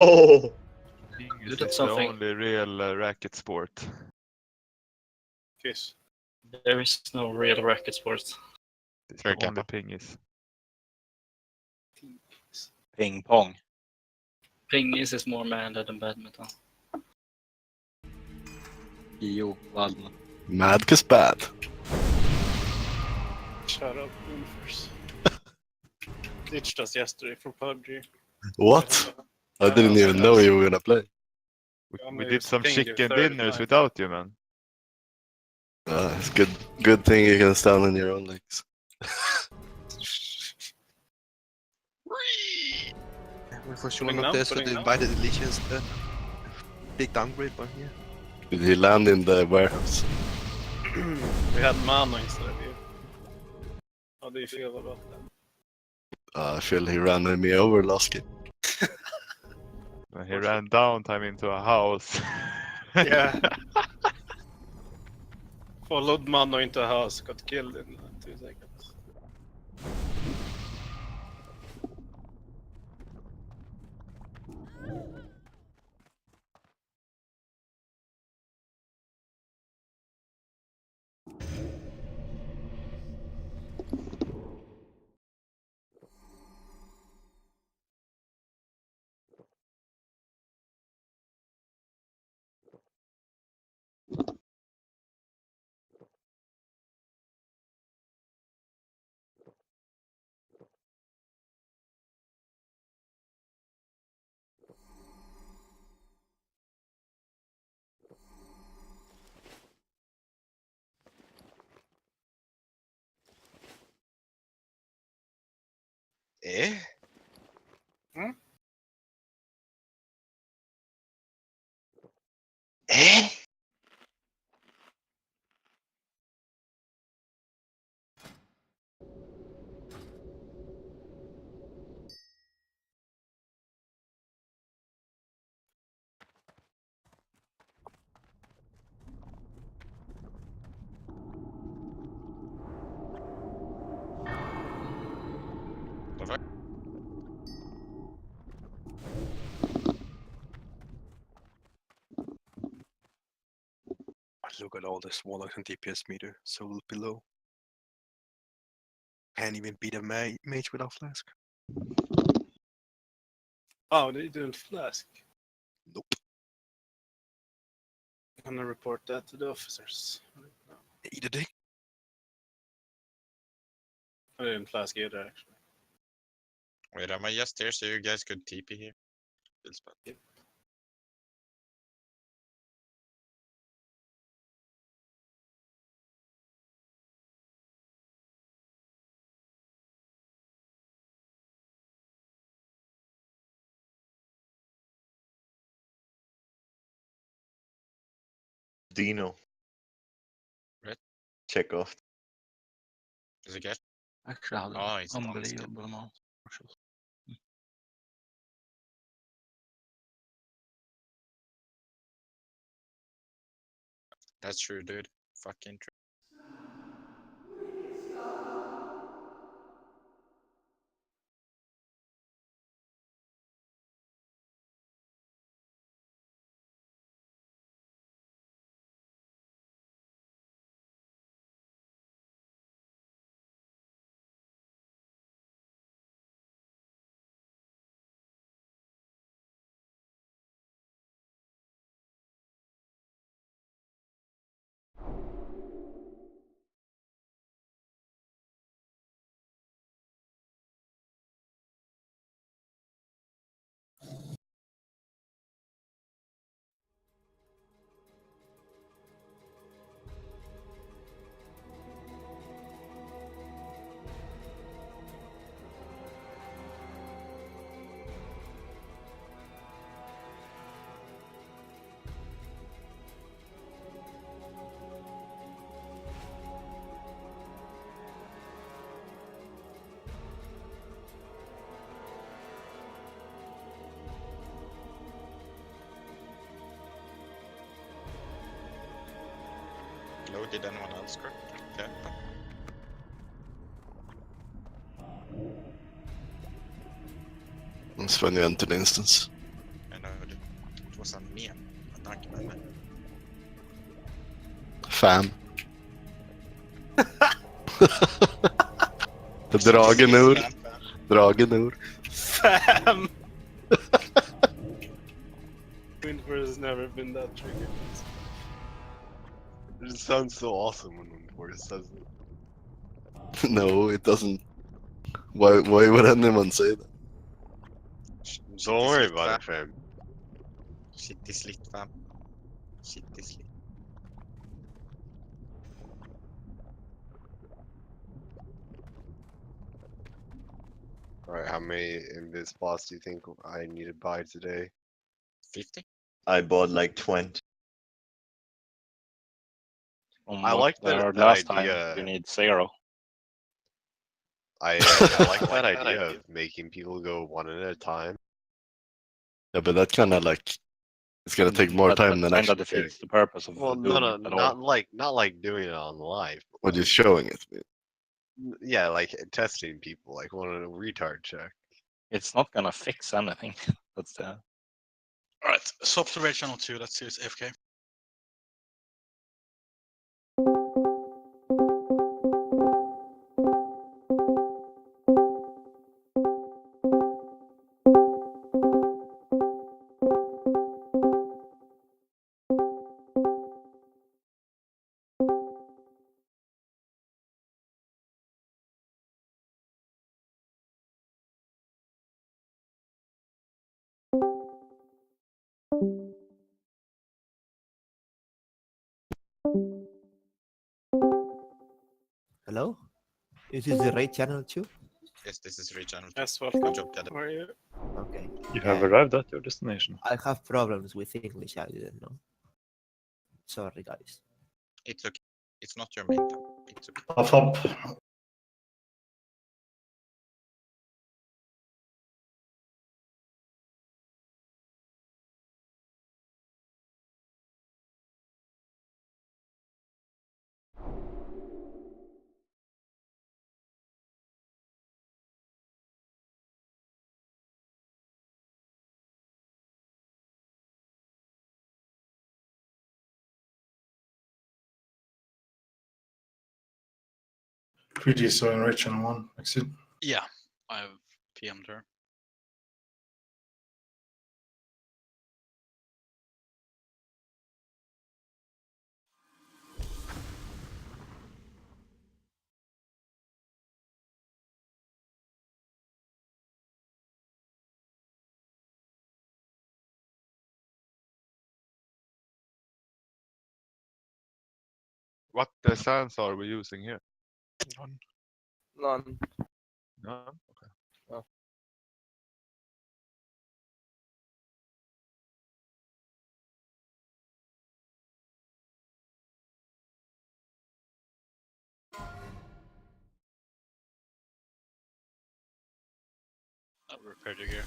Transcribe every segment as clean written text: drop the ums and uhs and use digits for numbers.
Oh! Pingis Look at is the something. only real racket sport. Fish. There is no real racket sport. It's Sure, the only Kappa. pingis. Ping pong. Pingis is more manly than badminton. Jo, Waldman. Mad 'cause bad. Shut up, Wolfers. Ditched us yesterday for PUBG. What? I didn't even know you were gonna play. We did some pinged you chicken 30 dinners times. without you, man. It's good thing you can stand on your own legs. We for sure Putting not down, there, so putting the down. invited legions. Big downgrade one here. Did he land in the warehouse? We had mana instead of you. How do you feel about that? I feel he ran me over last game. He ran downtime into a house. Yeah. Followed Mano into a house, got killed in 2 seconds. Eh? Hmm? Eh? Look at all this Warlock and DPS meter, so below. Can't even beat a mage without flask. Oh, they didn't flask. Nope. I'm gonna report that to the officers. Eat a dick. I didn't flask either, actually. Wait, am I just here so you guys could TP here? Feels bad. Dino. Right. Check off. Is it good? Actually, hade Ja, it's not unbelievable amount. That's true, dude. Fucking true. Hello, did anyone else go? Yeah. That's when you enter the instance. Yeah. med tanke på det. Fan. Dragen ur. Dragen ur. Fam! Windward has never been that triggered. It just sounds so awesome when Windward says it. No, it doesn't. Why would anyone say that? Don't worry about it, fam. Shit is lit, fam. Shit is lit. Alright, how many invis spots do you think I need to buy today? 50? I bought like 20. From I what like we that- heard that last idea. time, you need 0. I like that idea of making people go one at a time. Yeah, but that kind of like it's gonna take more time than That actually defeats the purpose of Well, doing no, it at not all. like doing it on live. But what is showing it. yeah, like testing people, like one of a retard check. It's not gonna fix anything. That's the Alright, swap to raid channel 2, let's see it's AFK. Hello? Is this the right channel too? Yes, this is raid channel 2. Yes, welcome. Good job, Gadam. How are you? Okay. You have Uh, arrived at your destination. I have problems with English, I didn't know. Sorry, guys. It's okay. It's not your main tab. It's okay. Buff up. Pretty so in raid channel 1. Exit. Yeah, I have PM'd her. What sans are we using here? None. No? Okay. Repair your gear.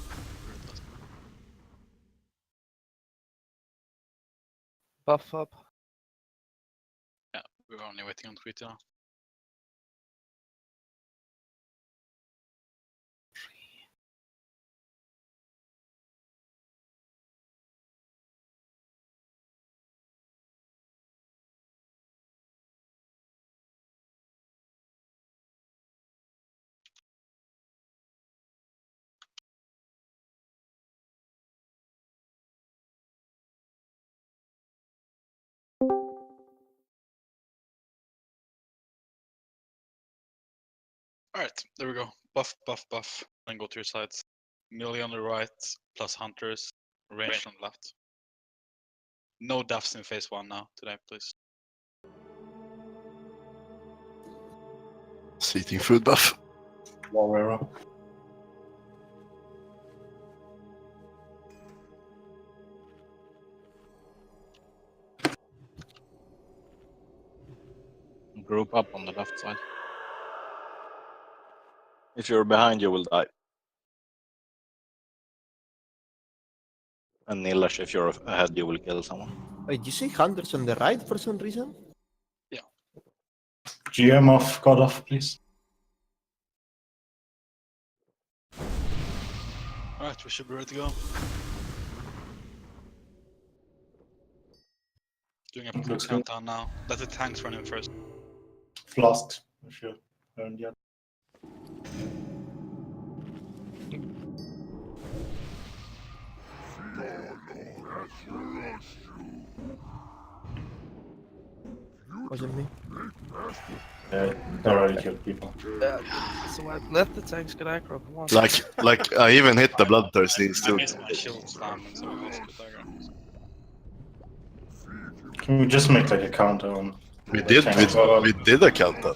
Buff up. Yeah, we're only waiting on Twitter now. Alright, there we go. Buff, buff, buff. Then go to your sides. Melee on the right, plus hunters, range on the left. No deaths in phase 1 now today, please. Eating food buff. Warrior. group up on the left side. If you're behind, you will die. And Nilash, if you're ahead, you will kill someone. Wait, you say hunters on the right for some reason? GM off, God off, please. Alright, we should be ready to go. Doing a Looks good. countdown now. Let the tanks run in first. Flask, if you haven't yet. Wasn't me. Yeah, they already killed people. So let the tanks get aggro. Come on. Like I even hit the bloodthirsty I still. missed my shield slam and someone else could dagger. Can we just make like a countdown? We did a countdown.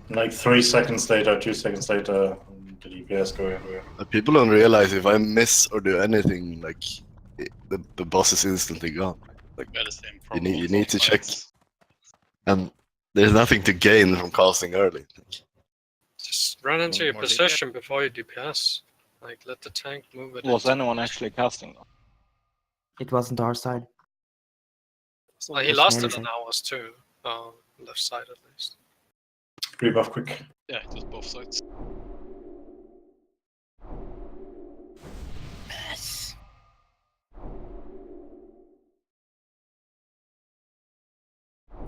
Like 3 seconds later, 2 seconds later, the DPS go everywhere. People don't realize if I miss or do anything, like the boss is instantly gone. We had the same You problem. need, you on need both to check, sides. and there's nothing to gain from casting early. Just run into your More position before you DPS. Like, let the tank move it. Was anyone actually casting though? It wasn't our side. Well, he It's lost nearly it on same. ours too. Left side at least. Rebuff quick. Yeah, it was both sides.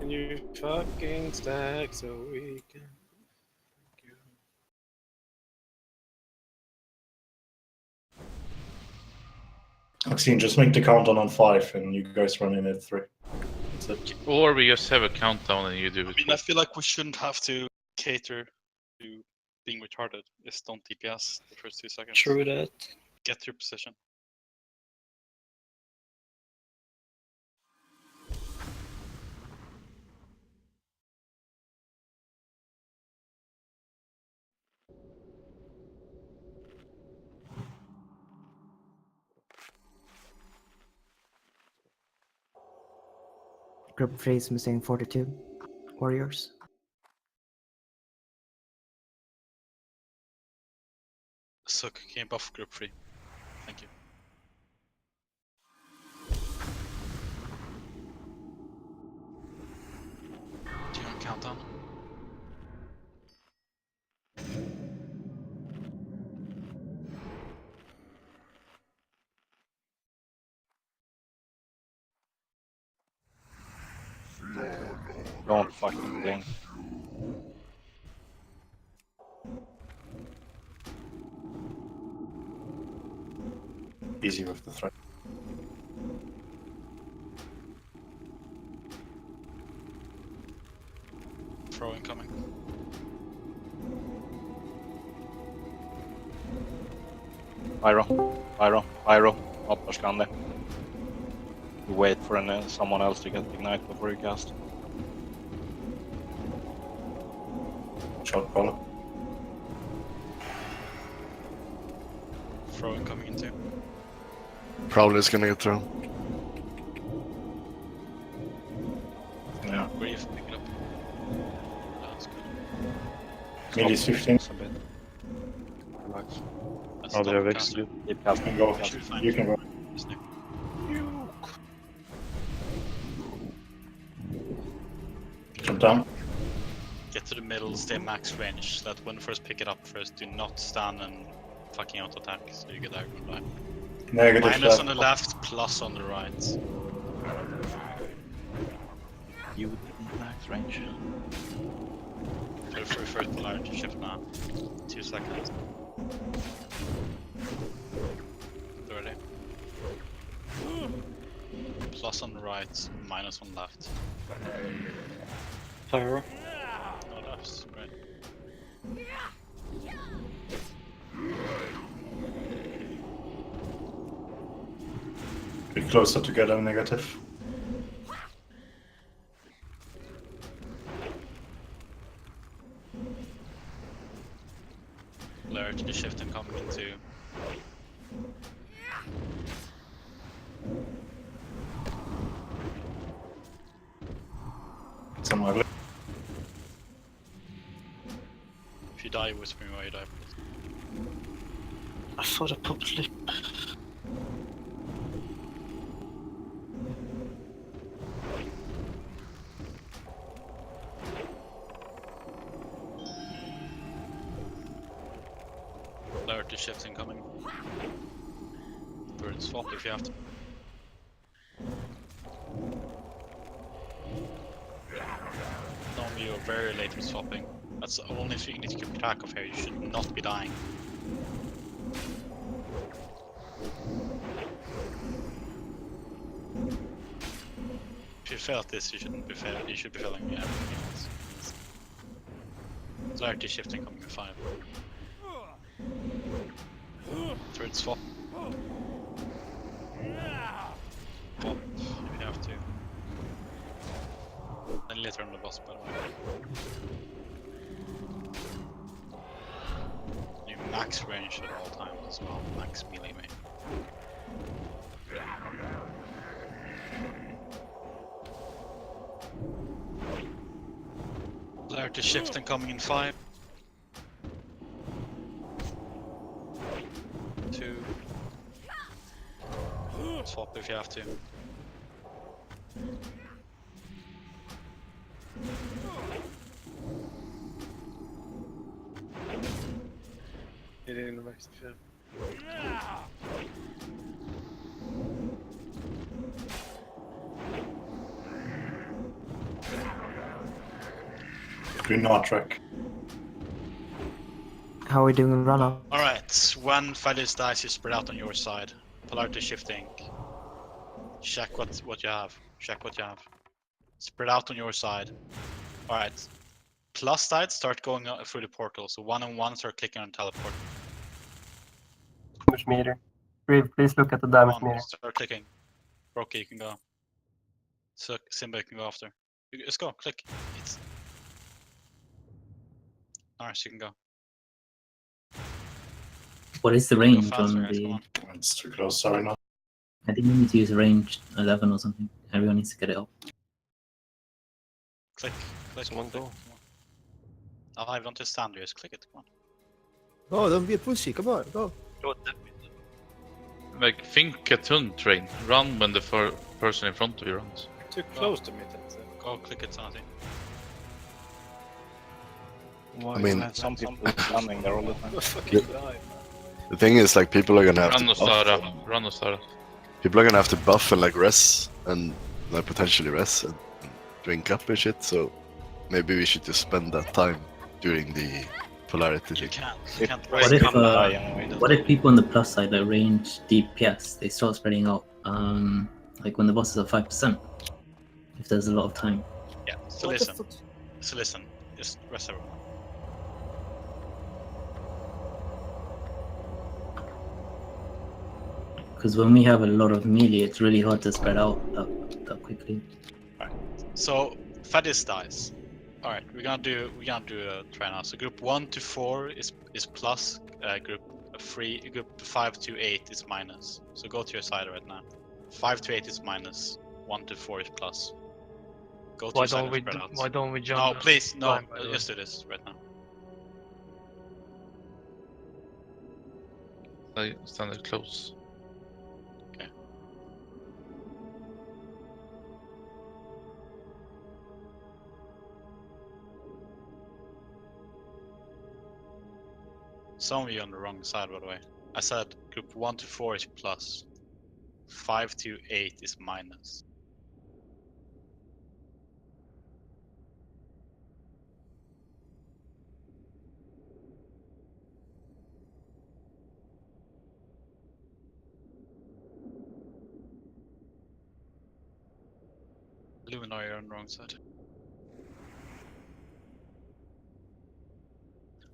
Can you fucking stack so we can... Maxine, just make the countdown on 5 and you guys run in at 3. That's it. Or we just have a countdown and you do I it. mean, I feel like we shouldn't have to cater to being retarded. Just don't DPS the first 2 seconds. True that. Get your position. Group phrase missing 42 warriors. Suck, can you buff group 3? Thank you. Do you want countdown? Don't fucking blink. Easy with the threat. Throw incoming. Pyro. Hopparskan there. You wait for someone else to get ignite before you cast. Shot caller. Throw incoming into. Probably is gonna get thrown. Yeah. Grief, pick it up. That's good. Mid is 15. It's a bit. Relax. That's Oh, they have double X. caster. Keep You casting. can go. You should be fine. You can go. Snip. Jump down. Get to the middle, stay max range. Let when first pick it up first. Do not stand and fucking auto attack so you get aggro and die. Negative Minus left. on the left, plus on the right. You didn't max range. Feel free for polarity shift now. 2 seconds. Ready. Plus on the right, minus on left. Pyro. No lefts, great. Be closer together, negative. Alert, the shift and coming into. Some ugly. If you die, whisper me why you die, please. I thought I popped lip. Alert, the shift incoming. Bird swap if you have to. very late with swapping. That's the only thing you need to keep track of here. You should not be dying. If you fail at this, you shouldn't be failing. You should be failing everything else. Polarity shifting coming in 5. Third swap. Swap if you have to. And later on the boss, by the way. You max range at all times as well. Max melee range. Polarity shifting coming in 5. 2. Swap if you have to. It didn't max the Green track. How are we doing in run up? Alright, when Fighters dies, you spread out on your side. Polarity shifting. Check what you have. Check what you have. Spread out on your side. Alright. Plus side, start going through the portal. So 1 and 1 start clicking on teleport. Damage meter. Please look at the damage meter. Start clicking. Rocky, you can go. So Simba, you can go after. Let's go, click. It's... Nice, you can go. What is the Go range faster, on guys, come the... on. It's too close, sorry not. I think you need to use range 11 or something. Everyone needs to get it up. Click. Someone go. Alive, don't just stand there, just click it, come on. Oh, don't be a pussy. Come on, go. Like, think a turn train. Run when the person in front of you runs. Too close to me, Go click it, something. I mean, Some people standing there all the time. fucking die, the thing is, like, people are gonna have Run to och störa. buff. Run och störa. People are gonna have to buff and like rest and like potentially rest and drink up and shit. So maybe we should just spend that time during the polarity You thing. can't What if, what if people on the plus side, like range DPS, they start spreading out? Like when the bosses are 5%, if there's a lot of time. Yeah, so What the listen. fuck? So listen, just rest everyone. Because when we have a lot of melee, it's really hard to spread out that quickly. So Fadis dies. Alright, we're gonna do a try now. So group 1 to 4 is plus, group 5 to 8 is minus. So go to your side right now. 5 to 8 is minus, 1 to 4 is plus. Go to your side and spread out. Why don't we jump? No, please, no, Fine, by the way. just do this right now. Stand there close. Some of you on the wrong side, by the way. I said group 1 to 4 is plus. 5 to 8 is minus. Luminar, you're on the wrong side.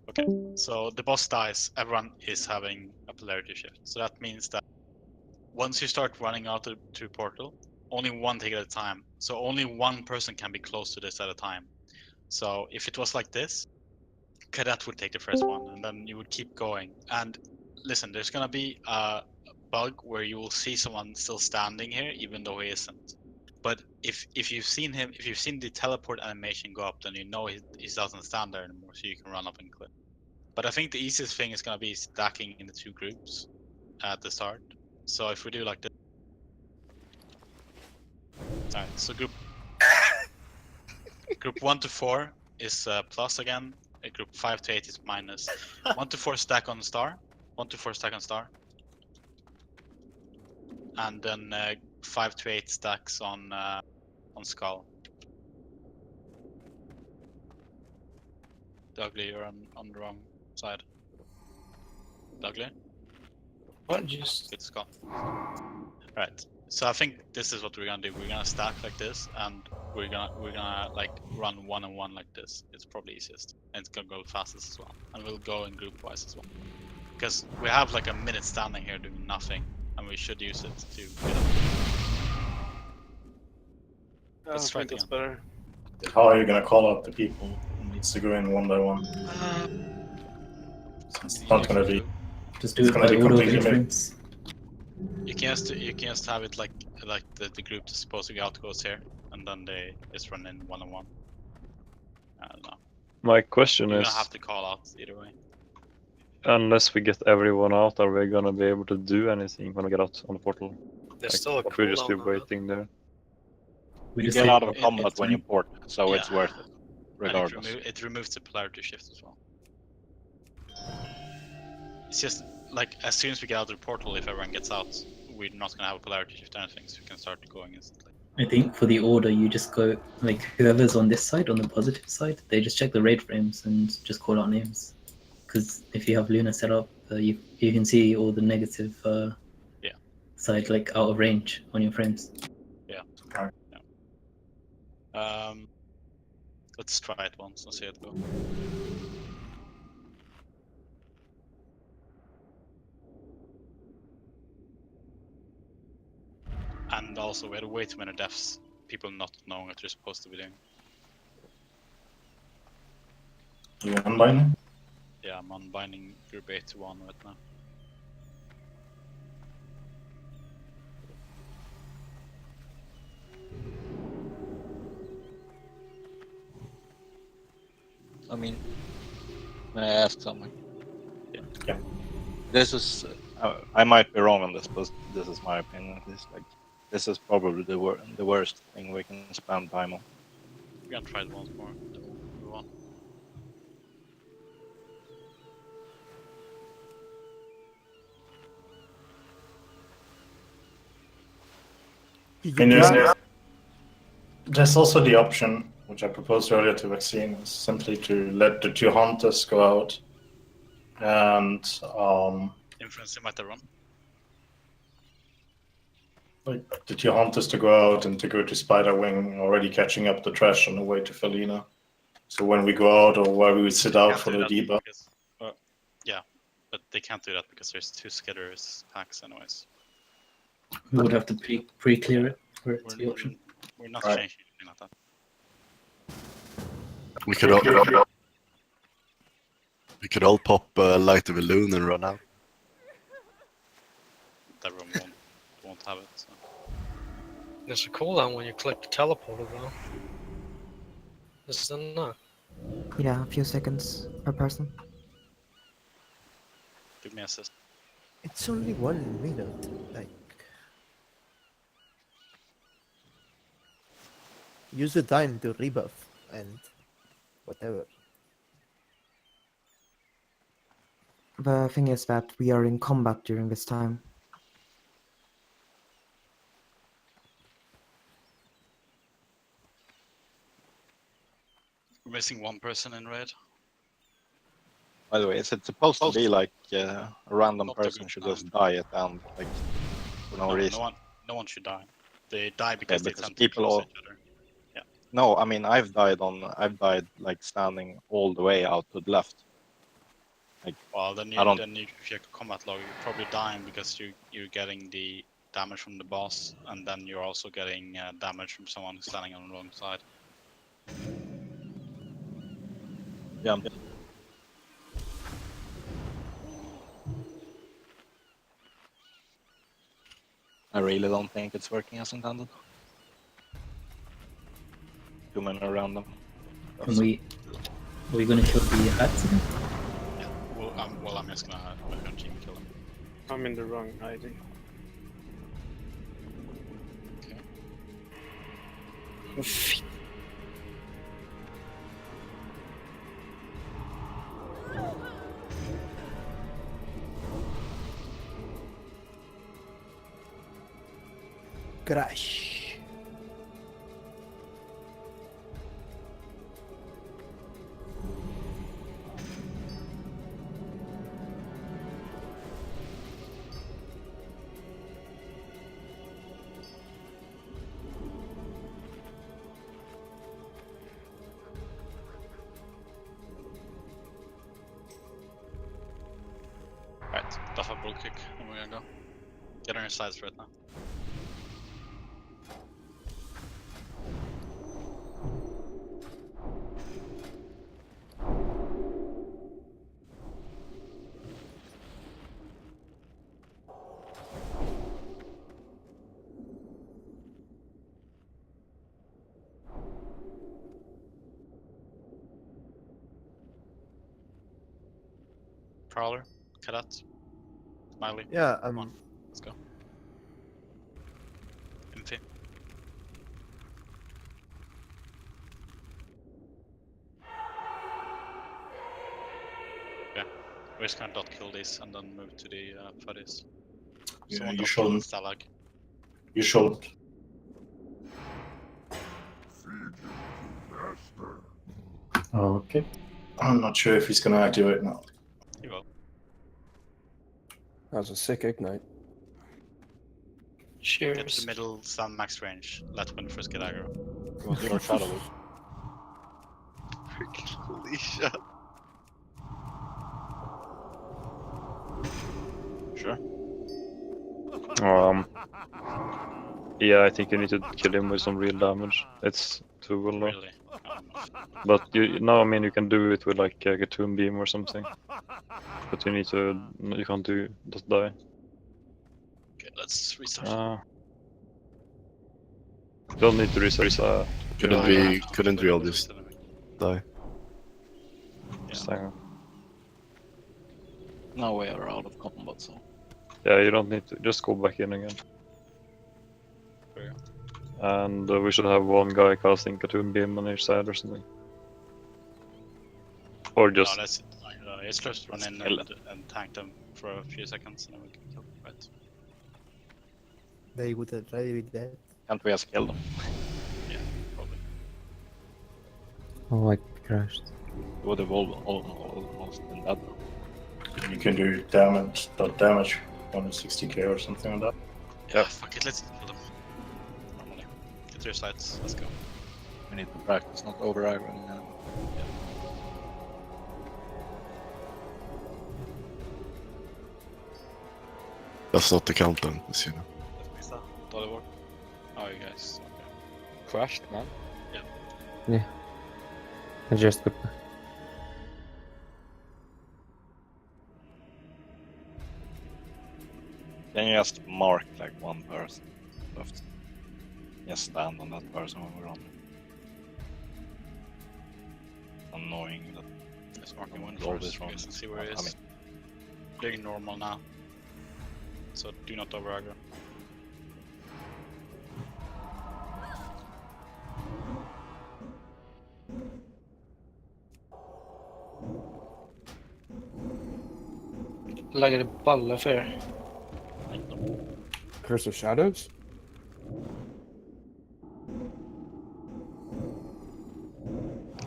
Okay, so the boss dies, everyone is having a polarity shift. So that means that once you start running out to portal, only one take at a time. So only one person can be close to this at a time. So if it was like this, Cadet would take the first one, and then you would keep going. And listen, there's gonna be a bug where you will see someone still standing here, even though he isn't. But if you've seen him, if you've seen the teleport animation go up, then you know he doesn't stand there anymore, so you can run up and click. But I think the easiest thing is gonna be stacking in the two groups at the start. So if we do like this. Alright, so group 1 to 4 is plus again. Group 5 to 8 is minus. 1 to 4 stack on star. 1 to 4 stack on star. And then 5 to 8 stacks on skull. Dougly, you're on the wrong side. Dougly? What? Just It's gone. Right. So I think this is what we're gonna do. We're gonna stack like this, and we're gonna like run 1-on-1 like this. It's probably easiest, and it's gonna go fastest as well. And we'll go in group wise as well, because we have like a minute standing here doing nothing, and we should use it to get up. Let's try it that's again. better. How are you gonna call out the people who needs to go in one by one? It's not gonna be. Just do It's it gonna by be order of completely entrance. You can just have it like the group that's supposed to go out goes here, and then they just run in 1-on-1. I don't know. My question You're is, gonna have to call out either way. unless we get everyone out, are we gonna be able to do anything when we get out on the portal? There's still a Or we'll just be cooldown on that. waiting there. We You just get hit- out of it- combat it's when you port, so it's Yeah. worth it, And regardless. it removes the polarity shift as well. It's just like as soon as we get out of the portal, if everyone gets out, we're not gonna have a polarity shift or anything, so we can start going instantly. I think for the order, you just go like whoever's on this side, on the positive side, they just check the raid frames and just call out names. Because if you have Luna set up, you can see all the negative Yeah. side like out of range on your frames. Let's try it once and see it go. And also, we had way too many deaths. People not knowing what they're supposed to be doing. You unbinding? Yeah, I'm unbinding group 8 to 1 right now. I mean, may I ask something? Yeah. This is, I might be wrong on this, but this is my opinion. This is probably the worst thing we can spend time on. We're gonna try it once more. Then we'll move on. There's also the option, which I proposed earlier to Vaccine, is simply to let the two hunters go out and Influence him at the run. like the two hunters to go out and to go to Spider Wing, already catching up the trash on the way to Felina. So when we go out or while we sit out Can't for do the that debuff, because- yeah, but they can't do that because there's 2 Skitters packs anyways. We would have to pre-clear it for it to be We're, option. we're not Right. changing anything like that. We could all pop Light of a Loon and run out. Everyone won't have it. So. There's a cooldown when you click the teleporter though. Is there not? Yeah, a few seconds per person. Give me assist. It's only 1 minute. Like, use the time to rebuff and whatever. The thing is that we are in combat during this time. We're missing 1 person in red. By the way, is it supposed to be like a random Not the person group should now. just die at the end, like for no reason? No one should die. They die because they because tend to people close all- each other. No, I mean I've died like standing all the way out to the left. Well, then I don't- you check the combat log. You're probably dying because you're getting the damage from the boss, and then you're also getting damage from someone who's standing on the wrong side. Yeah. I really don't think it's working as intended. Too many around them. Are we gonna kill the hats again? Yeah. Well, I'm just gonna team kill them. I'm in the wrong ID. Okay. Crash. Bull kick, and we're gonna go. Get on your sides right now. Prowler, Karat, Smiley. Yeah, Come on, let's go. Infi. Yeah, we're just gonna dot kill these and then move to the fuddies. Yeah, Someone you dot kill shouldn't. Stalag. You shouldn't. Okay. I'm not sure if he's going to activate now. He will. That was a sick ignite. Get to the Cheers. middle, stand max range. Let when first get aggro. It was your shadow. Freaking Alicia. Sure. Yeah, I think you need to kill him with some real damage. It's too well though. Really? But you no, I mean you can do it with like a tomb beam or something. But you need to, you can't do just die. Okay, let's restart. Don't need to reset. Couldn't we all just die? Just hang on. Now we are out of combat, so. Yeah, you don't need to, just go back in again. Okay. And we should have one guy casting Katoon Beam on each side or something. Or just... No, that's it. It's just run in and tank them for a few seconds and then we can kill them, right? They would have ready with that. Can't we just kill them? Yeah, probably. Oh, I crashed. It would have almost been that. You can do damage, dot damage, 160k or something like that. Yeah, fuck it, let's kill them. Normally. Get to your sides, let's go. We need to practice not over-aggroing now. That's not the countdown, as you know. Let's that. Thought it worked. Oh, you guys. Okay. Crashed, man. Yeah. Yeah. I just got... Can you just mark like one person left? Just stand on that person when we're on. Annoying that. Let's mark one Roll first, this you one. guys can see where he I is. mean- Doing normal now. So do not over aggro. Lägger det baller för er. Curse of Shadows?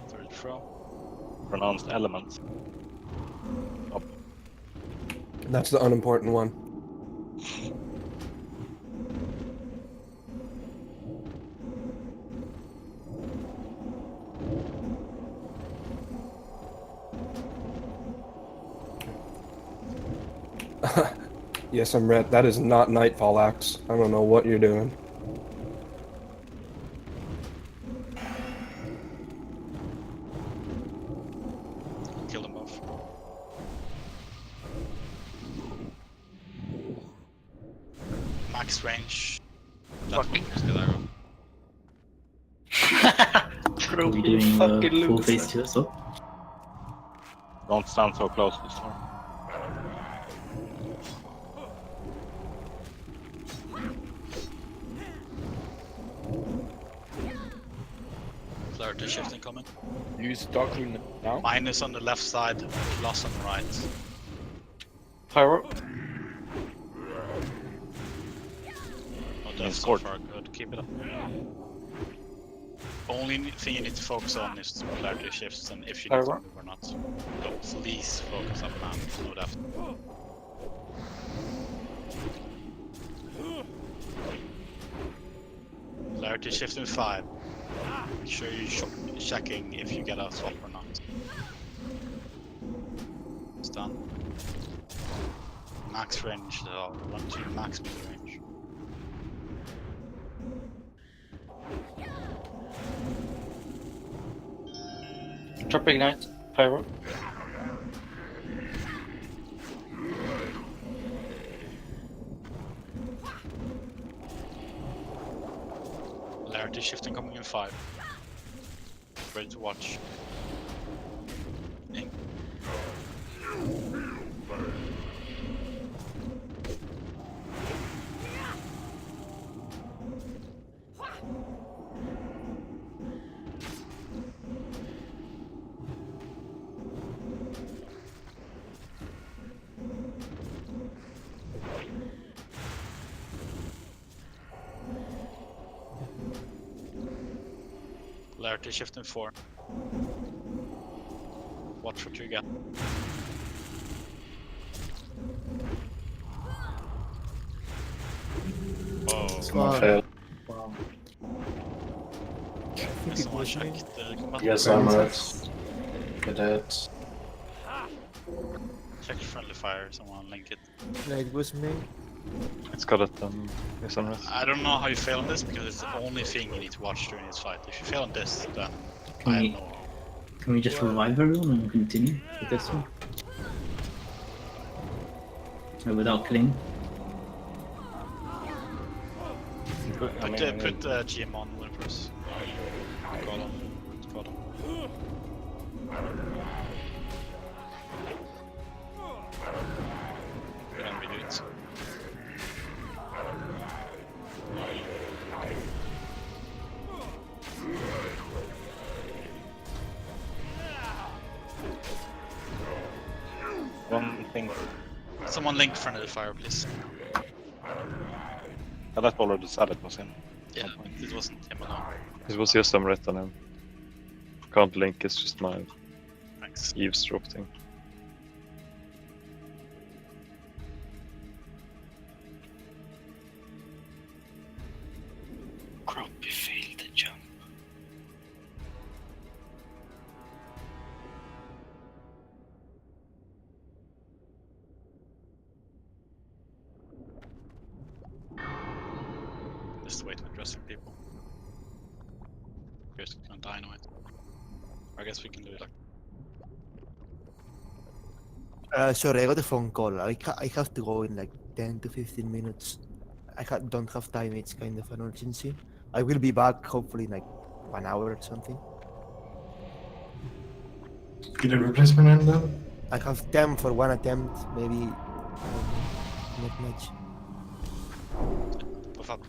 Third throw. Pronounced elements. That's the unimportant one. Yes, I'm red. That is not Nightfall Axe. I don't know what you're doing. Kill them both. Max range. That one first get aggro. Are we doing full phase 2 as well? Don't stand so close this time. Clarity shifting coming. Use Darkling now? Minus on the left side, loss on the right. Pyro. Oh, that's so far good. Keep it up. Only thing you need to focus on is polarity shifts and if you need to move or not. Don't please focus up man. No left. Polarity shift in 5. Make sure you're checking if you get a swap or not. Stun. max range, so I want to max mid range. Drop ignite. Pyro. Polarity shifting coming in 5. Ready to watch. Ink. Polarity shift in 4. Watch what you get. Whoa. Someone failed. Wow. I think it Someone was check me. the combat. Yes, I'm red. Cadet. Check friendly fire, someone link it. No, it was me. It's got it. Yes, on rest. I don't know how you fail on this because it's the only thing you need to watch during this fight. If you fail on this, then Can I we, don't know. can we just revive everyone and continue with this one? Without killing? Put GM on Winnipers. Got him. Got him. Can we do it? One thing. Someone link friendly fire, please. That already said it was him. Yeah, it wasn't him alone. It was just some red on him. Can't link, it's just my Thanks. eavesdrop thing. Croppy failed the jump. Just wait for addressing people. You're just gonna die anyway. I guess we can do it like. Sorry, I got a phone call. I have to go in like 10 to 15 minutes. Don't have time. It's kind of an urgency. I will be back hopefully in like 1 hour or something. Get a replacement in then? I have time for one attempt, maybe not much. Puff up.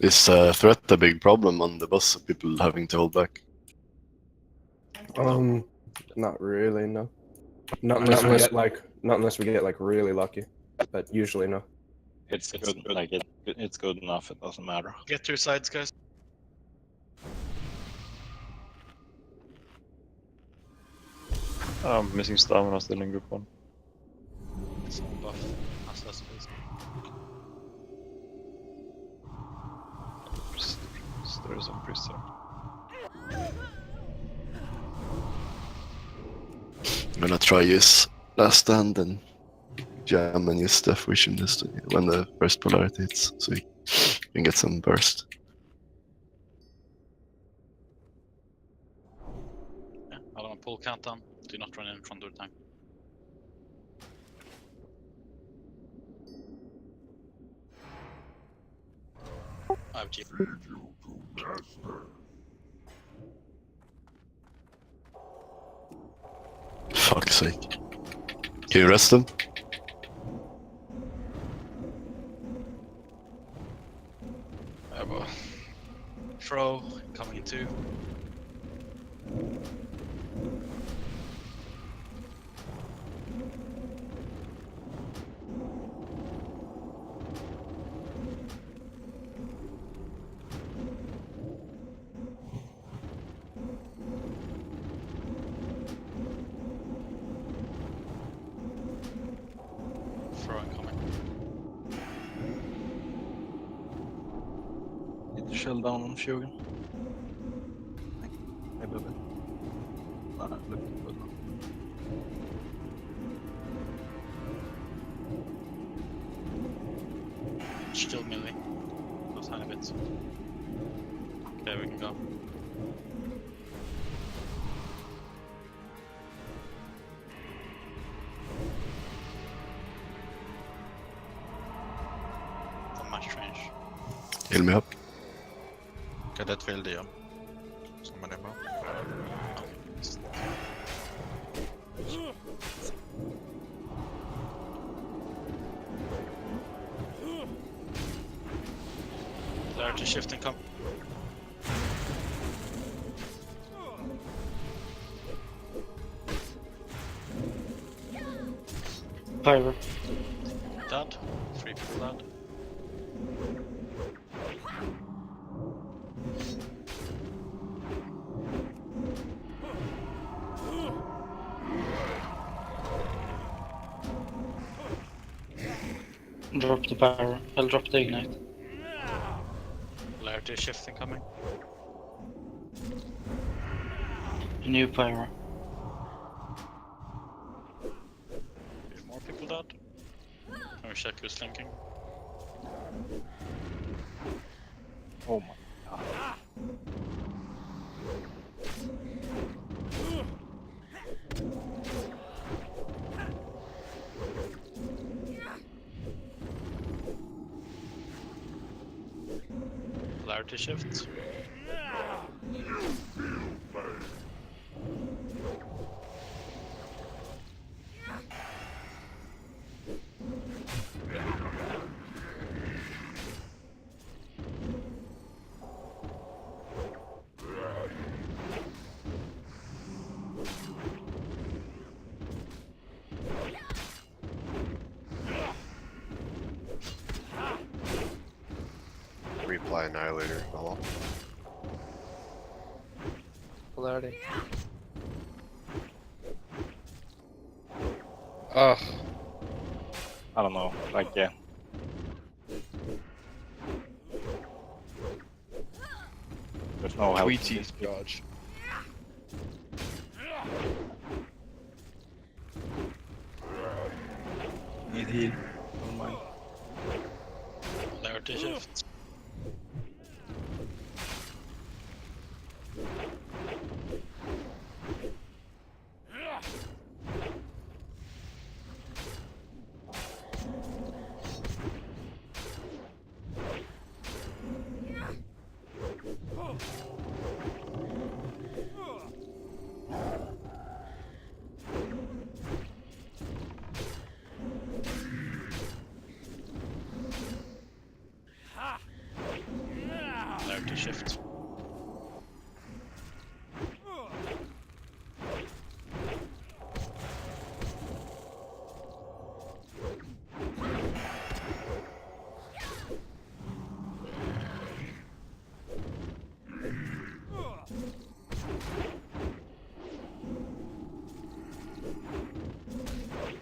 Is threat a big problem on the bus? People having to hold back? Not really, no. Not unless we get like really lucky, but usually no. It's good. Like it's good enough. It doesn't matter. Get to your sides, guys. I'm missing stamina still in group 1. Someone buff. That's less space. There is some priest there. I'm gonna try use last stand and jam and use Death Vision this when the first polarity hits, so you can get some burst. Yeah, I don't pull countdown. Do not run in front of the tank. I have G. fuck's sake. Can you rest them? Throw coming in 2. Throw incoming. Need to shell down on Shogun. Maybe a bit. Nah, looking good now. Still melee. A tiny bit. Okay, we can go. The match range. Heal me up. Cadet failed, yeah. Somebody more. Polarity shift and come. Pyro. Dead. 3 people dead. Drop the pyro. I'll drop the ignite. Polarity shift incoming. New pyro. 3 more people dead. Can we check who's linking? Oh my god. Polarity shift. Reply Annihilator, fellow. Polarity. Ugh. I don't know, like, yeah. There's no help. Tweety dodge. Need heal. Never mind. Polarity shift. Polarity shift.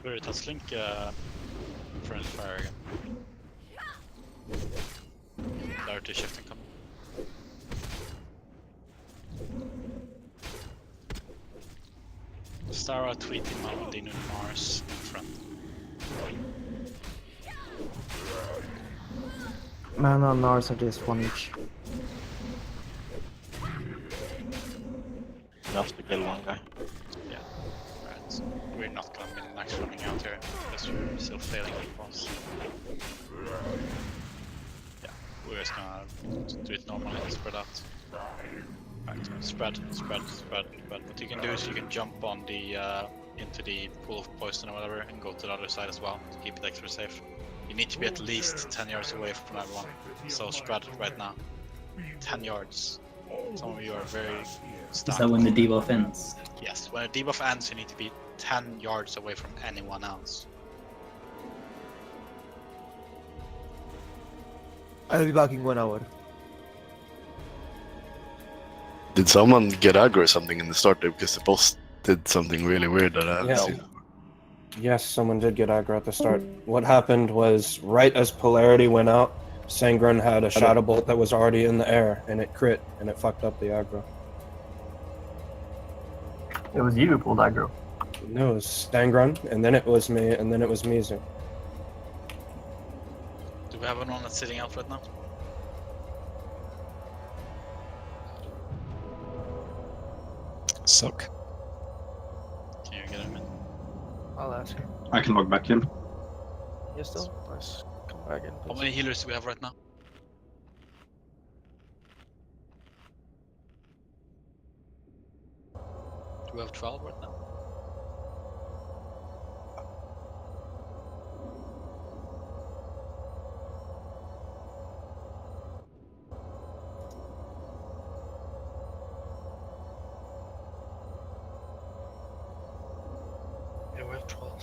Veritas link friendly fire again. Polarity shift and come. Stara, Tweety, Maladino, Mars in front. Mana and Mars are just 1 each. Enough to kill one guy. Yeah. Right. We're not gonna be max running out here because we're still failing the boss. Yeah. We're just gonna do it normally and spread out. Right. Spread. What you can do is you can jump on the into the pool of poison or whatever and go to the other side as well to keep it extra safe. You need to be at least 10 yards away from everyone. So spread right now. 10 yards. Some of you are very Is stacked. that when the debuff ends? Yes, when a debuff ends, you need to be 10 yards away from anyone else. I'll be back in 1 hour. Did someone get aggro or something in the start there because the boss did something really weird that I haven't Yeah. seen? Yes, someone did get aggro at the start. What happened was, right as polarity went out, Sangren had a shadow bolt that was already in the air, and it crit, and it fucked up the aggro. It was you who pulled aggro. No, it was Sangren, and then it was me, and then it was Mizu. Do we have anyone that's sitting out right now? Suck. Can you get him in? I'll ask her. I can log back in. Yes, still? Nice. Come back in. How many healers do we have right now? Do we have 12 right now? Yeah, we have 12.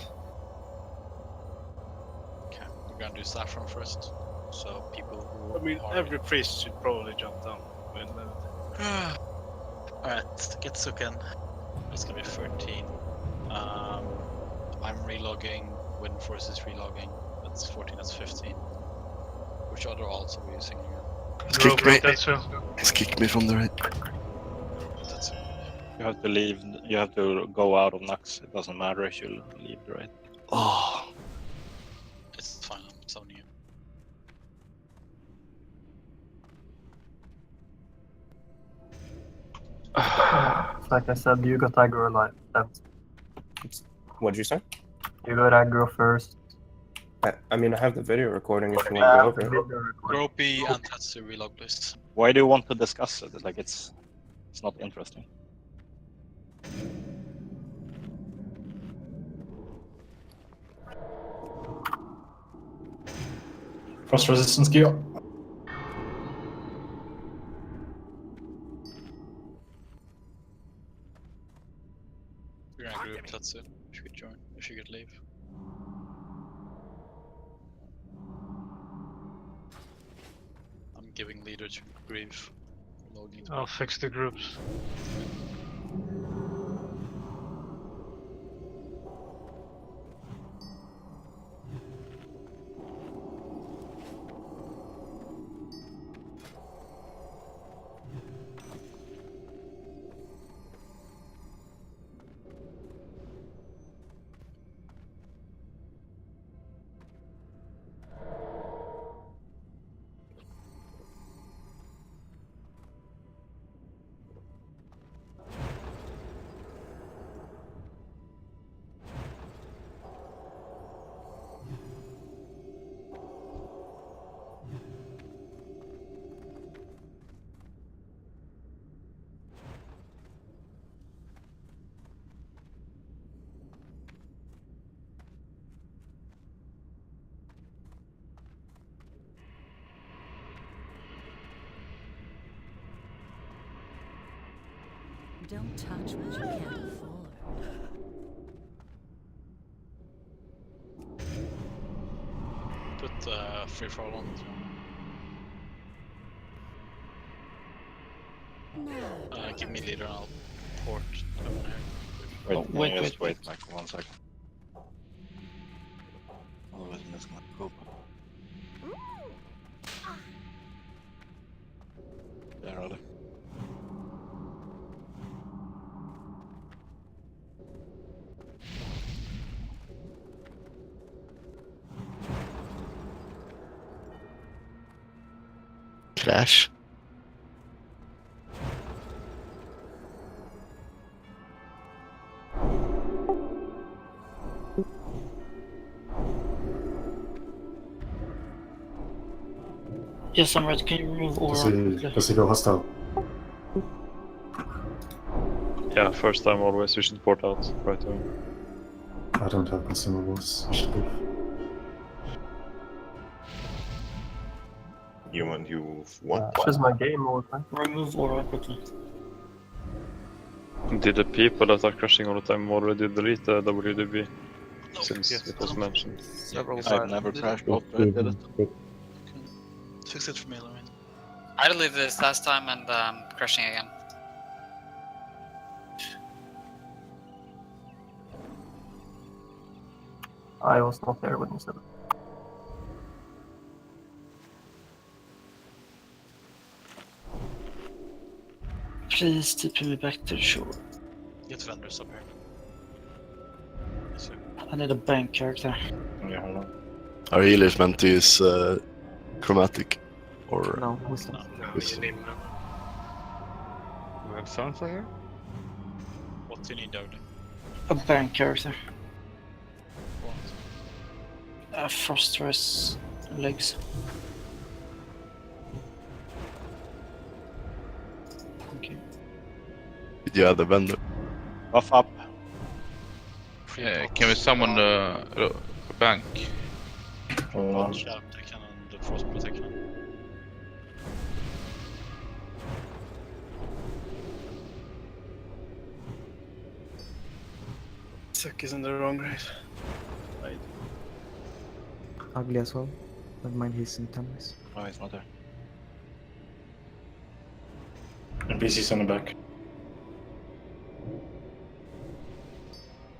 Okay, we're gonna do Saffron first. So people who I mean, are every priest should probably jump down. Alright, get Suken. It's gonna be 13. I'm relogging, Windforce is relogging. That's 14, that's 15. Which other alts are we using again? He's kicked me. He's kicked me from the right. That's You have to leave. You have to go out of Nux. It doesn't matter if you leave the right. Oh, it's fine, I'm summoning you. Like I said, you got aggro alive. What'd you say? You got aggro first. I mean, I have the video recording if you want to go over it. Gropey and Tatsu relog, please. Why do you want to discuss it? Like it's not interesting. Frost resistance gear. We're gonna group Tatsu if you could join, if you could leave. I'm giving leader to Grieve. Logging to I'll fix the groups. Don't touch what you can't afford. Put free for all on as well. Give me leader and I'll port over here. Wait, just wait like 1 second. Otherwise, I'm just gonna go. There, are they? Crash. Yes, I'm right. Can you remove aura? Does he go hostile? Yeah, first time always. You should port out right away. I don't have consumables. I should leave. You want you what? This is my game all the time. Remove aura quickly. Did the people that are crashing all the time already delete the WDB? No. Since Yes. it was mentioned. Several I've times. never Did crashed it? after I did it. Fix it for me, Lorraine. I deleted this last time and crashing again. I was not there when you said it. Please TP me back to the shore. Get vendors up here. Yes, sir. I need a bank character. Yeah, hold on. Are healers meant to use chromatic? Or No, wisdom. No, Wisdom. you need none. We have Sansa here? What do you need, Dodie? A bank character. What? Frostrise legs. Okay. did you add the vendor? Buff up. Can we summon the bank? Hold on. Shadow protection and the frost protection. Suck is in the wrong grave. Ugly as well. Don't mind his intangibles. Oh, he's not there. NPC's on the back.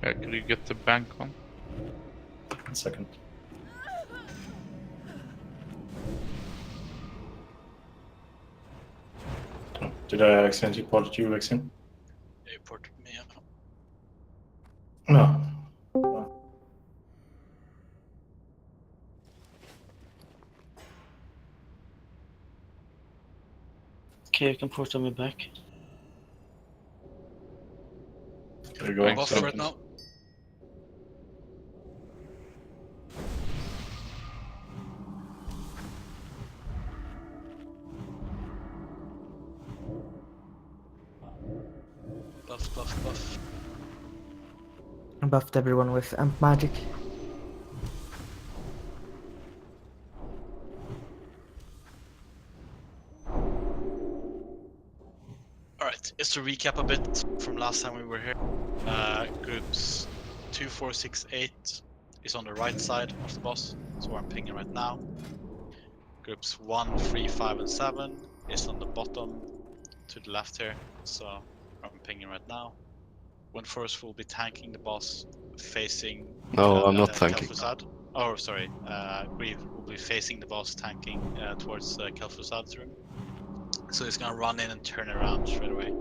Yeah, could you get the bank on? 1 second. Oh, did I accidentally port you, Vexin? Yeah, you ported me up. No. Okay, you can port me back. There you go. Buff right now. Buff, buff, buff. I buffed everyone with amp magic. Alright, just to recap a bit from last time we were here. Groups 2, 4, 6, 8 is on the right side of the boss, so I'm pinging right now. Groups 1, 3, 5, and 7 is on the bottom to the left here, so I'm pinging right now. Windforce will be tanking the boss facing. No, I'm not tanking. Kel'Thuzad. Oh, sorry. Grieve will be facing the boss tanking towards Kel'Thuzad's room. So he's gonna run in and turn around straight away.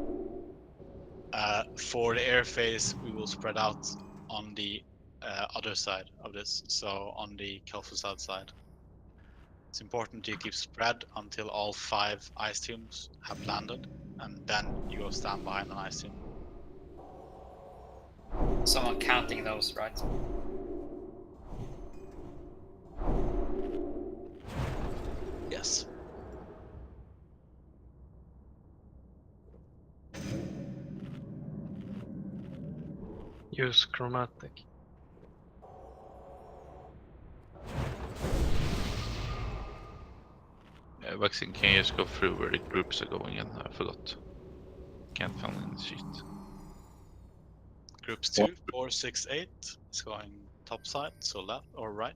For the air phase, we will spread out on the other side of this, so on the Kel'Thuzad side. It's important to keep spread until all 5 ice tombs have landed, and then you go stand behind an ice tomb. Someone counting those, right? Yes. Use chromatic. Vaccine, can you just go through where the groups are going in? I forgot. Can't find in the sheet. Groups 2, 4, 6, 8 is going top side, so left or right.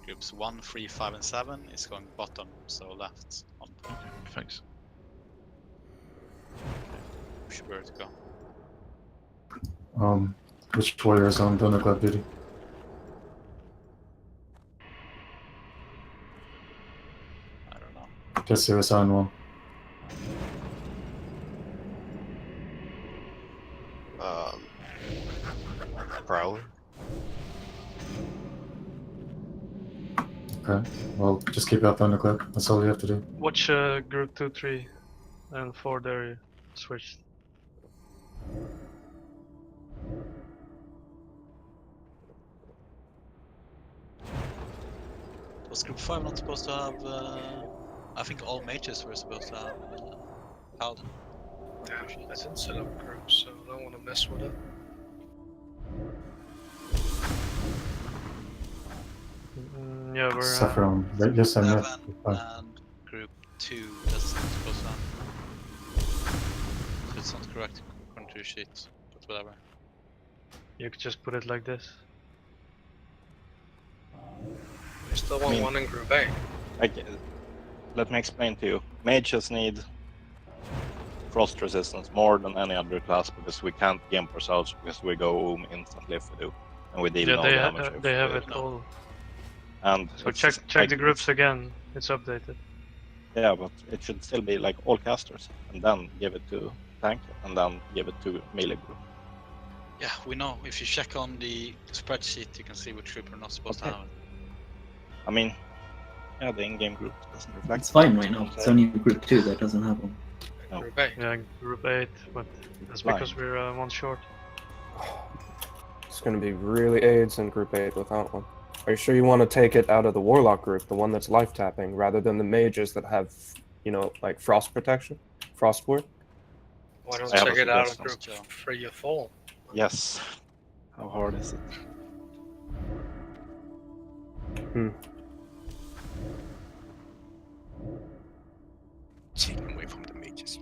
Groups 1, 3, 5, and 7 is going bottom, so left. On Okay, thanks. should be able to go. Which warrior is on Thunderclap duty? I don't know. Guess there is on one. Prowler. Okay, well, just keep out Thunderclap. That's all you have to do. Watch group 2, 3, and 4 there switched. Was group 5 not supposed to have... I think all mages were supposed to have Paladin. Yeah, I didn't set up groups, so I don't want to mess with it. Yeah, we're. Saffron. Yes, I met. And group 2, that's not supposed to happen. So it's not correct according to your sheet, but whatever. You could just put it like this. We still want one in Group A. Let me explain to you. Mages need frost resistance more than any other class because we can't gimp ourselves because we go instantly if we do, and we deal no damage. They have it all. And so check the groups again. It's updated. Yeah, but it should still be like all casters, and then give it to tank, and then give it to melee group. Yeah, we know. If you check on the spreadsheet, you can see which group are not supposed to have it. I mean, yeah, the in-game group doesn't reflect. It's fine right now. It's only group 2 that doesn't have one. No. Group A. Yeah, group 8, but that's because we're one short. It's going to be really AIDS in group 8 without one. Are you sure you want to take it out of the warlock group, the one that's life tapping, rather than the mages that have, you know, like frost protection, frost ward? Why don't you check it out of group 3 or 4? Yes. How hard is it? Taking away from the mages.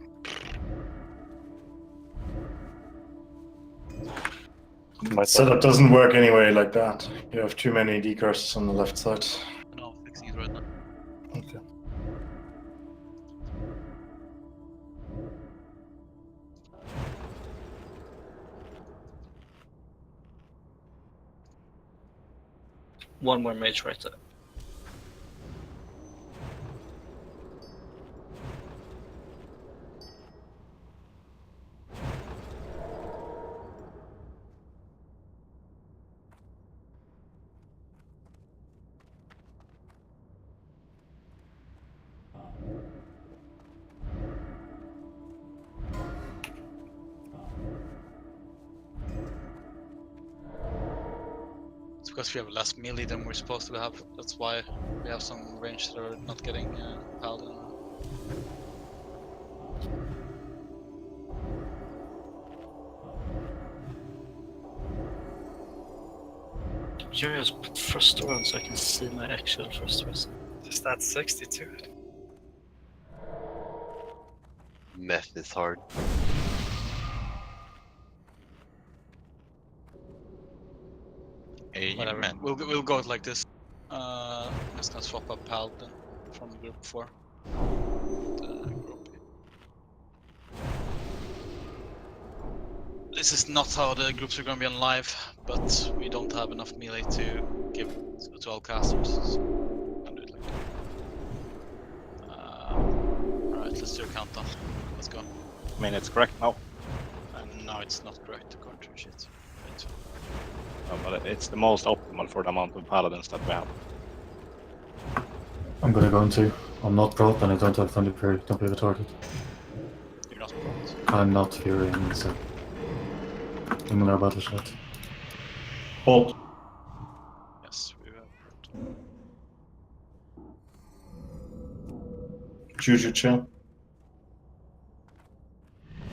Setup doesn't work anyway like that. You have too many decurses on the left side. No, fixing it right now. Okay. One more mage right there. It's because we have less melee than we're supposed to have. That's why we have some range that are not getting paladin. Curious, put first one so I can see my actual first one. Just add 60 to it. Meth is hard. Whatever. Amen. We'll go like this. I'm just gonna swap up paladin from group 4. This is not how the groups are gonna be on live, but we don't have enough melee to give to all casters. So I'll do it like that. Alright, let's do a countdown. Let's go. I mean, it's correct now. And now it's not correct according to shit. Right. No, but it's the most optimal for the amount of paladins that we have. I'm gonna go into. I'm not prot and I don't have Thunder Fury. Don't be the target. You're not prot. I'm not Fury and so. I'm gonna battle shot. Hold. Yes, we have prot. Juju chill.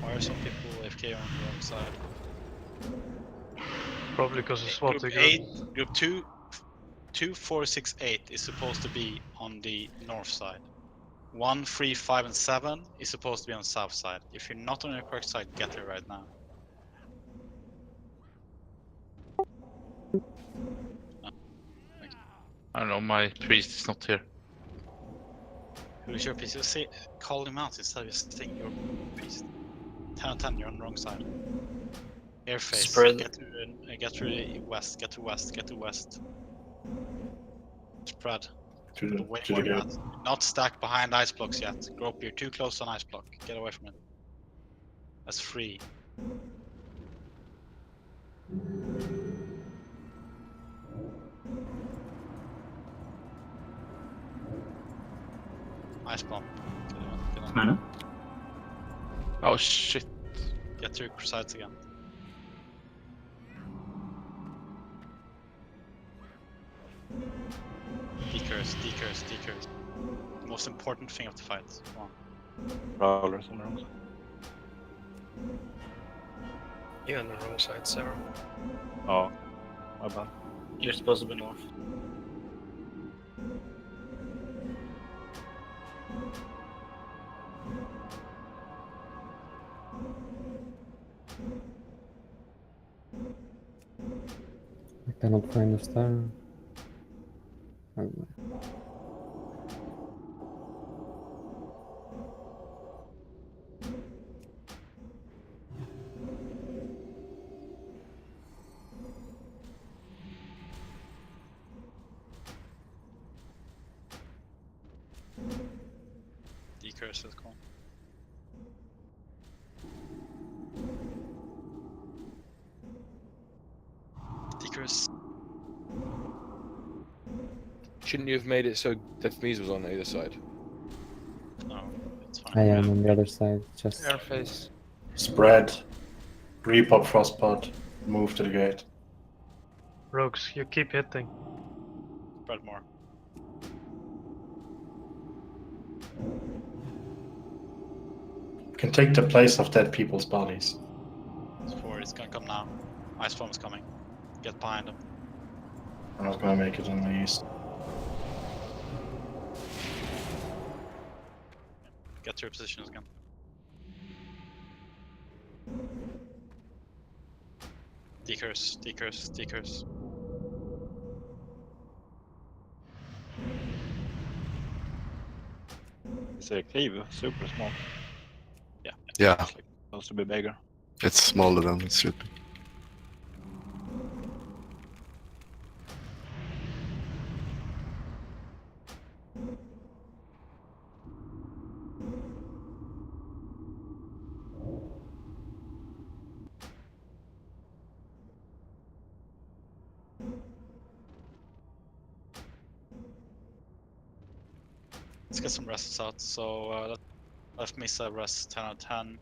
Why are some people AFK on the wrong side? Probably because of SWAT. Group 2, 2, 4, 6, 8 is supposed to be on the north side. 1, 3, 5, and 7 is supposed to be on the south side. If you're not on your correct side, get there right now. I don't know, my priest is not here. Who's your priest? Say, call him out instead of just saying your priest. 10 on 10, you're on the wrong side. Airface. Spread. Get to the west. Get to west. Get to west. Spread. To the Way to more the than gate. that. Not stack behind ice blocks yet. Grope, you're too close on ice block. Get away from it. That's free. Ice bomb. Get on. Mana? Oh shit. Get to your sides again. Decurse, decurse, decurse. The most important thing of the fight. Come on. Prowlers on the wrong side. You're on the wrong side, Sarah. Oh, my bad. You're supposed to be north. Cannot find the star. Decurse is cool. Decurse. Shouldn't you have made it so Death Mees was on either side? No, it's fine. I am on the other side, just... Airface. Spread. Repop Frostpod. Move to the gate. Rogues, you keep hitting. Spread more. Can take the place of dead people's bodies. It's 4, it's gonna come now. Ice Storm is coming. Get behind him. I'm not gonna make it on the east. Get to your positions again. Decurse, decurse, decurse. Is a cave super small? Yeah. Yeah, It's like supposed to be bigger. it's smaller than it should be. Let's get some rests out. So left Misa rest 10 out of 10.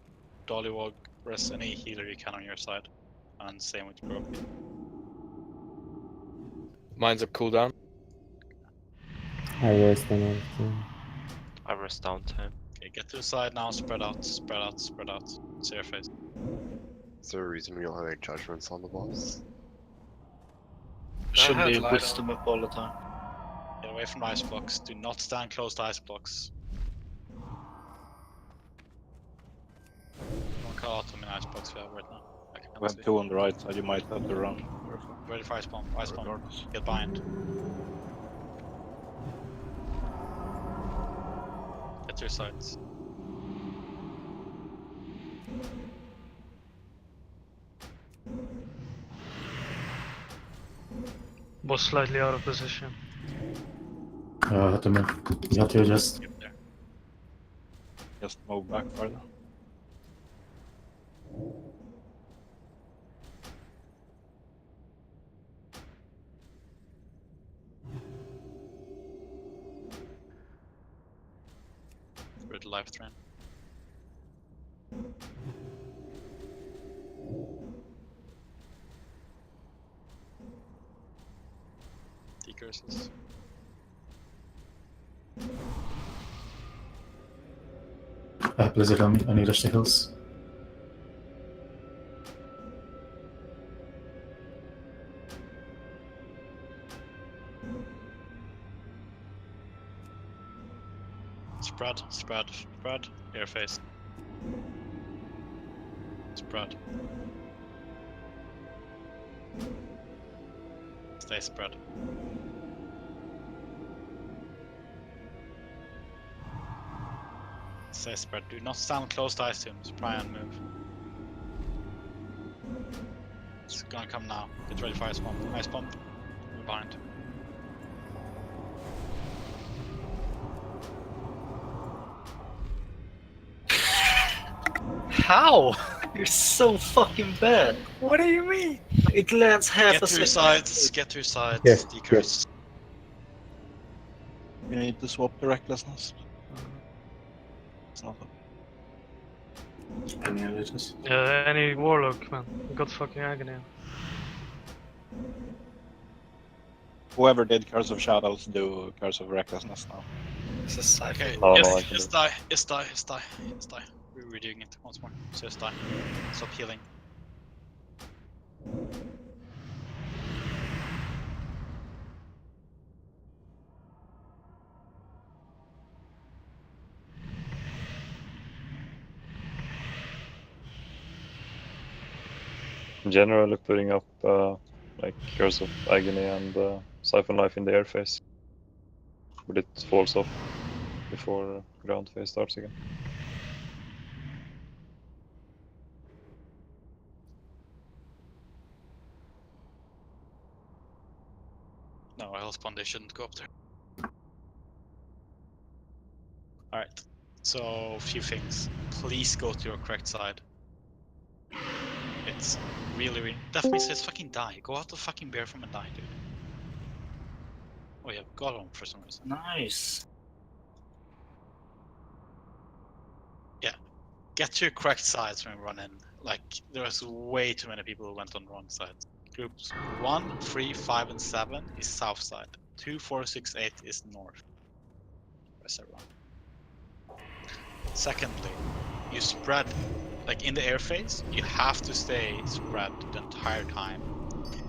Dollywog rest any healer you can on your side. And same with Grove. Mine's up cooldown. I rest on everything. I rest downtime. Okay, get to the side now, spread out, spread out, spread out. See your face. Is there a reason we don't have any judgments on the boss? Should be light wisdom up all the time. Get away from ice blocks. Do not stand close to ice blocks. Don't call out how many ice blocks we have right now. I can't We see. have 2 on the right side, you might have to run. Ready for ice bomb, ice bomb. Regardless. Get bind. Get to your sides. Was slightly out of position. I had to move. You have to adjust. Get there. Just move back further. With life train. Decurses. Blizzard on either hills. Spread, spread, spread. Your face. Spread. Stay spread. Stay spread. Do not stand close to ice tombs. Try and move. It's gonna come now. Get ready for ice bomb. Ice bomb. Move behind. How? You're so fucking bad. What do you mean? It lands half Get a to your second. sides. Get to your sides. Yes, Decurse. You need to swap the recklessness. It's not Any elites? Yeah, any warlock, man. You got fucking agony. Whoever did Curse of Shadows do Curse of Recklessness now. This is cypher. Okay, Oh, no, I yes, can just do die, just die, just die, just die. We're redoing it once more. So just die. Stop healing. Generally putting up like Curse of Agony and Siphon Life in the air phase. But it falls off before ground phase starts again. No, Hellspawn, they shouldn't go up there. Alright, so a few things. Please go to your correct side. It's really... Death means just fucking die. Go out the fucking bear from and die, dude. Oh yeah, got him for some reason. Nice. Yeah, get to your correct sides when you run in. Like, there's way too many people who went on the wrong sides. Groups 1, 3, 5, and 7 is south side. 2, 4, 6, 8 is north. Where's everyone? Secondly, you spread, like in the air phase, you have to stay spread the entire time.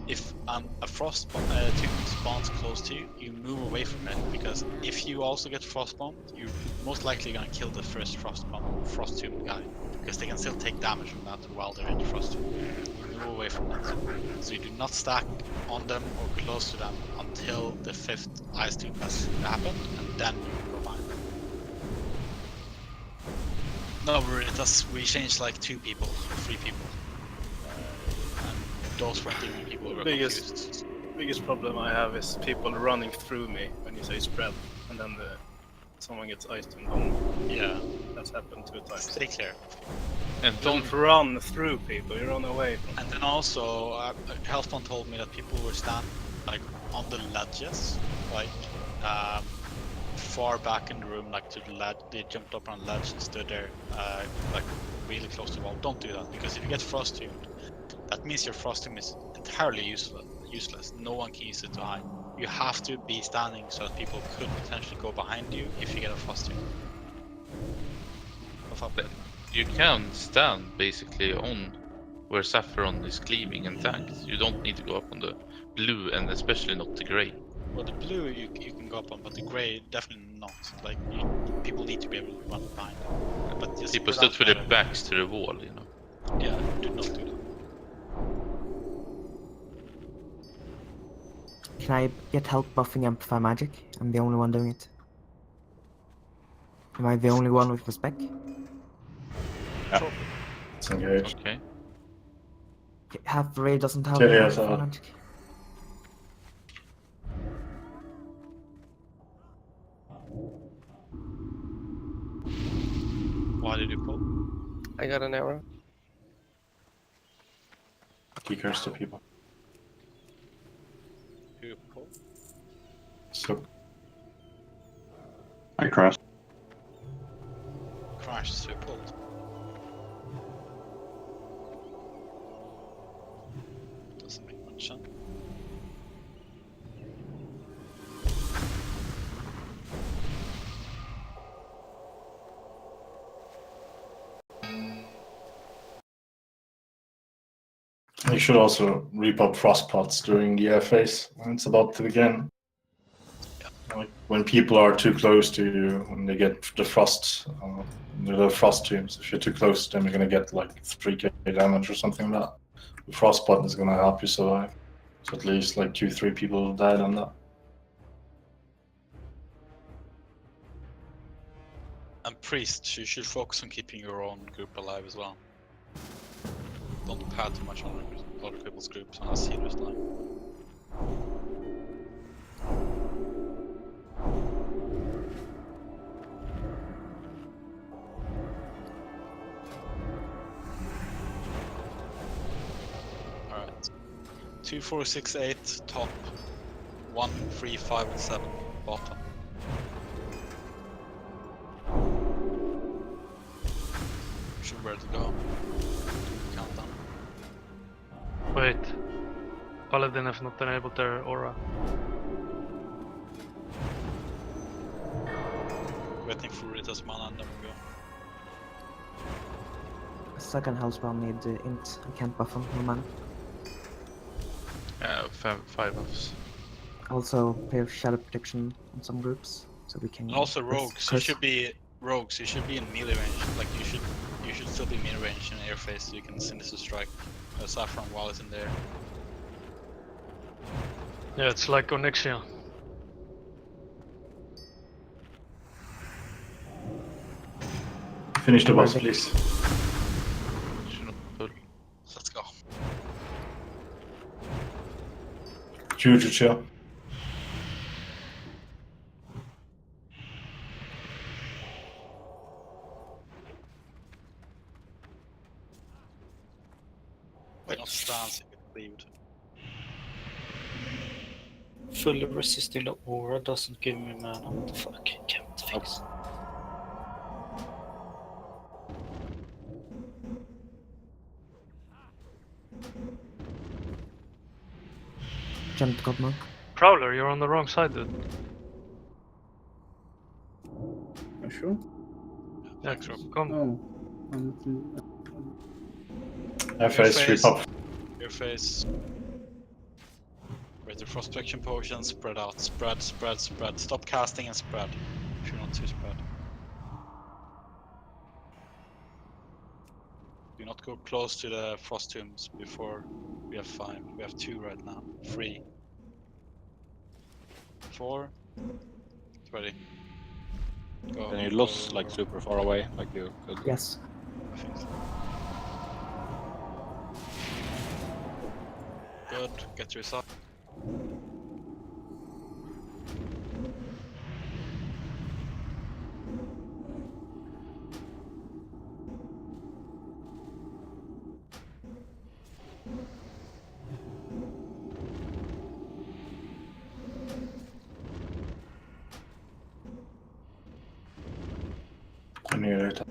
If a frost tomb spawns close to you, you move away from it, because if you also get frost bombed, you're most likely gonna kill the first frost tomb guy, because they can still take damage from that while they're in the frost tomb. You move away from that. So you do not stack on them or close to them until the 5th ice tomb has happened, and then you can go behind them. No, we changed like 2 people, 3 people. And those were the people who were confused. Biggest problem I have is people running through me when you say spread, and then someone gets iced and gone. Yeah. That's happened 2 times. Stay clear. And don't run through people, you run away from And then also, Hellspawn told me that people were standing like on the ledges, like far back in the room, like to the ledge. They jumped up on a ledge and stood there, like really close to the wall. Don't do that, because if you get frost tuned, that means your frost tomb is entirely useless. No one can use it to hide. You have to be standing so that people could potentially go behind you if you get a frost tomb. But you can stand basically on where Saffron is cleaving and tanked. You don't need to go up on the blue, and especially not the grey. Well, the blue you can go up on, but the grey definitely not. Like people need to be able to run behind them. But just people stood with their backs to the wall, you know. Yeah, do not do that. Can I get help buffing Amplify Magic? I'm the only one doing it. Am I the only one with respect? Yeah. It's engaged. Okay. Half the raid doesn't have Yeah, Amplify Magic. Why did you pull? I got an arrow. He cursed the people. Who pulled? So I crashed. Crashed, so pulled. Doesn't make much sense. you should also reap up frost pots during the air phase when it's about to begin. Like when people are too close to you, when they get the frost tombs, if you're too close to them, you're gonna get like 3k damage or something like that. The frost pot is gonna help you survive. So at least like 2-3 people died on that. And priests, you should focus on keeping your own group alive as well. Don't pad too much on other people's groups unless healers die. Alright. 2, 4, 6, 8 top. 1, 3, 5, and 7 bottom. Should be ready to go. Countdown. Wait. Paladin have not enabled their aura. Waiting for Rita's mana and then we go. Second Hellspawn need int. I can't buff him, no mana. 5 buffs. Also, pay of Shadow Protection on some groups, so we can. And also curse- rogues. You curse- should be rogues. You should be in melee range. Like you should still be melee range in air phase, so you can Sinister Strike Saffron while it's in there. Yeah, it's like Onyxia. Finish the boss, please. Let's go. Juju chill. We're not stance, get cleaved. Fully resisting the aura doesn't give me mana. What the fuck? Can't fix. Jump top monk. Prowler, you're on the wrong side, dude. Are you sure? Yeah, come. Oh. FS repop. Your face. With the frost protection potion, spread out. Spread, spread, spread. Stop casting and spread. If you're not too spread. Do not go close to the frost tombs before we have 5. We have 2 right now. 3. 4. It's ready. Go. Can you lose like super far away, like you could? Yes. I think so. Good. Get your side. I knew it.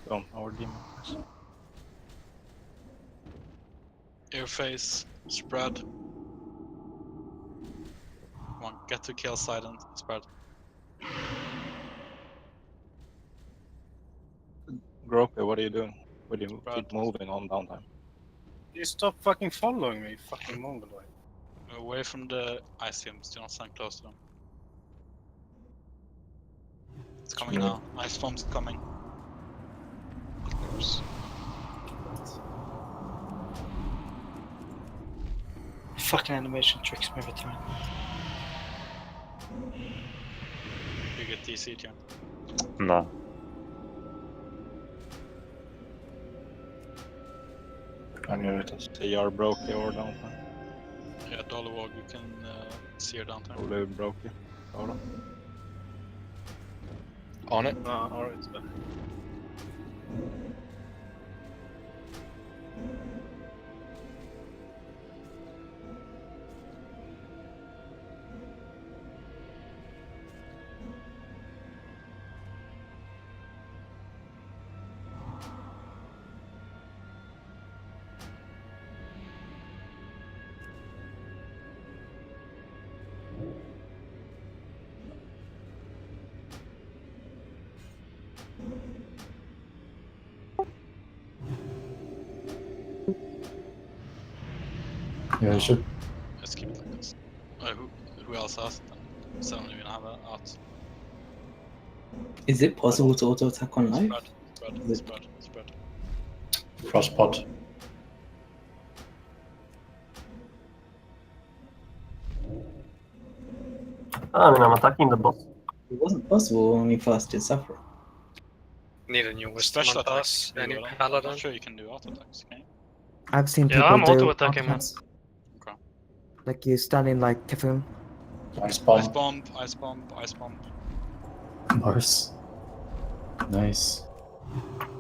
Don't our demons. Your face. Spread. Come on, get to kill silent. Spread. Gropey, what are you doing? Would you keep moving on downtime? You stop fucking following me, fucking mongoloid. Away from the ice tombs. Do not stand close to them. It's coming now. Ice bomb's coming. Fucking animation tricks me every time. You get DC, Jim. No. I knew it. CR broke you or downtime? Yeah, Dollarwog, you can see her downtime. Probably broke you. Hold on. On it? No, alright, it's better. Yeah, sure. Let's keep it like this. Who else has it then? Suddenly we don't have it out. Is it possible to auto attack on life? Spread. Frostpot. I mean, I'm attacking the boss. It wasn't possible when we first did Saffron. Need a new wisdom Special on attacks. us. Any I'm paladin? not sure you can do auto attacks, can you? I've seen Yeah, people I'm do auto-attacking, man. attacks. Okay. Like you stand in like Kefim. Ice bomb. Ice bomb, ice bomb, ice bomb. Mars. Nice.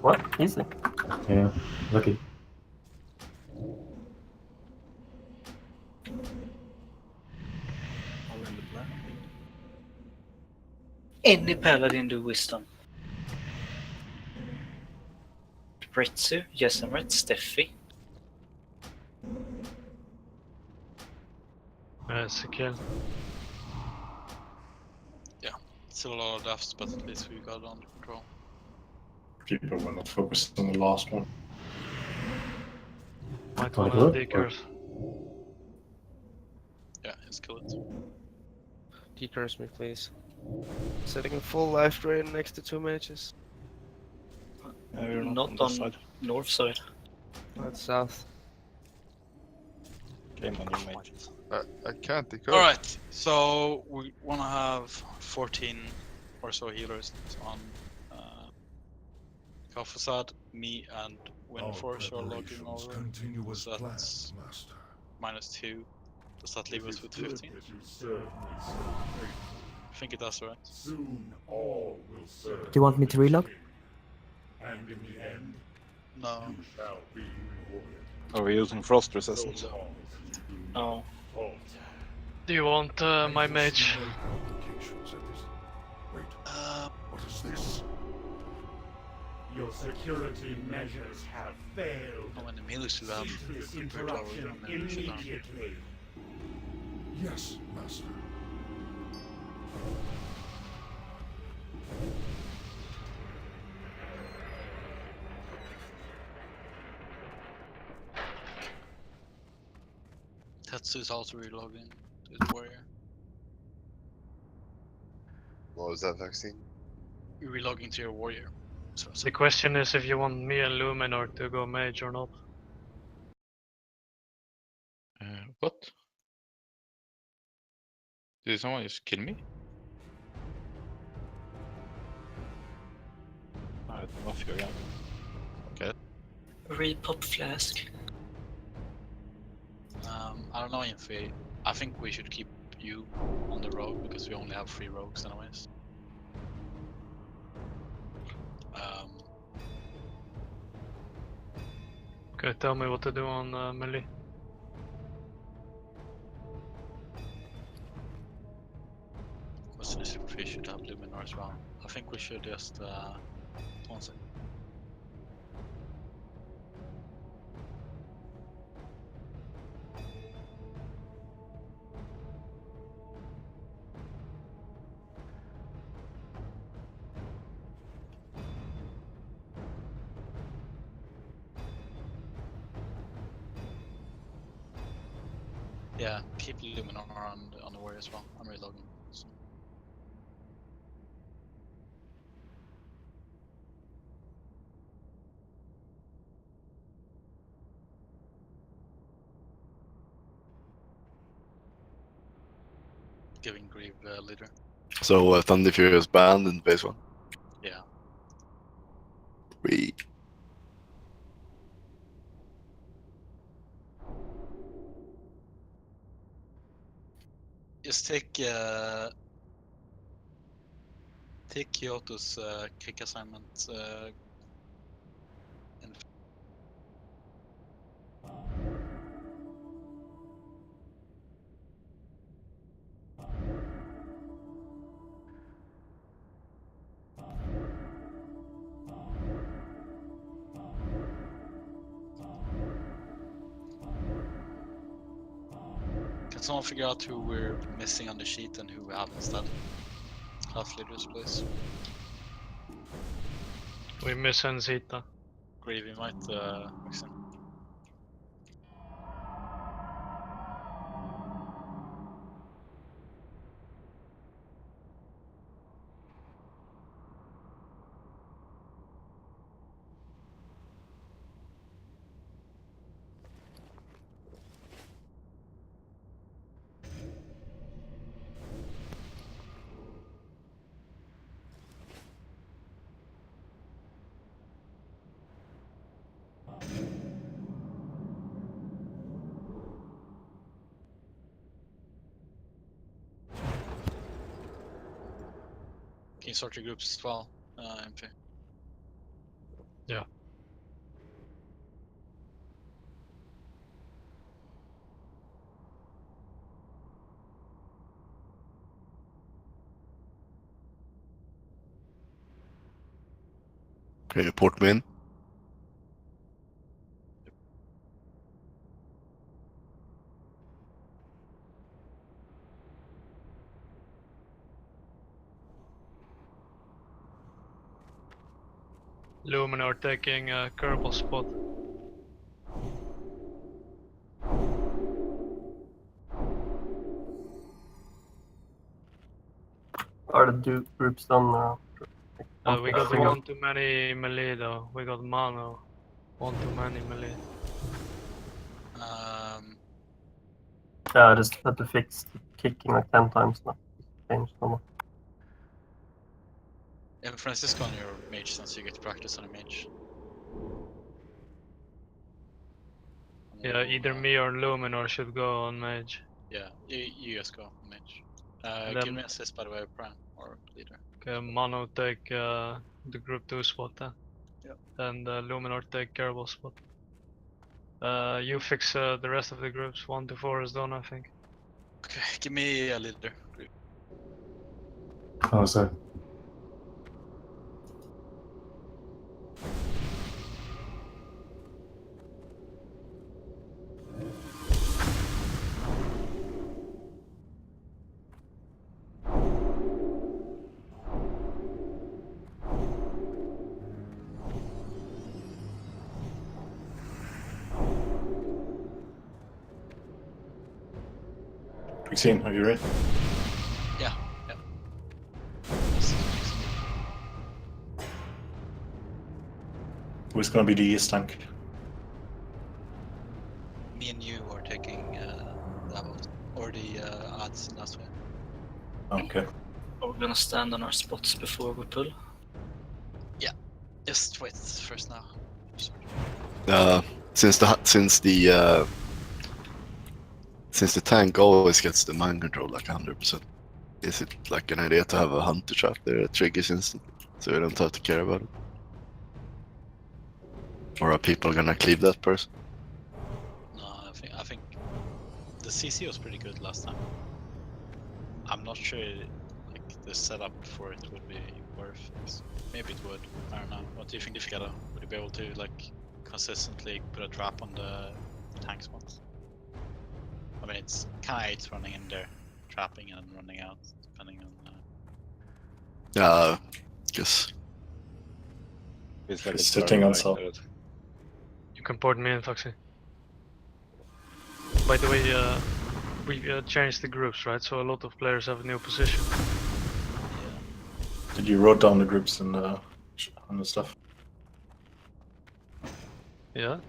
What? Easy. Yeah, lucky. Any paladin do wisdom. Britsu, Yesamrit, Steffi. It's a kill. Still a lot of deaths, but at least we got it under control. People were not focused on the last one. Might Wanna wanna kill it? decurs. Yeah, let's kill it. Decurse me, please. Setting a full life drain next to 2 mages. We're Not this on side. north side. That's south. Game on you, mages. I can't decode. Alright, so we want to have 14 or so healers on Kafasad, me and Windforce are logging over. So that's -2. Does that leave us with 15? I think it does, right? Do you want me to relog? No. Are we using frost resistance? No. Do you want my mage? What is this? Your security measures have failed. How many meals do we have? Cease this Compared to our interruption melee shutdown? immediately. Yes, Master. Tetsu is also relogging to his warrior. What was that vaccine? You're relogging to your warrior. So, The question is if you want me and Luminor to go mage or not. What? Did someone just kill me? I don't know if you're young. Okay. Repop flask. I don't know if I think we should keep you on the rogue because we only have 3 rogues anyways. Okay, tell me what to do on melee. Question is if we should have Luminor as well. I think we should just one second. Yeah, keep Luminor on the warrior as well. I'm reloading. So. Giving Grieve leader. So Thunder Fury is banned in phase 1. Yeah. Just take Kyoto's kick assignment. In Can someone figure out who we're missing on the sheet and who we have instead? Class leaders, please. We miss Enzita. Grieve, you might mix in. Can you sort your groups as well, MP? Yeah. Okay, report me in. Luminor taking Kerbal spot. Are the two groups done now? We got one too many melee though. We got mono. One too many melee. Yeah, I just had to fix the kicking like 10 times now. Changed so much. And Francisco on your mage since you get to practice on a mage. Yeah, either me or Luminor should go on mage. Yeah, you just go on mage. And Give then- me assist by the way, Prime or leader. Okay, mono take the group 2 spot then. Yep. And Luminor take Kerbal spot. You fix the rest of the groups. 1 to 4 is done, I think. Okay, give me a leader. Oh, sorry. Pixine, are you ready? Yeah. Who's gonna be the East tank? Me and you are taking levels or the odds last way. Okay. Are we gonna stand on our spots before we pull? Yeah. Just wait first now. Since the tank always gets the mind control like 100%, is it like an idea to have a hunter trap there that triggers instantly, so you don't have to care about it? Or are people gonna cleave that person? No, I think the CC was pretty good last time. I'm not sure like the setup for it would be worth it. Maybe it would. I don't know. What do you think, Ifgada? Would you be able to like consistently put a trap on the tank spots? I mean, it's kites running in there, trapping and running out, depending on. Guess. It's like Just it's sitting very on like top. that. You can port me in, Foxy. By the way, we changed the groups, right? So a lot of players have a new position. Did you wrote down the groups and on the stuff? Yeah.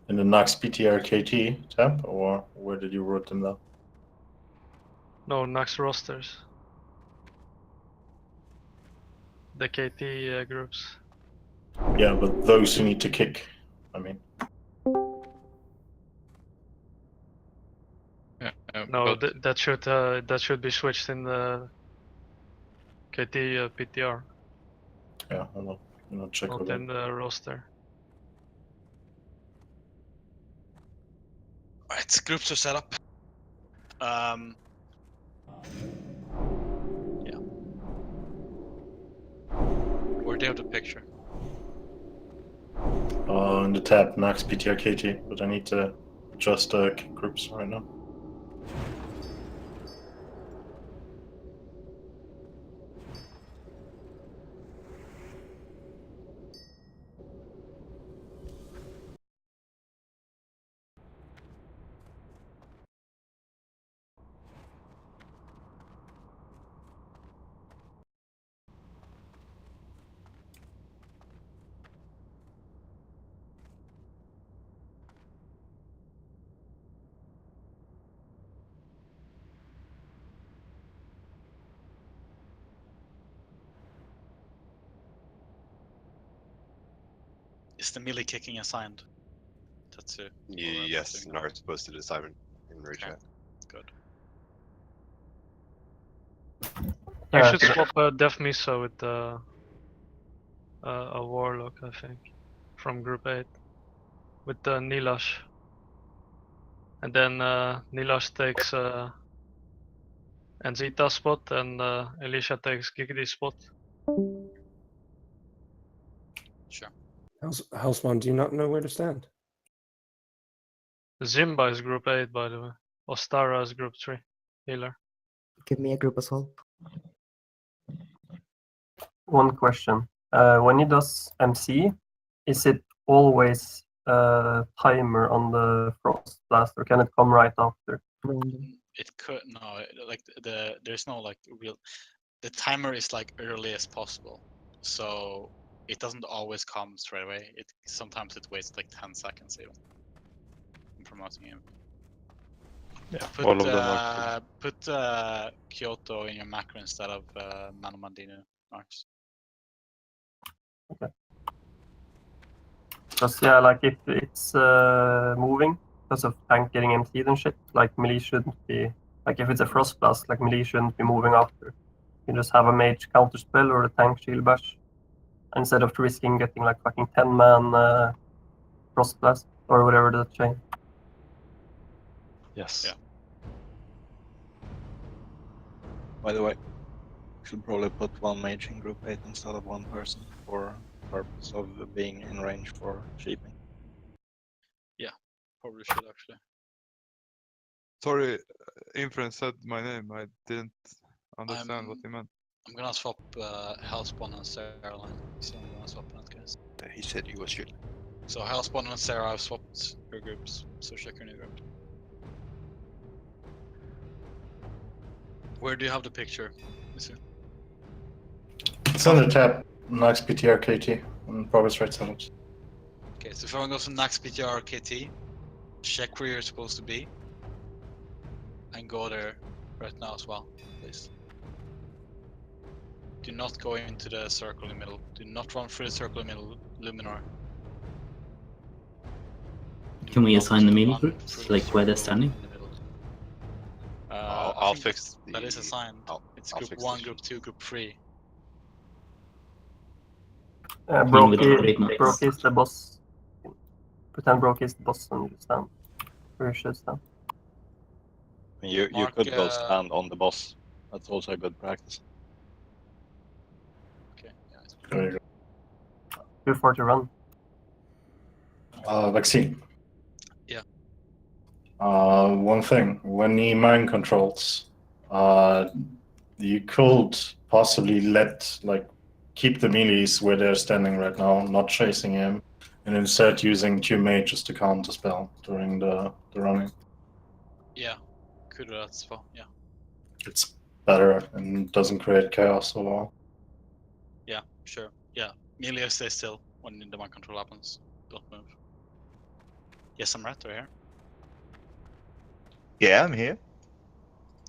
In the Nax PTR KT tab, or where did you write them down? No, Nax rosters. The KT groups. Yeah, but those who need to kick, I mean. No, that should be switched in the KT PTR, Yeah, I'll check not with in them. the roster. Alright, groups are set up. Yeah. Where do you have the picture? In the tab Nax PTR KT, but I need to adjust kick groups right now. Is the melee kicking assigned? Tatsu. Yes, Nars posted a assignment in Rage Chat. Good. You should swap Def Miso with a Warlock, I think, from Group 8, with Nilash. And then Nilash takes Enzita's spot, and Elisha takes Gigidi's spot. Sure. Houseman, do you not know where to stand? Zimba is Group 8, by the way. Ostara is Group 3, healer. Give me a group as well. One question. When he does MC, is it always timer on the Frost Blast, or can it come right after? It could no, like there's no like real. The timer is like early as possible, so it doesn't always come straight away. Sometimes it waits like 10 seconds even. I'm promoting him. Yeah, Put, all of them are. put Kyoto in your macro instead of Mano Mandino marks. Okay. Because yeah, like if it's moving because of tank getting emptied and shit, like melee shouldn't be like if it's a Frost Blast, like melee shouldn't be moving after. You just have a mage counter spell or a tank shield bash instead of risking getting like fucking 10-man Frost Blast or whatever the chain. Yes. Yeah. By the way, should probably put one mage in group 8 instead of one person for purpose of being in range for sheeping. Yeah, probably should actually. Sorry, Inference said my name. I didn't understand what he meant. I'm gonna swap Hellspawn and Sarah line. So I'm gonna swap that, guys. He said he was shooting. So Hellspawn and Sarah, I've swapped your groups. So check your new group. Where do you have the picture? It's on the tab. Max PTR KT and progress rate settings. Okay, so if everyone goes to Nax PTR KT, check where you're supposed to be, and go there right now as well, please. Do not go into the circle in the middle. Do not run through the circle in the middle, Luminar. Can we assign the melee groups, like where they're standing? I'll fix the... That is assigned. It's I'll group fix 1, the group 2, group 3. Broke is the boss. Pretend Broke is the boss and you stand where you should stand. You could go stand on the boss. That's also a good practice. Okay, There you Too far to run. go. Vaccine. Yeah. One thing, when he mind controls, you could possibly keep the melees where they're standing right now, not chasing him, and instead using 2 mages to counter spell during the running. Yeah, could do that as well, yeah. It's better and doesn't create chaos or all. Yeah, sure. Yeah, melee stay still when the mind control happens. Don't move. Yes, I'm right here. Yeah, I'm here.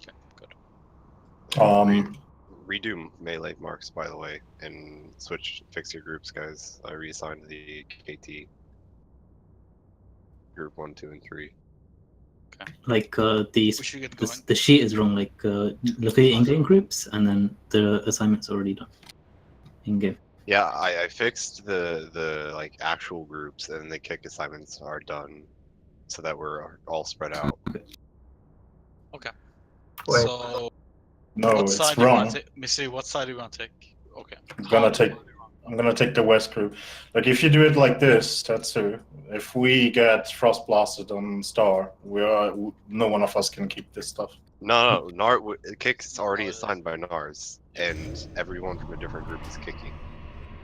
Okay, good. Redo melee marks, by the way, and fix your groups, guys. I reassigned the KT. Group 1, 2, and 3. Okay. Like the sheet is wrong. Like look at your in-game groups, and then the assignment's already done in-game. Yeah, I fixed the like actual groups, and the kick assignments are done, so that we're all spread out. Okay. Wait. So No, what it's side do you wrong. want to take? Missy, what side do you want to take? Okay. I'm gonna take the west group. Like if you do it like this, Tetsu, if we get frost blasted on Star, no one of us can keep this stuff. No, kick's already assigned by Nars, and everyone from a different group is kicking.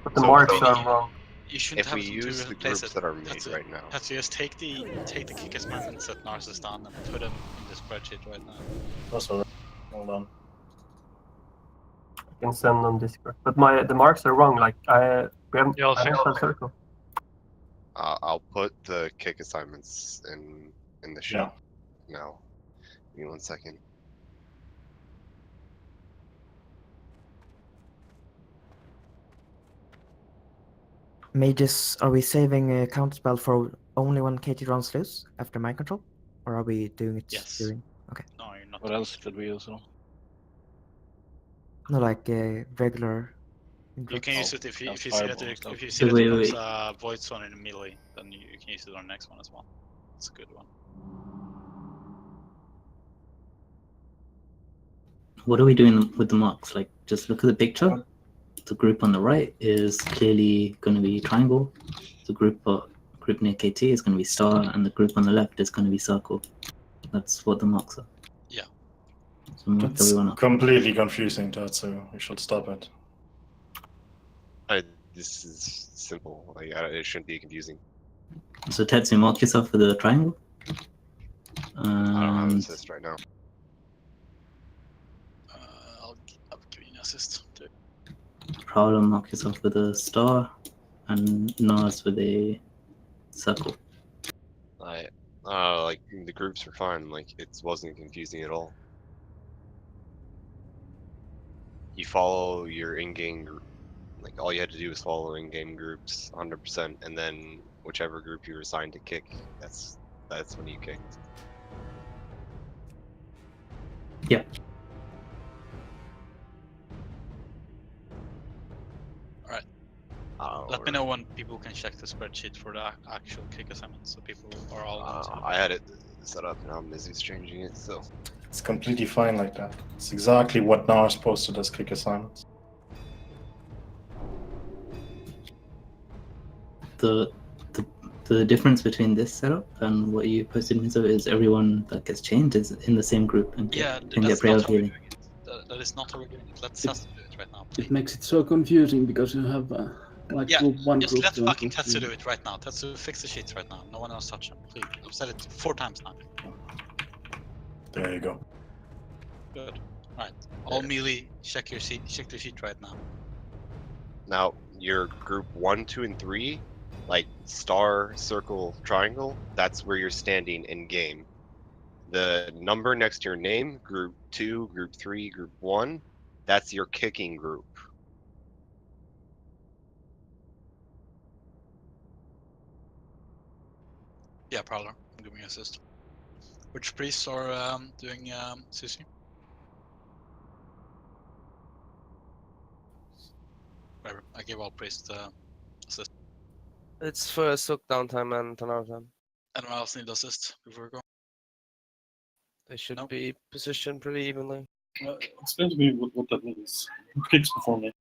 But the marks are wrong. You shouldn't If have we them use to the replace groups it. that are made right now. That's just take the kick assignments that Nars has done and put them in the spreadsheet right now. That's alright. Hold on. I can send on Discord. But the marks are wrong. Like we haven't I don't have circle. I'll put the kick assignments in the sheet now. Give me 1 second. Mages, are we saving a counter spell for only when KT runs loose after mind control? Or are we doing it during? Okay. No, you're not. What else could we use? No, like regular. You can use it if you see that it So becomes a void zone in the melee, then you can use it on the next one as well. It's a good one. What are we doing with the marks? Like, just look at the picture. The group on the right is clearly going to be triangle. The group near KT is going to be star, and the group on the left is going to be circle. That's what the marks are. Yeah. So mark It's everyone up. completely confusing, Tetsu. We should stop it. This is simple. Like, it shouldn't be confusing. So Tetsu, mark yourself for the triangle. I don't have an And assist right now. I'll give you an assist. Too. Prowler, mark yourself with a star, and Nars with a circle. Like the groups were fine. Like it wasn't confusing at all. You follow your in-game group. Like all you had to do was follow in-game groups 100%, and then whichever group you were assigned to kick, that's when you kicked. Yep. Alright. Let me know when people can check the spreadsheet for the actual kick assignment, so people are all on the same I had it set up, and I'm busy changing it, so. It's completely fine like that. It's exactly what Nars posted as kick assignments. The difference between this setup and what you posted, Mizo, is everyone that gets changed is in the same group and Yeah, can get that's prayer not how we're healing. doing it. That is not how we're doing it. Let's Tetsu do it right now. It makes it so confusing because you have like Yeah, group 1, just group let 2, fucking group Tetsu 3. do it right now. Tetsu, fix the sheets right now. No one else touch them, please. I've said it 4 times now. There you go. Good. Right. All melee, check your sheet. Check the sheet right now. Now your group 1, 2, and 3, like star, circle, triangle, that's where you're standing in game. The number next to your name, group 2, group 3, group 1, that's your kicking group. Yeah, Prowler. I'm giving you assist. Which priests are doing CC? Whatever. I give all priests assist. It's for Sook downtime and Tanar time. Anyone else need assist before we go? They should be positioned pretty evenly. Explain to me what that means. Who kicks before me?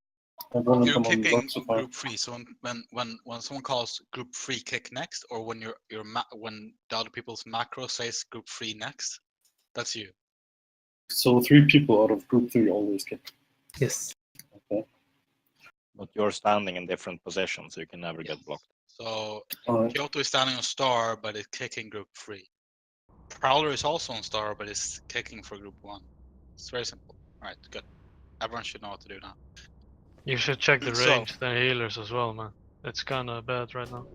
Everyone You're come on kicking blocks of fire. group 3. So when someone calls group 3 kick next, or when when the other people's macro says group 3 next, that's you. So 3 people out of group 3 always kick. Yes. Okay. But you're standing in different positions, so you can never get blocked. So Alright. Kyoto is standing on star, but it's kicking group 3. Prowler is also on star, but it's kicking for group 1. It's very simple. Alright, good. Everyone should know what to do now. You should check the So- range, the healers as well, man. It's kind of bad right now.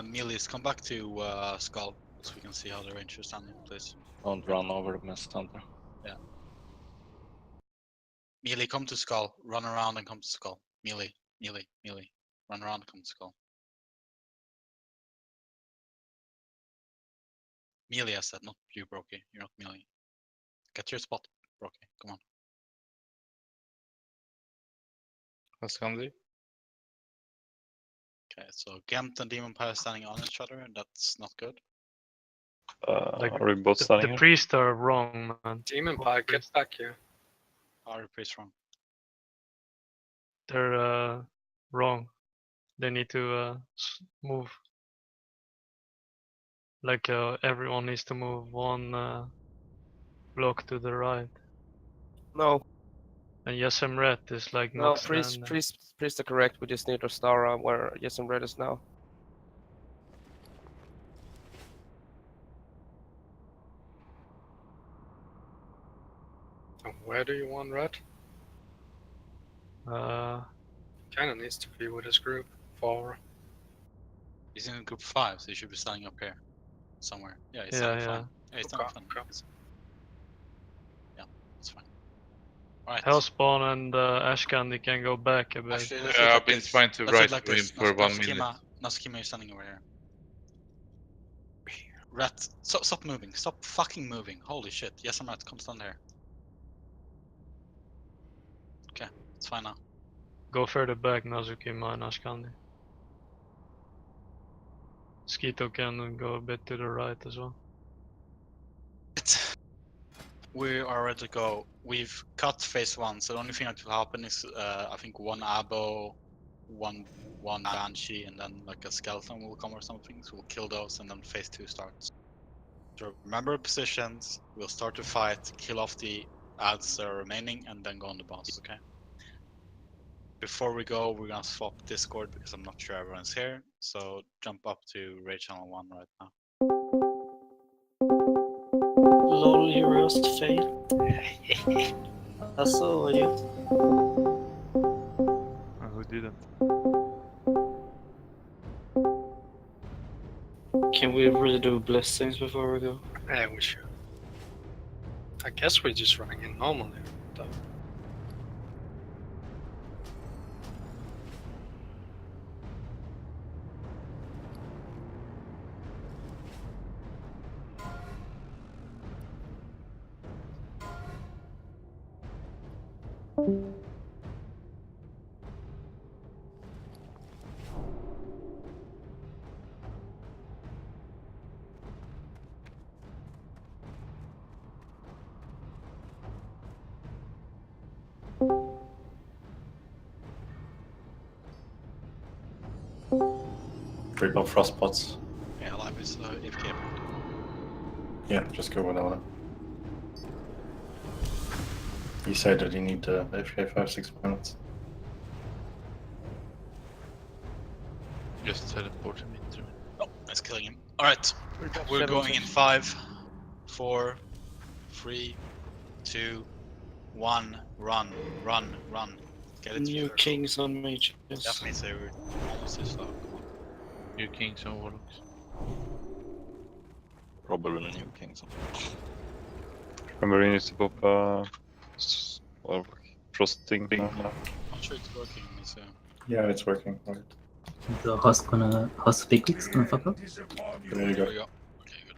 Melees, come back to Skull, so we can see how the range is standing, please. Don't run over the Mist Hunter. Yeah. Melee, come to Skull. Run around and come to Skull. Melee, melee, melee. Run around and come to Skull. Melee, I said, not you, Brokey. You're not melee. Get to your spot, Brokey. Come on. Ascandi? Okay, so Gemt and Demon Pyre standing on each other, and that's not good. Like, Are we both the standing here? priests are wrong, man. Demon Pie, get back here. Are the priests wrong? They're wrong. They need to move. Like everyone needs to move 1 block to the right. No, And Yesemret is like no, not priests standing. are correct. We just need our star where Yesem Red is now. Where do you want Red? Kinda needs to be with his group. 4. He's in group 5, so he should be standing up here. Somewhere. Yeah, he's Yeah, standing yeah. fine. Yeah, he's standing fine. Yeah, it's fine. Alright. Hellspawn and Ashcandy can go back a bit. Actually, let's Yeah, look I've at been this. trying to Let's look write like to him this. for 1 minute. Nasukima, you're standing over here. Rat, stop moving. Stop fucking moving. Holy shit. Yes, I'm right. Come stand here. Okay, it's fine now. Go further back, Nazukima and Ashcandy. Skeeto can go a bit to the right as well. We are ready to go. We've cut phase 1, so the only thing that will happen is I think 1 Abo, one Banshee, and then like a skeleton will come or something. So we'll kill those, and then phase 2 starts. So remember positions. We'll start to fight, kill off the ads that are remaining, and then go on the boss. Okay. before we go, we're gonna swap Discord because I'm not sure everyone's here. So jump up to Raid Channel 1 right now. Lol, you roast fail. I saw you. Who didn't? Can we redo blessings before we go? Yeah, we should. I guess we're just running in normally, though. Rip up frostpots. Yeah, live is AFK. Yeah, just go with that one. He said that you need AFK 5-6 minutes. Just teleport him into. Oh, that's killing him. Alright, we're going in 5, 4, 3, 2, 1, run. Get it New through. kings on mages. That means they were almost too slow. New kings and warlocks. Probably the new kings. Remember, you need to pop frosting. I'm not sure it's working. So. Yeah, it's working. Right. The host big week's gonna fuck up. There you go. Okay, good.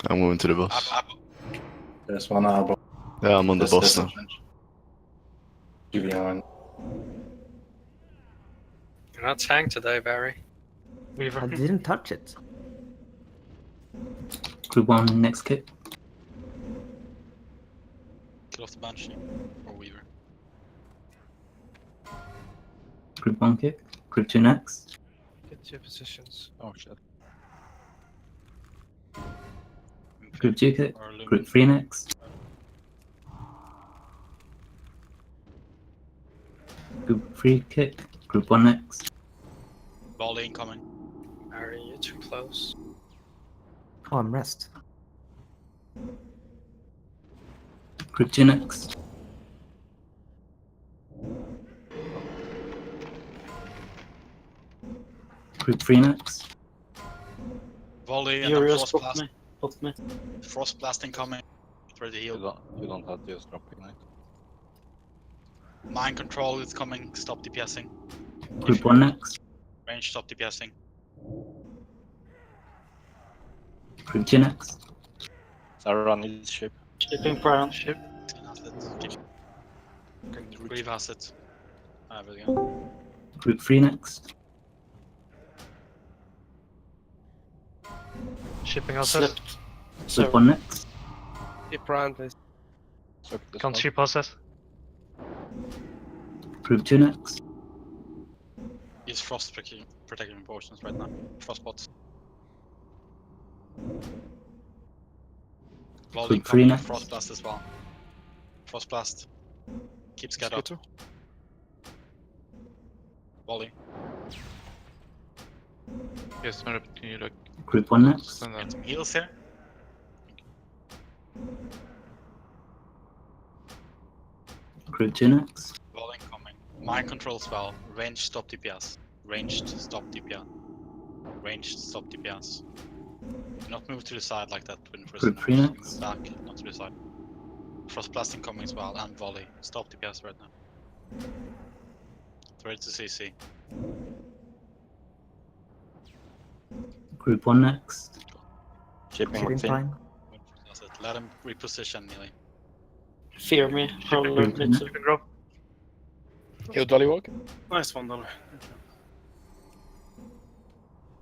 I'm moving to the boss. There's one abo. Yeah, I'm on the boss now. You behind. You're not tanked today, Barry. I didn't touch it. Group 1 next kick. Kill off the Banshee or Weaver. Group 1 kick. Group 2 next. Get to your positions. Oh shit. Group 2 kick. Group 3 next. Group 3 kick. Group 1 next. Volley incoming. Barry, you're too close. Oh, I'm rest. Group 2 next. Group 3 next. Volley and You're then just Frost Blast. Pop me. Frost Blast incoming. Get ready to heal. You don't have to just drop ignite. Mind Control is coming. Stop DPSing. Group 1 next. Range, stop DPSing. Group 2 next. Sarah needs ship. Shipping Prime. Ship. Grieve has it. I have it again. Group 3 next. Shipping outside. Group 1 next. Keep Brian, please. Can't ship process. Group 2 next. Use Frost protecting potions right now. Frost bots. Volley Group 3 incoming. next. Frost Blast as well. Frost Blast. Keep Scud up. Volley. Yes, can you like Group 1 next. Get some heals here. Group 2 next. Volley incoming. Mind Control spell. Ranged stop DPS. Ranged stop DPS. Ranged stop DPS. Do not move to the side like that when first Group 3 move next. back, not to the side. Frost Blast incoming as well, and Volley. Stop DPS right now. Ready to CC. Group 1 next. Shipping Prime. That's it. Let him reposition nearly. Fear me. Roll a bit. Shipping drop. Yo, Dolly Walk. Nice one, Dolly.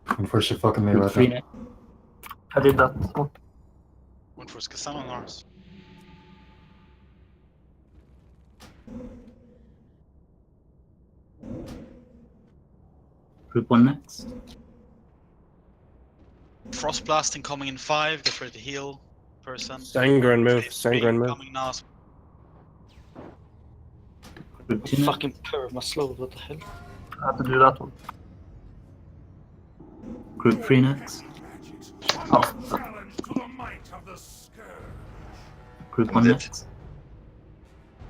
I'm first you're fucking me Group right 3 now. next. I did that. Went for Skasana Nars. Group 1 next. Frost Blast incoming in 5. Get ready to heal. Person. Sangren move. Phase Sangren move. Coming now. Group Group 2 next. Fucking perma slow, what the hell? I have to do that one. Group 3 next. Group 1 next.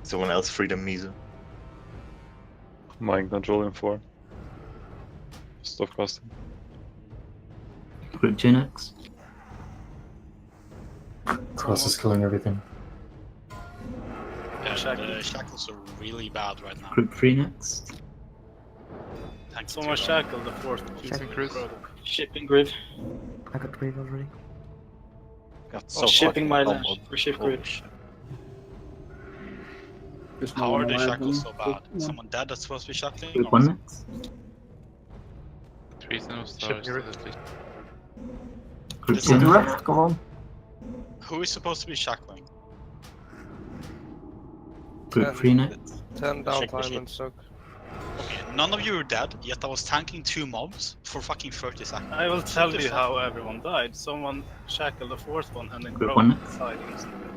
Someone else freedom Mizu. Mind control in 4. Stop casting. Group 2 next. Cross is killing everything. Yeah, the shackles are really bad right now. Group 3 next. Thanks Someone to shackle the fourth. Shipping grid. I got wave already. Got Oh, shipping my land. comboed. For ship grid. How are the shackles so bad? Is someone dead that's supposed to be shackling? Group or 1 is- next. Treason of stars. At least. Group This 2 is next. Left, come on. Who is supposed to be shackling? Group 3 next. 10 Check the downtime ship. and suck. Okay, none of you are dead, yet I was tanking 2 mobs for fucking 30 seconds. I will tell What the you fuck? how everyone died. Someone shackled the fourth one and then Group broke 1 the next. side instantly.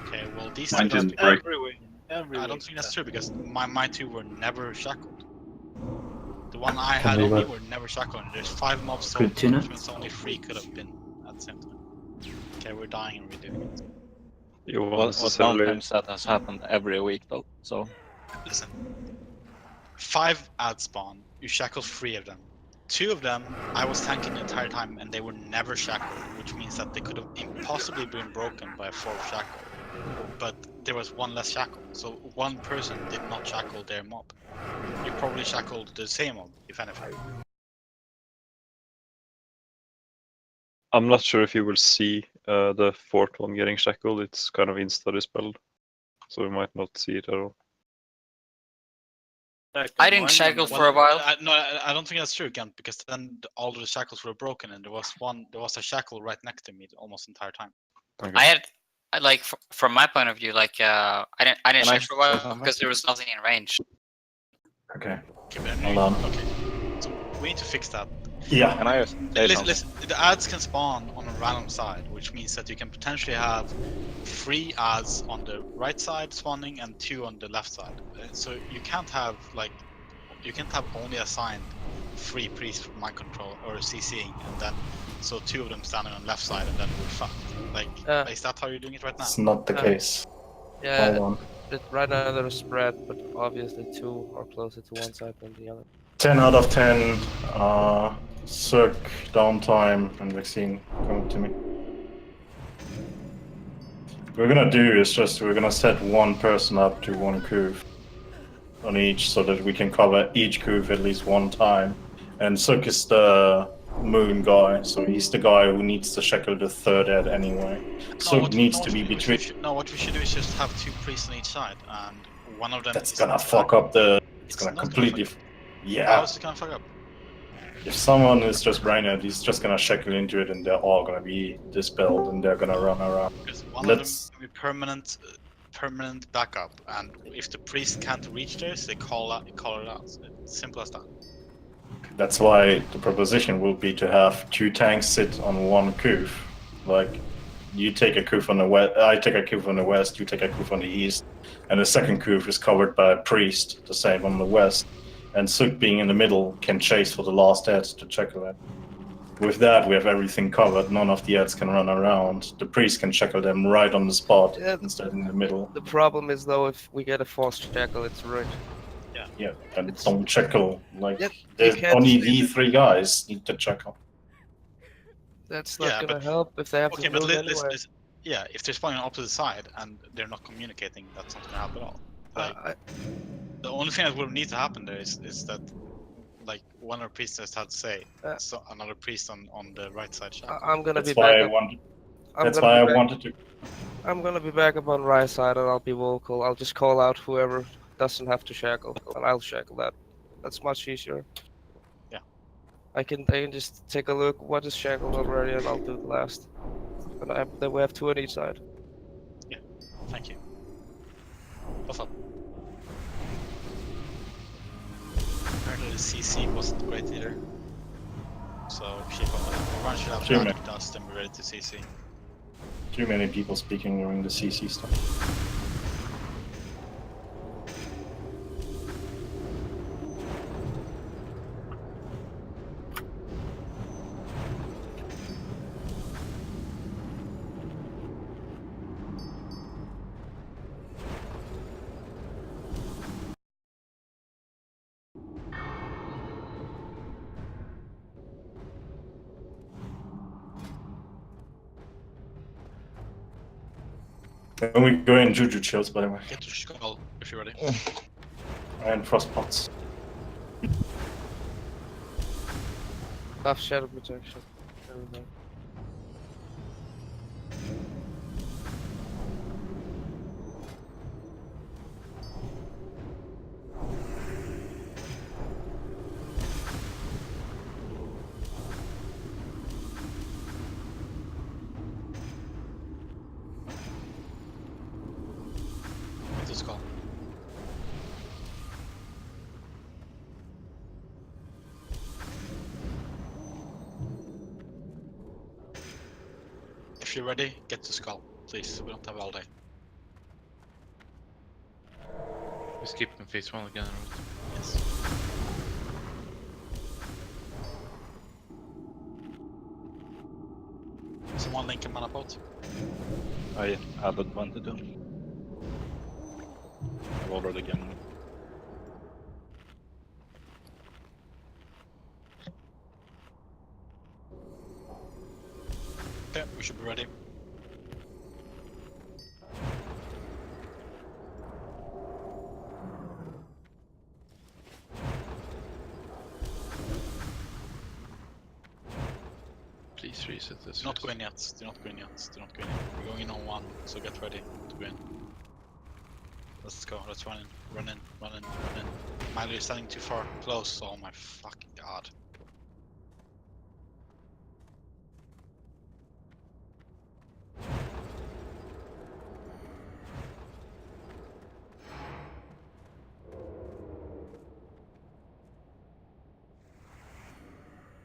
Okay, well these Mine two didn't break. Every I don't week. think that's true because my 2 were never shackled. The one I Can had we on me let- were never shackled. And there's 5 mobs Group total, 2 which next. means only 3 could have been at the same time. Okay, we're dying and redoing it. You won't What necessarily. sometimes that has happened every week though, so Listen, 5 ad spawn, you shackled 3 of them. 2 of them I was tanking the entire time and they were never shackled, which means that they could have impossibly been broken by a 4th shackle. But there was 1 less shackle, so 1 person did not shackle their mob. You probably shackled the same mob, if anything. I'm not sure if you will see the fourth one getting shackled. It's kind of insta-dispelled, so we might not see it at all. I didn't shackle for a while. I don't think that's true, Kent, because then all of the shackles were broken, and there was a shackle right next to me almost the entire time. I had, like, from my point of view, like, I didn't Can I check for a say while something? because there was nothing in range. Okay. Okay, but Hold on. Okay, so we need to fix that. Yeah. Can I just say something? Listen, the ads can spawn on a random side, which means that you can potentially have 3 ads on the right side spawning and 2 on the left side. So you can't have only assigned 3 priests for mind control or CCing, and then so 2 of them standing on the left side, and then we're fucked. Like, is that how you're doing it right now? It's not the case. Yeah, Hold on. right now they're spread, but obviously 2 are closer to one side than the other. 10 out of 10. Circ, downtime, and vaccine coming to me. What we're gonna do is we're gonna set 1 person up to 1 curve on each so that we can cover each curve at least 1 time. And Circ is the moon guy, so he's the guy who needs to shackle the 3rd ad anyway. Circ needs to be between. What we should do is just have 2 priests on each side, and one of them That's is gonna fuck up the. It's gonna not completely. How Yeah. is it gonna fuck up? If someone is just brain it, he's just gonna shackle into it, and they're all gonna be dispelled, and they're gonna run around. Because one Let's. of them will be permanent backup, and if the priest can't reach theirs, they call it out. It's simple as that. That's why the proposition will be to have 2 tanks sit on 1 curve. Like, you take a curve on the west, I take a curve on the west, you take a curve on the east, and the second curve is covered by a priest, the same on the west. And Suk being in the middle can chase for the last ads to check that. With that, we have everything covered. None of the ads can run around. The priest can check them right on the spot instead in the middle. The problem is though, if we get a forced shackle, it's ruined. Yeah, and don't checkle. Like, Yep, there's you can't only say the 3 guys need to checkle. That's not gonna help if they have Okay, to but build anyway. yeah, if they're spawning on opposite side and they're not communicating, that's not gonna help at all. Like, the only thing that would need to happen there is that, like, one of the priests has had to say, so another priest on the right side shackle. I'm gonna That's be why back I up. wanted. I'm That's gonna why be I back- wanted to. I'm gonna be back up on right side and I'll be vocal. I'll just call out whoever doesn't have to shackle, and I'll shackle that. That's much easier. Yeah. I can just take a look what is shackled already, and I'll do the last. And then we have 2 on each side. Yeah, thank you. What's up? Apparently the CC wasn't great either. So keep on. Everyone should have Too shot many. of dust and be ready to CC. Too many people speaking during the CC stuff. And we go in Juju Chills, by the way. Get to skull if you're ready. And Frostpots. Have shadow protection. Everything. Get to skull. If you're ready, get to skull, please. We don't have all day. We skipped in phase 1 again. Yes. Someone link a mana pot. I added one to do. I've already given it. Okay, we should be ready. Please reset this. Do not go in yet. Do not go in yet. Do not go in yet. We're going in on 1, so get ready to go in. Let's go. Let's run in. Run in. Run in. Run in. Milo, you're standing too far. Close. Oh my fucking god.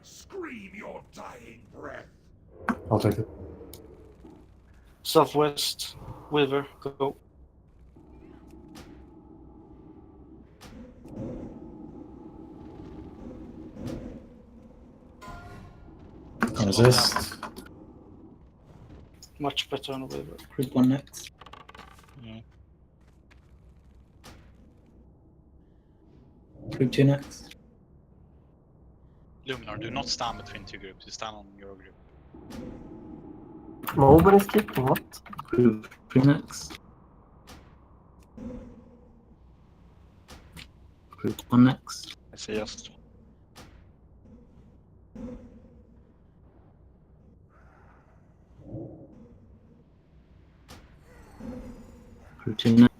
Scream your dying breath. I'll take it. Southwest, Weaver, go. Resist. Much better on Weaver. Group 1 next. Group 2 next. Luminar, do not stand between two groups. You stand on your group. Nobody's skipping, what? Group 3 next. Group 1 next. I say yes. Group 2 next.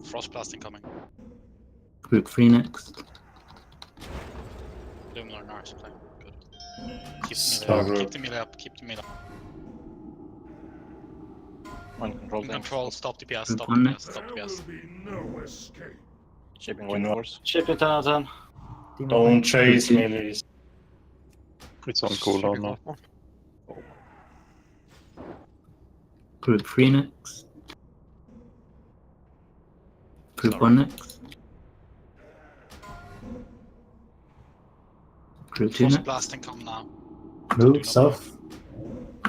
Frost blast incoming. Group 3 next. Luminar, nice play. Good. Keep Star the melee up. group. Keep the melee up. Keep the melee up. One control tank. Control. Stop DPS. Group Stop 1 DPS. next. Stop DPS. No escape. Shipping wind force. Shipping 10 out of 10. Don't chase me, please. It's on cooldown now. Group 3 next. Group 1 next. Group 2 Frost next. blasting come now. Move south.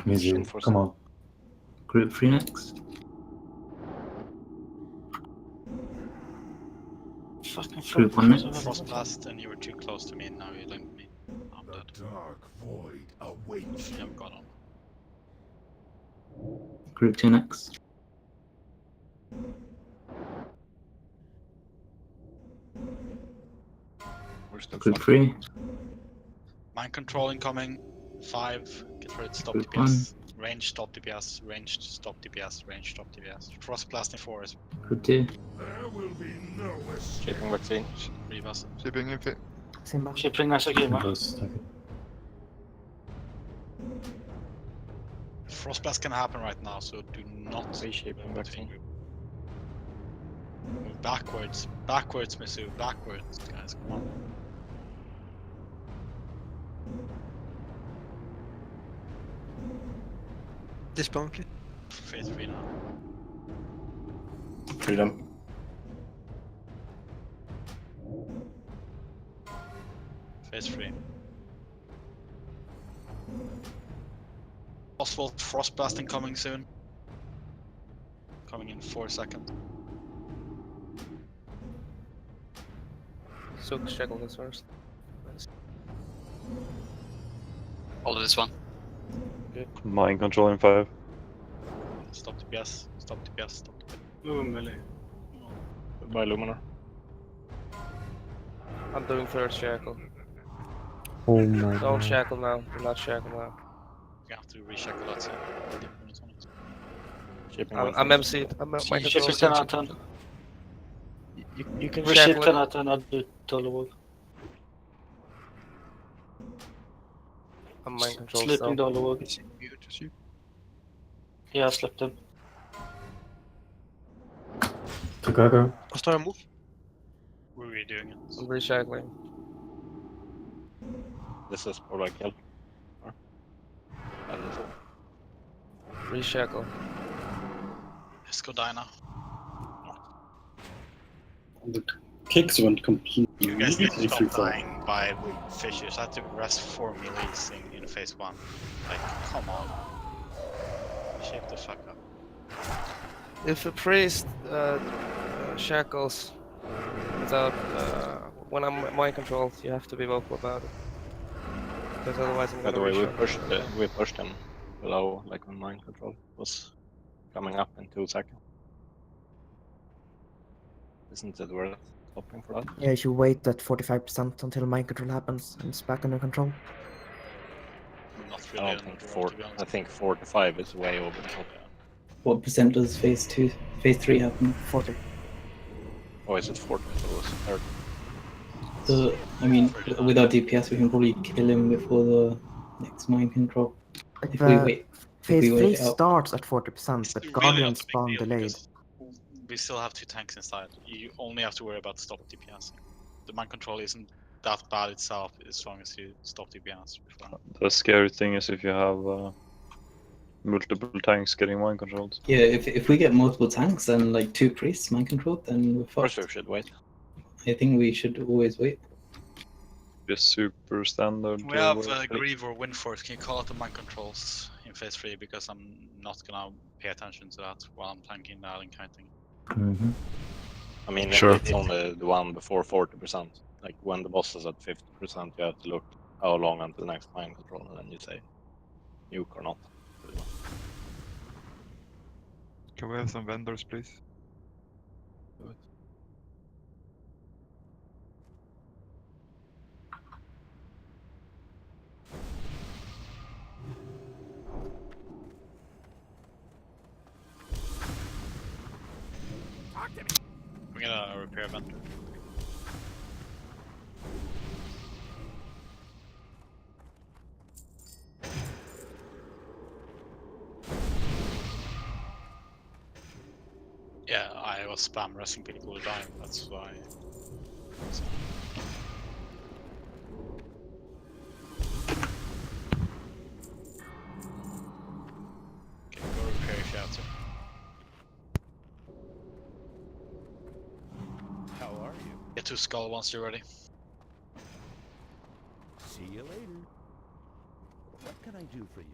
Easy. Come on. Group 3 next. Fucking Group 1 next. Frost blast, and you were too close to me, and now you linked me. I'm dead. Dark void awaits You haven't got on. Group 2 next. Where's the Group 3. Mind control incoming. 5. Get ready to stop Group DPS. Range stop DPS. Range stop DPS. Range stop DPS. Frost blasting 4 is Group 2. There will be no escape. Shipping vaccine. Rivas. Shipping infi. Simba. Shipping Asakima. Just take it. Frost blast can happen right now, so do not Reshaping move vaccine. between group. Move backwards. Backwards, Misu. Backwards, guys. Come on. Disbonk. Phase 3 now. Freedom. Phase 3. Oswald frost blasting coming soon. Coming in 4 seconds. Soak shackle this first. Nice. All of this one. Mind control in 5. Stop DPS. Stop DPS. Stop DPS. Move melee. Goodbye, Luminar. I'm doing third shackle. Oh my Don't god. shackle now. Do not shackle now. You have to reshackle that side. I'm MC'd. I'm mind control. Shipping 10 out 10. You can Reship shackle 10 it. out 10, I'll do Dollarwog. I'm mind control Slipping still. Dollarwog. Yeah, I slipped him. Chicago. Where are we doing it? I'm reshackling. This is for like kill. Reshackle. Let's go die now. The kicks went completely You guys need to free stop fall. dying by fishes. I had to rest 4 melees in phase 1. Like, come on. Shape the fuck up. If a priest shackles without when I'm mind controlled, you have to be vocal about it. Because otherwise I'm By gonna the way, reshackle. we pushed him below, like when mind control was coming up in 2 seconds. Isn't it worth stopping for that? Yeah, you should wait at 45% until mind control happens and it's back under control. Not I really. don't think 4. I think 4 to 5 is way over the top. What percent does phase 3 happen? 40. Or is it 40? So it was 30. So, I mean, with our DPS, we can probably kill him before the next mind control. Like If we wait. Phase if we 3 wait it out. starts at 40%, but Really Guardian not a big spawn deal delayed. because we still have 2 tanks inside. You only have to worry about stop DPS. The mind control isn't that bad itself as long as you stop DPS before. The scary thing is if you have multiple tanks getting mind controlled. Yeah, if we get multiple tanks and like 2 priests mind controlled, then we're Of course fucked. we should wait. I think we should always wait. Just super standard. We have Grieve or Windforce. Can you call out the mind controls in phase 3? Because I'm not gonna pay attention to that while I'm tanking that and counting. I mean, Sure. it's only the one before 40%. Like when the boss is at 50%, you have to look how long until the next mind control, and then you say nuke or not. Can we have some vendors, please? We're gonna repair vendor. Yeah, I was spam rushing people to die, that's why. So. Okay, go repair if you have to. How are you? Get to skull once you're ready. See you later. What can I do for you?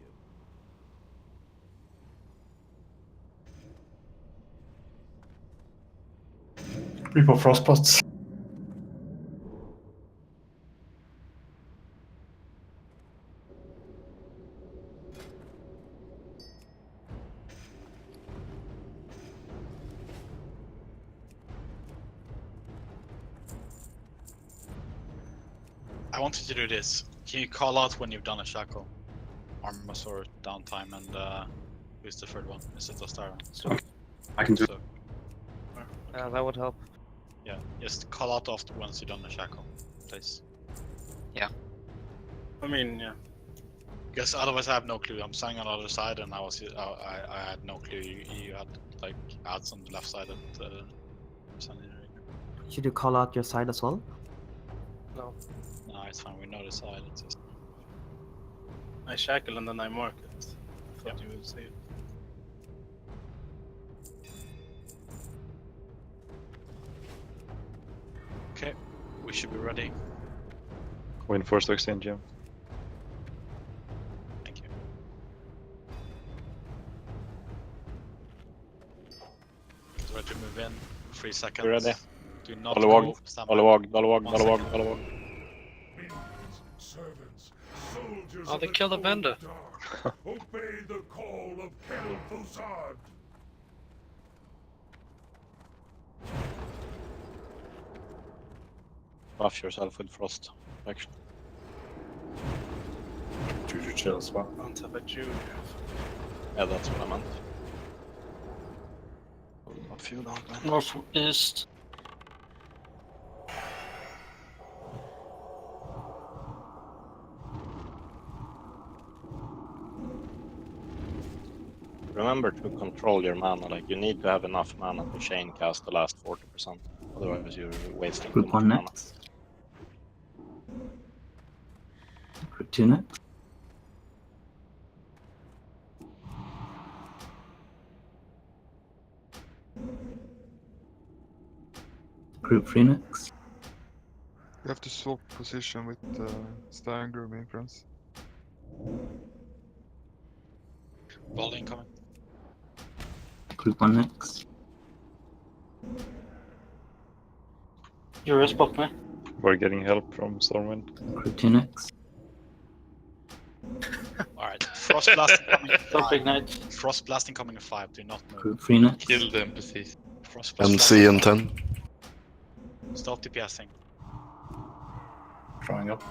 Reaper frostbots. I want you to do this. Can you call out when you've done a shackle? Armasaur downtime and who's the third one? Is it Ostara? I can do So, Yeah, that would help. yeah, just call out after once you've done the shackle, please. I mean, yeah. Because otherwise I have no clue. I'm standing on the other side and I had no clue you had like ads on the left side at standing right. Should you call out your side as well? No. No, it's fine. We know the side. It's just... I shackle and then I mark it. I thought you would say it. Okay, we should be ready. Windforce to exchange, yeah. Thank you. Get ready to move in. 3 seconds. We're ready. Do not Dollarwog, move. Stand Dollarwog, Dollarwog, 1 Dollarwog, second. Dollarwog. Minions, servants, soldiers Oh, they killed a vendor. Obey the call of Kel'Thuzad. Buff yourself with frost protection. Juju chill as well. Don't have a Juju. Yeah, that's what I meant. A few down, man. Northeast. Remember to control your mana, like you need to have enough mana to chain cast the last 40%. Otherwise you're wasting too Group much 1 mana. next. Group 2 next. Group 3 next. You have to swap position with Stangrum in France. Ball incoming. Group 1 next. You're a spot, man. We're getting help from Stormwind. Group 2 next. Alright, Frost Blast incoming at Don't 5. ignite. Frost Blast incoming at 5, do not move. Group 3 next. Kill the NPCs. Frost Blast MC and 10. Stop DPSing. Trying up.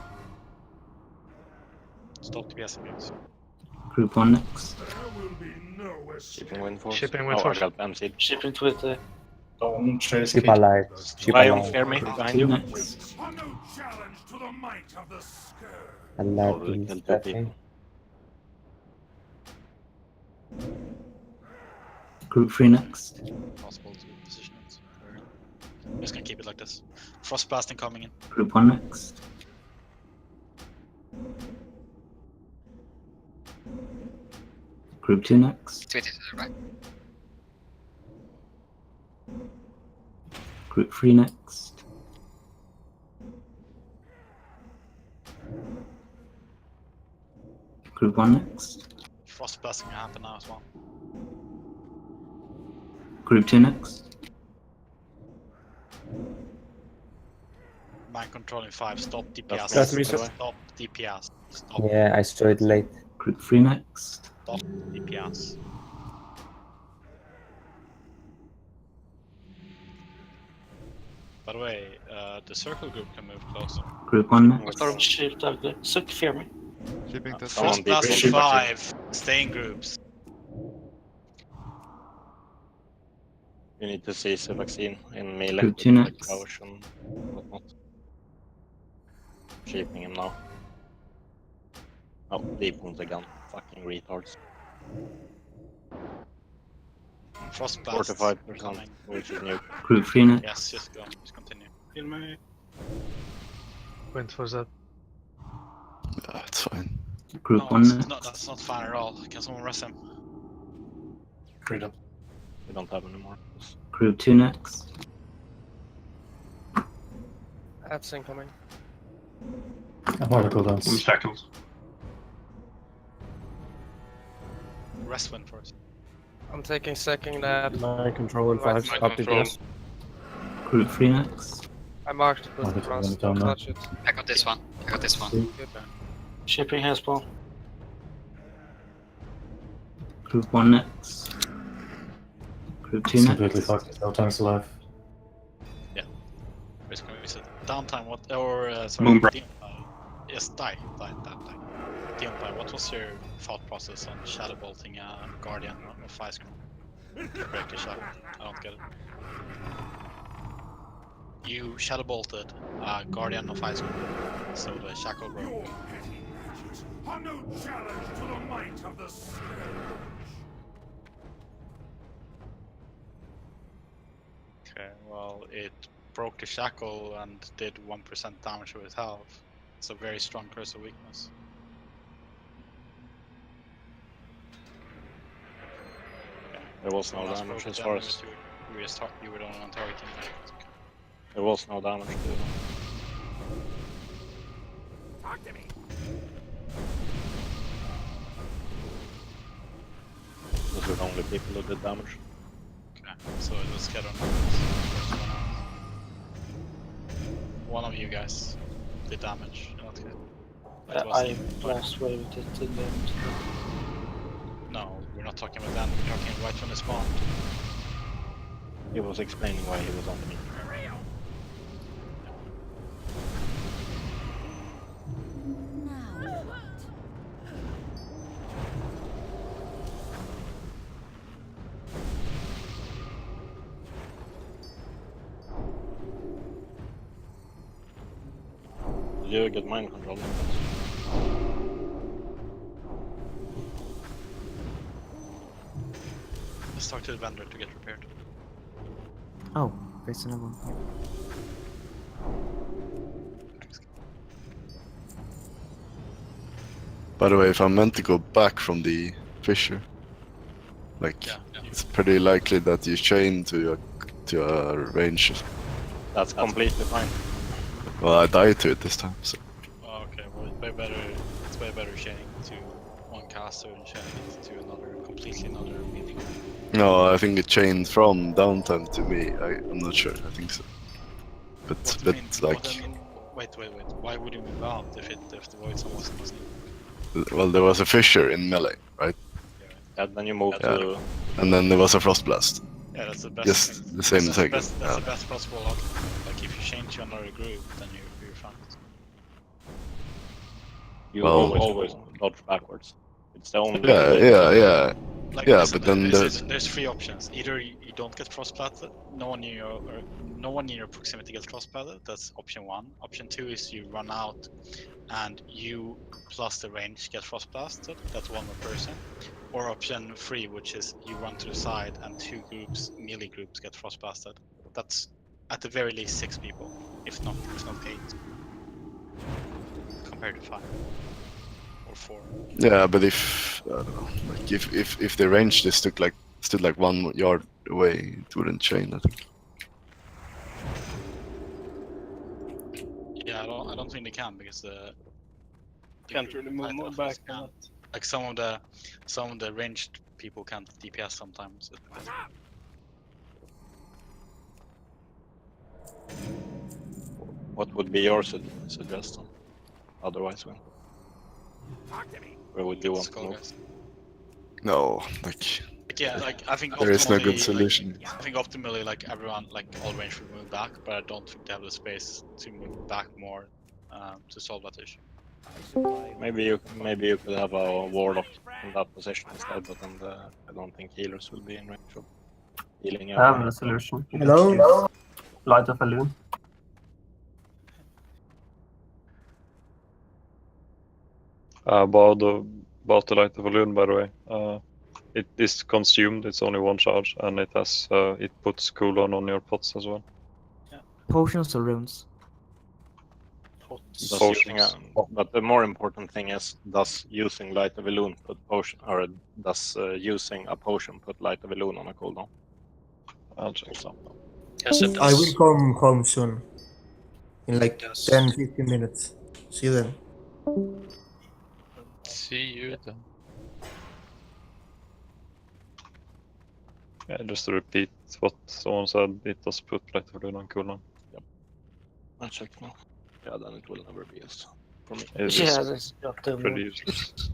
Stop DPSing, guys. Group 1 next. There will be no escape. Shipping wind force. Shipping wind Oh, force. I got MC. Shipping with Don't chase Keep Keep alive. Keep Biome, alive. fear me, behind Two you. next. A new challenge to the might of the Scourge. Alive Probably is kill 2 stepping. people. Group 3 next. Possible to position it. I'm just gonna keep it like this. Frost Blasting coming in. Group 1 next. Group 2 next. Tweet it to the right. Group 3 next. Group 1 next. Frost Blasting will happen now as well. Group 2 next. Mind controlling 5, stop DPS. That's me, sir. Stop DPS. Stop, Yeah, I saw it late. Group 3 next. stop DPS. By the way, the circle group can move closer. Group 1 next. Storm shift ugly. Suck, fear me. Keeping that Frost Blasting 5, stay in groups. You need to seize a vaccine in melee. Group 2 like next. Gauch and whatnot. Shaping him now. Oh, deep wounds again. Fucking retards. Frost Blast 45%, coming. which is new. Group 3 next. Yes, just go. Just continue. Kill me. Wind force that. It's fine. Group No, 1 it's next. not, that's not fine at all. Can someone rest him? Freedom. We don't have any more. Group 2 next. That's incoming. I'm gonna go down. Shackled. Rest one first. I'm taking second that. Mind control and 5. Mind Stop control. DPS. Group 3 next. I marked it with Oh, the that's frost. down Don't now. touch it. I got this one. I got this one. Good. Shipping has ball. Group 1 next. Group 2 It's next. completely fucked. No tanks alive. There's gonna be some downtime. What or sorry? Moonbright. Yes, die. Dion, what was your thought process on shadow bolting a guardian of ice cream? Break the shadow. I don't get it. You shadow bolted a guardian of ice cream, so the shackle broke. Your petty matches are no challenge to the might of the Scourge. Okay, well, it broke the shackle and did 1% damage to his health. It's a very strong curse of weakness. There was no Last damage broke as the far damage as. to- you were the only one targeting. There was no damage to them. Talk to me. Those were the only people who did damage. Okay, so let's get on one of you guys did damage. That's good. That was I blast waved it to them. No, we're not talking about that. We're talking right when they spawned. He was explaining why he was on the meeting. Did you get mind control? Let's talk to the vendor to get repaired. Oh, there's another one. By the way, if I'm meant to go back from the fissure, like it's pretty likely that you chain to a range. That's completely fine. Well, I died to it this time, so. Oh, okay, well it's way better chaining to one caster and chaining it to another, completely another meeting. No, I think it chained from downtime to me. I'm not sure. I think so. But like. Wait. Why would you move out if the void zone wasn't listening? Well, there was a fissure in melee, right? Yeah, then you move to. And then there was a frost blast. Yeah, that's the best. Just the same thing. That's the best possible outcome. Like if you change to another group, then you're fine. You Well, always dodge backwards. It's the only. Yeah. Like, yeah, listen, but then there's three options. Either you don't get frostblasted, no one in your proximity gets frostblasted. That's option one. Option two is you run out, and you plus the range get frostblasted. That's one more person. Or option three, which is you run to the side and two groups, melee groups, get frostblasted. That's at the very least 6 people, if not 8, compared to 5 or 4. Yeah, but if I don't know, like if the range is still like 1 yard away, it wouldn't chain. I think. Yeah, I don't think they can because Can't really move back. Like some of the ranged people can't DPS sometimes. What would be your suggestion? Otherwise, where would you want to move? No, like. Yeah, like I think there is no good optimally, solution. I think optimally, like everyone, like all range would move back, but I don't think they have the space to move back more to solve that issue. Maybe you could have a warlock in that position instead, but then I don't think healers will be in range of healing. I have a solution. You can Hello? choose Light of a Loon. About the Light of a Loon, by the way. It is consumed, it's only 1 charge, and it has it puts cooldown on your pots as well. Potions or runes? But the more important thing is, does using Light of a Loon put potion, or does using a potion put Light of a Loon on a cooldown? I'll check something. Yes, it does. I will come home soon. In like 10-15 minutes. See you then. See you then. Yeah, just to repeat what someone said, it does put Light of a Loon on cooldown. Yep. I'll check now. Yeah, then it will never be used for me. It's pretty useless. It's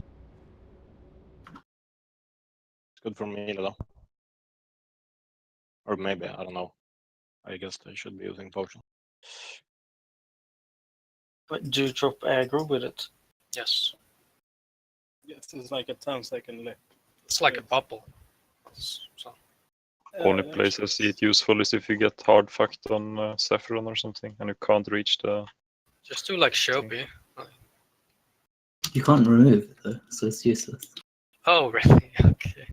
good for me though. Or maybe, I don't know. I guess I should be using potion. But do you drop aggro with it? Yes. Yes, it's like a 10-second lip. It's like a bubble. So. Only place I see it useful is if you get hard fucked on Saffron or something, and you can't reach the. Just do like Shobi. You can't remove it though, so it's useless. Oh, really? Okay.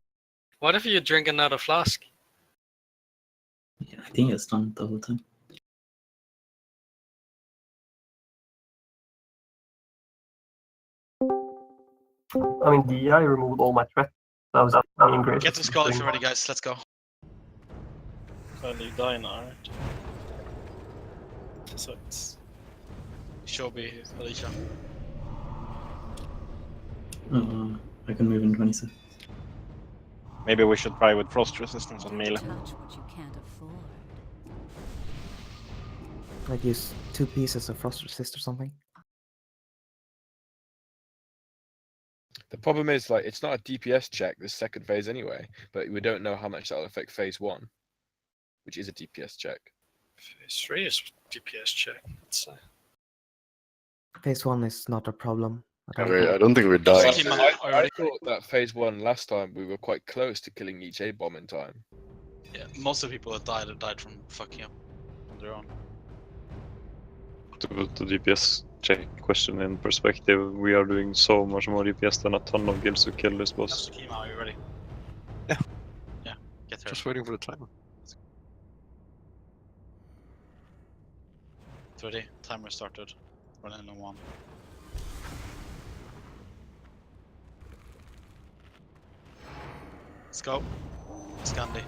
What if you drink another flask? Yeah, I think it's done the whole time. I mean, DI removed all my threats. That was great. Get to skull if you're ready, guys. Let's go. So you die now, right? So it's Shobi, Alicia. I can move in 20 seconds. Maybe we should try with frost resistance on melee. Like use 2 pieces of frost resist or something. problem is, like, it's not a DPS check this second phase anyway, but we don't know how much that'll affect phase 1, which is a DPS check. Phase 3 is DPS check. Let's say. Phase 1 is not a problem. I don't think we're dying. I thought that phase 1 last time we were quite close to killing each A-bomb in time. Yeah, most of the people that died have died from fucking up on their own. To put the DPS check question in perspective, we are doing so much more DPS than a ton of guilds to kill this boss. Kima, are you ready? Yeah. Yeah, get there. Just waiting for the timer. It's ready. Timer started. Running on 1. Let's go. Scandi.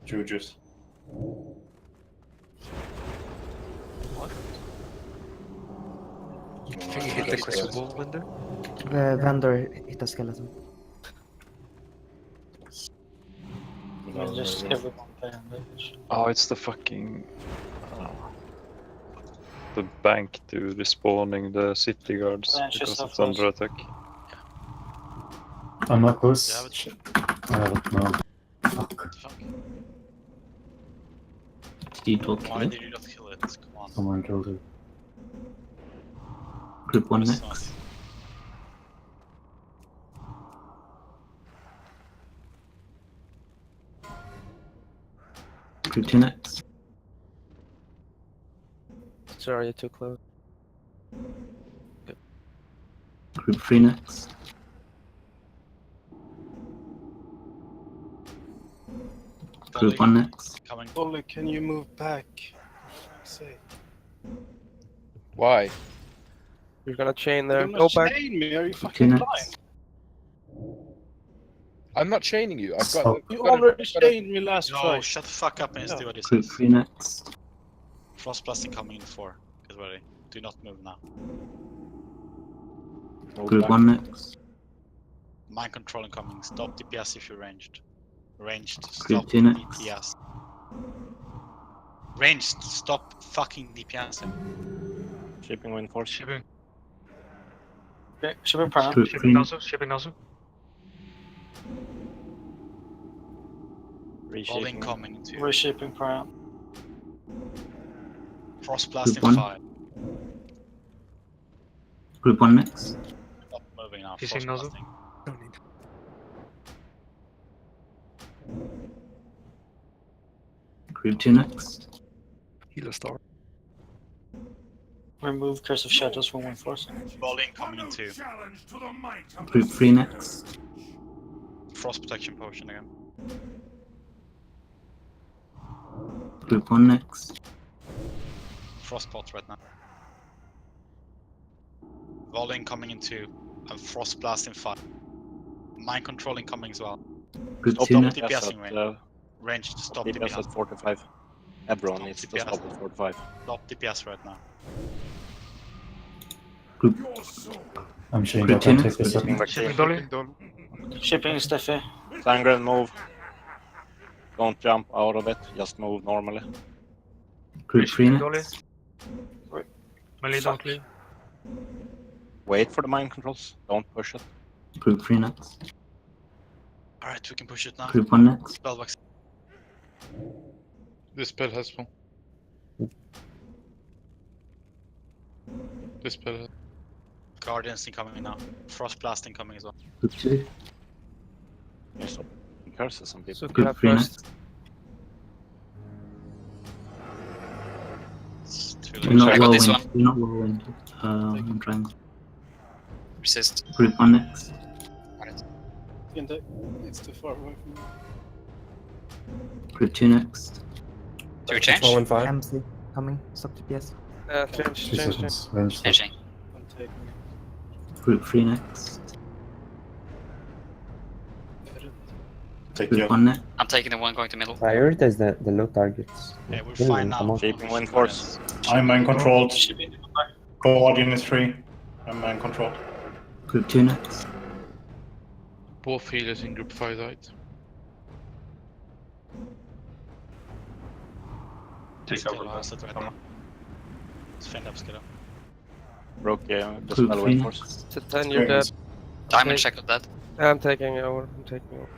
Juju's. What? You think you hit the crucible window? The vendor hit a skeleton. Just everyone bandage. Oh, it's the fucking... the bank to respawning the city guards because it's under attack. I'm not close. You have it? I don't know. Fuck. Did you talk Why kill it? did you not kill it? Come on. Someone killed it. Group 1 It's next. Group 2 next. Sorry, you're too close. Group 3 next. Group 1 next. Coming. Ollie, can you move back? Say. Why? You're gonna chain there. You're Go not back. chain me, are you Group 2 fucking next. blind? I'm not chaining you. I've got. So- I've You got already I've got a- chained me last No, try. shut the fuck up and just do what he Group says. 3 next. Frost blasting coming in 4. Get ready. Do not move now. Group 1 next. Mind control incoming. Stop DPS if you're ranged. Ranged. Group Stop 2 next. DPS. Ranged. Stop fucking DPS. Shipping wind force. Shipping. Okay, shipping prime. Group 3 Shipping next. also. Shipping also. All Reshaping. incoming in 2. Reshipping prime. Frost blasting Group 1. 5. Group 1 next. Stop moving now. Kissing Frost nozzle. blasting. Don't need. Group 2 next. Healer star. Remove Curse of Shadows from one force. All incoming in 2. Group 3 next. Frost protection potion again. Group 1 next. Frost pot right now. Volley incoming in 2. And Frost blast in 5. Mind control incoming as well. Group Stop 2 next. DPSing range. Range to stop DPS DPS. at 45. Ebron Stop needs to DPS. stop at 45. Stop DPS right now. Group. I'm chained Group up. 2 I next. take this up. Shipping dolly. Shipping Steffi. Sangren, move. Don't jump out of it, just move normally. Group 3 Shipping dolly. next. Melee don't clear. Wait for the mind controls, don't push it. Group 3 next. Alright, we can push it now. Group 1 next. Spellbox. This spell has one. This spell has... Guardians incoming now. Frost blast incoming as well. Group 2. Yes, so curses some people. So Group 3 first. next. It's too You're late. not I got this whirlwind. You're not whirlwind. I'm triangle. Resist. Group 1 next. It's too far away from me. Group 2 next. Do we change? All in 5. MC coming. Stop DPS. Change. 2 seconds. Range stop. Changing. I'm taking it. Group 3 next. Take Group you. 1 next. I'm taking the one going to middle. Prioritize the low targets. Yeah, we're Kill fine them, come now. on. Shaping wind force. I'm mind controlled. Guardian is free. I'm mind controlled. Group 2 next. Both healers in group 5 died. Take over right now. Let's fend up, Skiddo. Broke the Group spell 3 wind force. next. To 10, you're dead. Diamond Okay. check of that. I'm taking over. I'm taking over.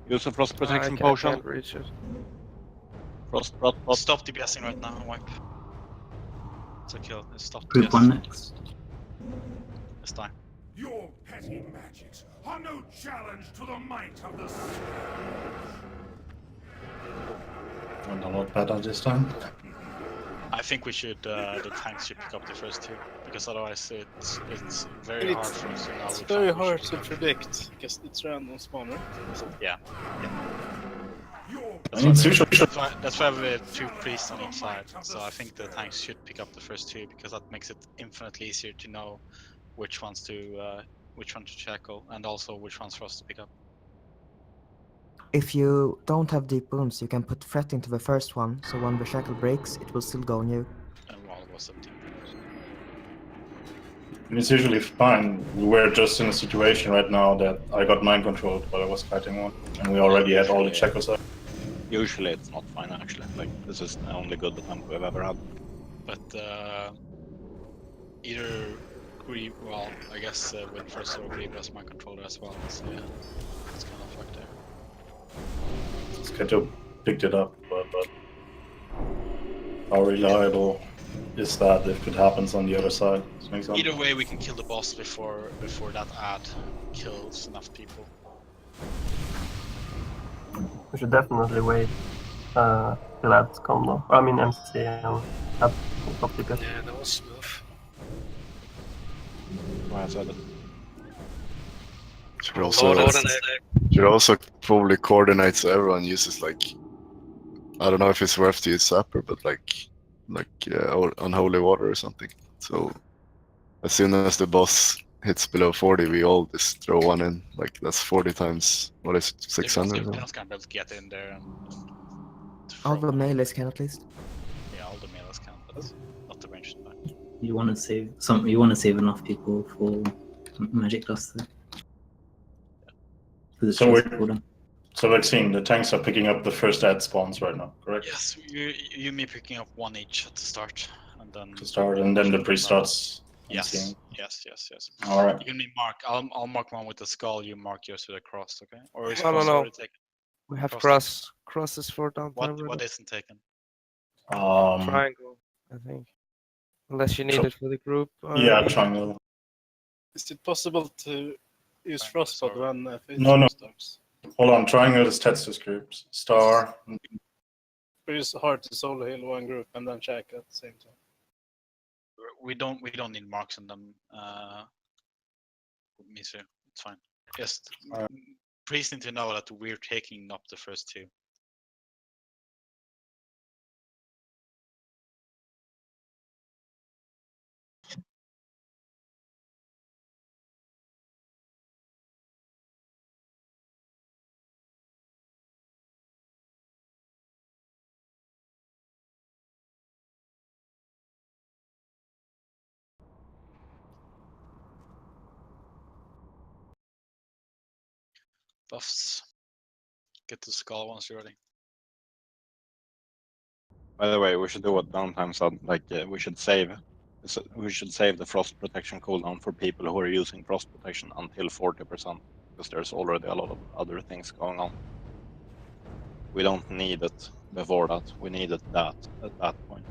Use a frost protection I potion. can't reach it. Frost rot. Stop DPSing right now and wipe. It's a kill. Stop Group DPSing. 1 next. It's time. Your petty magics are no challenge to the might of the And a lot better this time. I think we should, the tanks should pick up the first two, because otherwise it's very hard for us to know. It's which very one we hard should to pick up. predict because it's random spawn, right? Yeah. I mean, it's usually That's why we have 2 priests on each side, so I think the tanks should pick up the first 2, because that makes it infinitely easier to know which one to shackle, and also which ones for us to pick up. If you don't have deep wounds, you can put Fret into the first one, so when the shackle breaks, it will still go on you. And Wall was 17. It's usually fine. We're just in a situation right now that I got mind controlled while I was fighting one, and we already had all the checkers up. Usually it's not fine actually. Like this is the only good attempt we've ever had. But either well, I guess with first or Grieve as my controller as well, so yeah, it's kind of fucked there. Sketo picked it up, but how reliable is that if it happens on the other side? Either way, we can kill the boss before that ad kills enough people. We should definitely wait till ads come though. I mean MC and ads top DPS. Yeah, that was smooth. Why I said it. Should also probably coordinate so everyone uses like, I don't know if it's worth to use Sapper, but like unholy water or something. So as soon as the boss hits below 40, we all just throw one in. Like that's 40 times, what is it, 600? Everyone's gonna be able to get in there and All the melees can at least. yeah, all the melees can, but not to mention that. You want to save some. You want to save enough people for magic dust. So Vaccine, the tanks are picking up the first ad spawns right now, correct? Yes, you me picking up 1 each at the start, and then To start, and then the priest starts. Yes, MCing. yes. All right. You can mark. I'll mark one with the skull. You mark yours with a cross, okay? Or is No, cross no. already taken? We have Cross crosses for down. What isn't taken? Triangle, I think. Unless you need it for the group. Yeah, triangle. Is it possible to use Frostbot when No. starts? Hold on, triangle is Tetsu's groups. Star. It's hard to solo heal one group and then check at the same time. We don't need marks on them. Me too. It's fine. Just priest need to know that we're taking up the first 2. Buffs. Get the skull once you're ready. By the way, we should do what Downtime said. Like we should save the frost protection cooldown for people who are using frost protection until 40%, because there's already a lot of other things going on. We don't need it before that. We needed that at that point.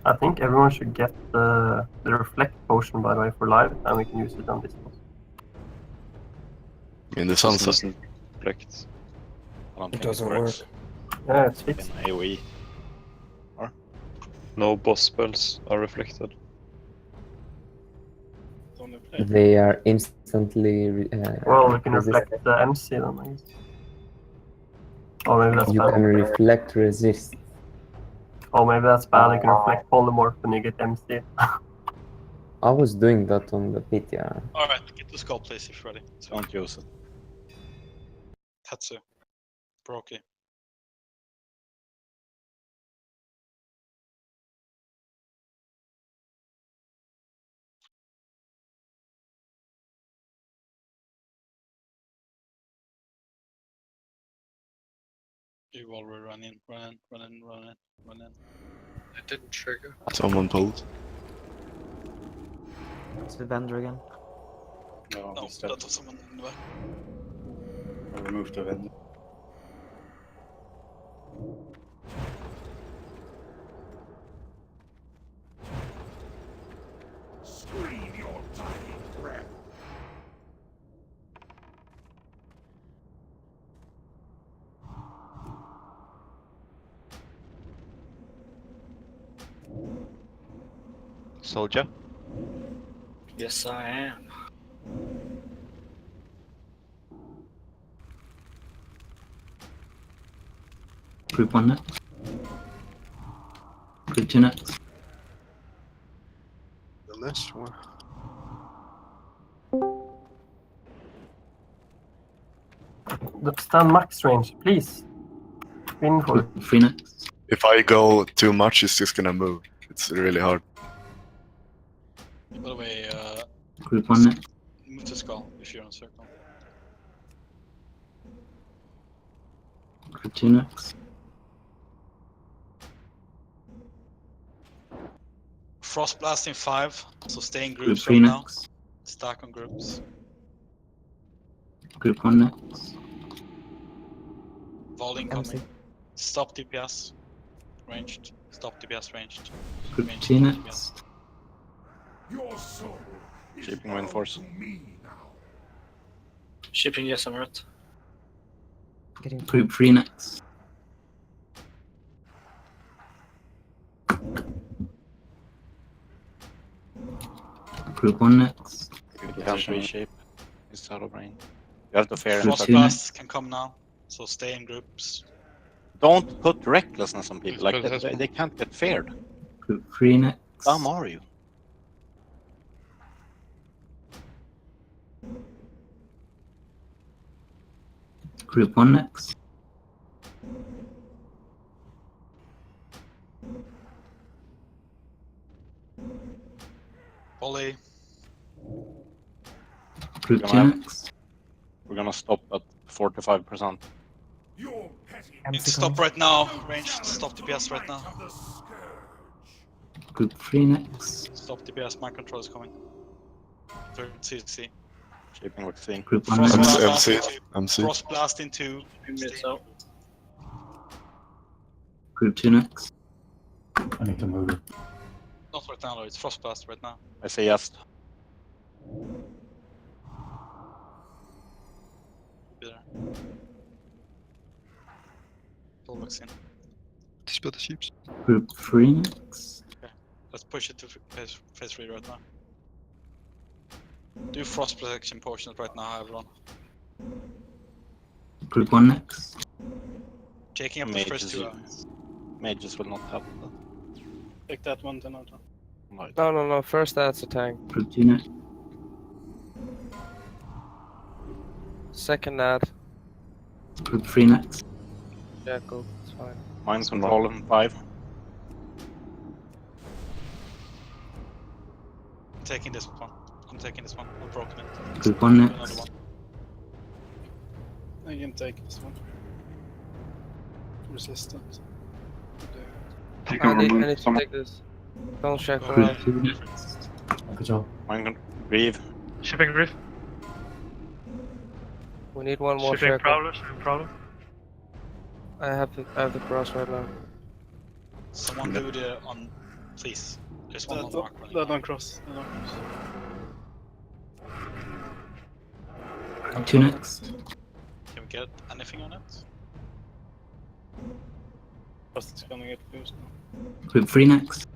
I think everyone should get the reflect potion by the way for live, and we can use it on this one. In the sunset. Reflect. I don't It think doesn't works. Yeah, it's fixed. In AoE. No boss spells are reflected. They are instantly. Well, we can resist- reflect the MC then, I guess. Oh, maybe that's You bad. can reflect resist. Oh, maybe that's bad. You can reflect polymorph when you get MC. I was doing that on the pit, yeah. Alright, get the skull please if you're ready. Don't use it. Tatsu. Brokey. You already run in. It didn't trigger. Someone pulled. It's the vendor again. No, No, he's dead. that was someone in the back. I removed the vendor. Scream your dying breath. Soldier. Yes, I am. Group 1 next. Group 2 next. The last one. Stand max range, please. In for it. Group 3 next. If I go too much, it's just gonna move. It's really hard. By the way, Group 1 next. move to skull if you're on circle. Group 2 next. Frost blast in 5, so stay in Group groups 3 right now. next. Stack on groups. Group 1 next. Vol MC. incoming. Stop DPS. Ranged. Stop DPS ranged. Group Ranged, 2 stop DPS. next. Your soul is Shaping bound reinforce. to me now. Shipping yes, Emirate. Getting Group 3 next. Group 1 next. You can't reshape. It's out of range. You have to fair Group Frost two blasts can come now, so stay in groups. Don't put recklessness on people. Like Because they can't get feared. Group 3 next. Dumb are you? Group 1 next. Volley. Group We're 2 gonna have- next. We're gonna stop at 45%. Your petty MC Stop coming. right now. Ranged. Stop DPS right now. of the scourge. Group 3 next. Stop DPS. My control is coming. Third CC. Shaping vaccine. Group 1 Frost next. blast MC. into. MC. Frost blast into. Minutes out. Group 2 next. I need to move it. Not right now though. It's frost blast right now. I say yes. Be there. Full vaccine. Dispel the sheeps. Group 3 next. Let's push it to phase 3 right now. Do frost protection potions right now, everyone. Group 1 next. Taking up the first 2 hours. Mages will not have that. Take that one, then I'll Right. No. First that's a tank. Group 2 next. Second that. Group 3 next. Jackal. It's fine. Mind control in 5. I'm taking this one. I'm taking this one. I've broken it. Group 1 Another next. one. I can take this one. Resistance. I need to take this. Don't shackle Group out. 2 next. Good job. Mind grieve. Shipping Griff. We need one more Shipping shackle. Prowler. Shipping Prowler. I have the cross right now. Someone do the on, please. There's one on mark. That don't cross. That don't cross. Group 2 next. Can we get anything on it? Cross is gonna get boost now. Group 3 next.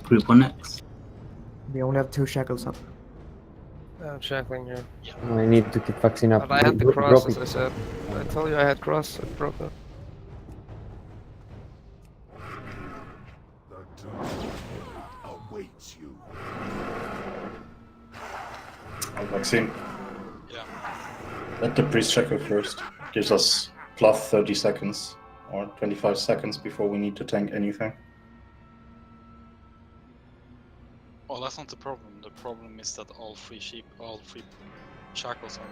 Group 1 next. We only have 2 shackles up. I'm shackling here. I need to keep vaccine up. But I had the Bro- cross, broken. as I said. I told you I had cross. I broke it. The dawn awaits you. Vaccine. Yeah. Let the priest check her first. Gives us plus 30 seconds or 25 seconds before we need to tank anything. Oh, that's not the problem. The problem is that all 3 shackles are.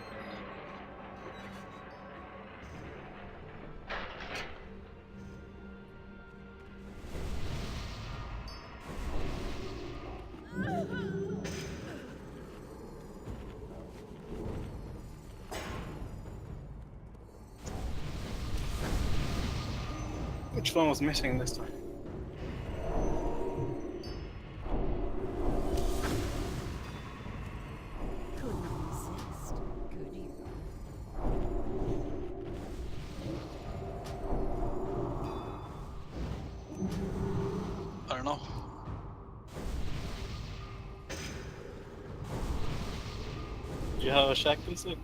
Which one was missing this time? I don't know. Did you have a shackle, Sick?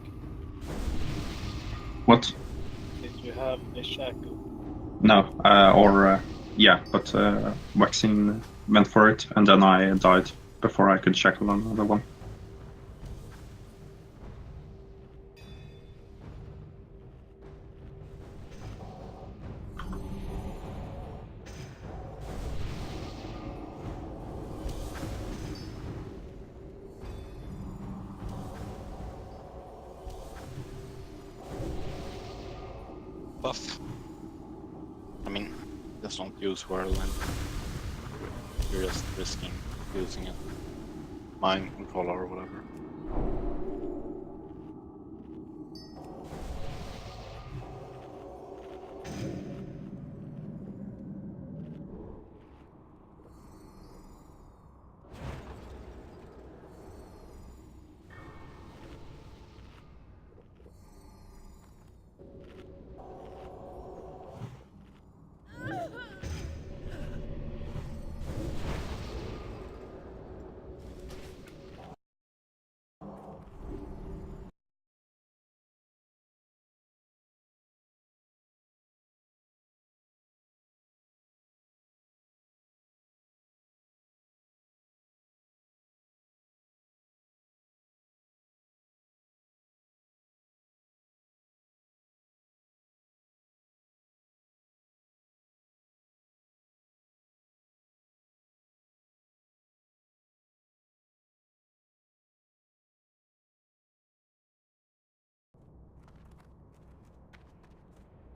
What? Did you have a shackle? No, yeah, but Waxing went for it, and then I died before I could shackle another one. Buff. I mean, just don't use Whirlwind. You're just risking using it. Mind controller or whatever.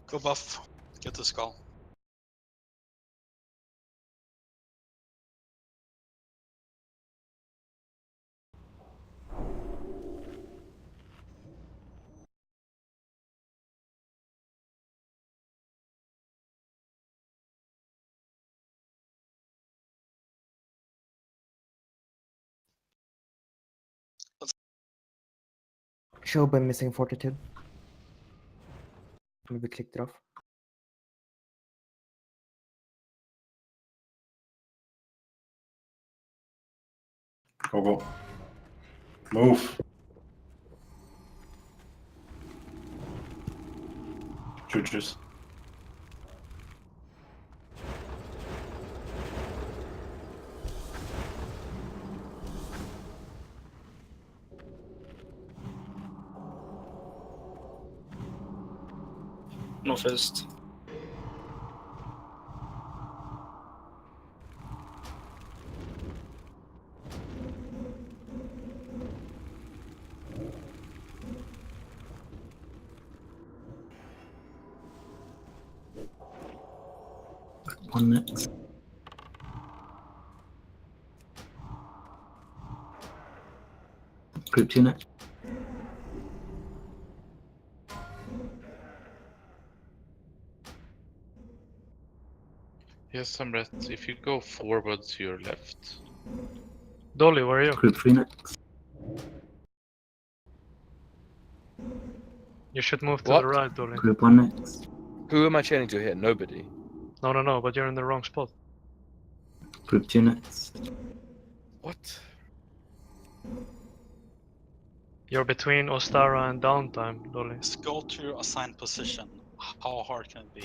Go buff. Get the skull. Show by missing fortitude. Maybe clicked it off. Go, go. Move. Choo-choos. No fist. One next. Group 2 next. Yes, Samret, if you go forward to your left. Dolly, where are you? Group 3 next. You should move to What? the right, Dolly. Group 1 next. Who am I chaining to here? Nobody. No, but you're in the wrong spot. Group 2 next. What? You're between Ostara and downtime, Dolly. Just go to your assigned position. How hard can it be?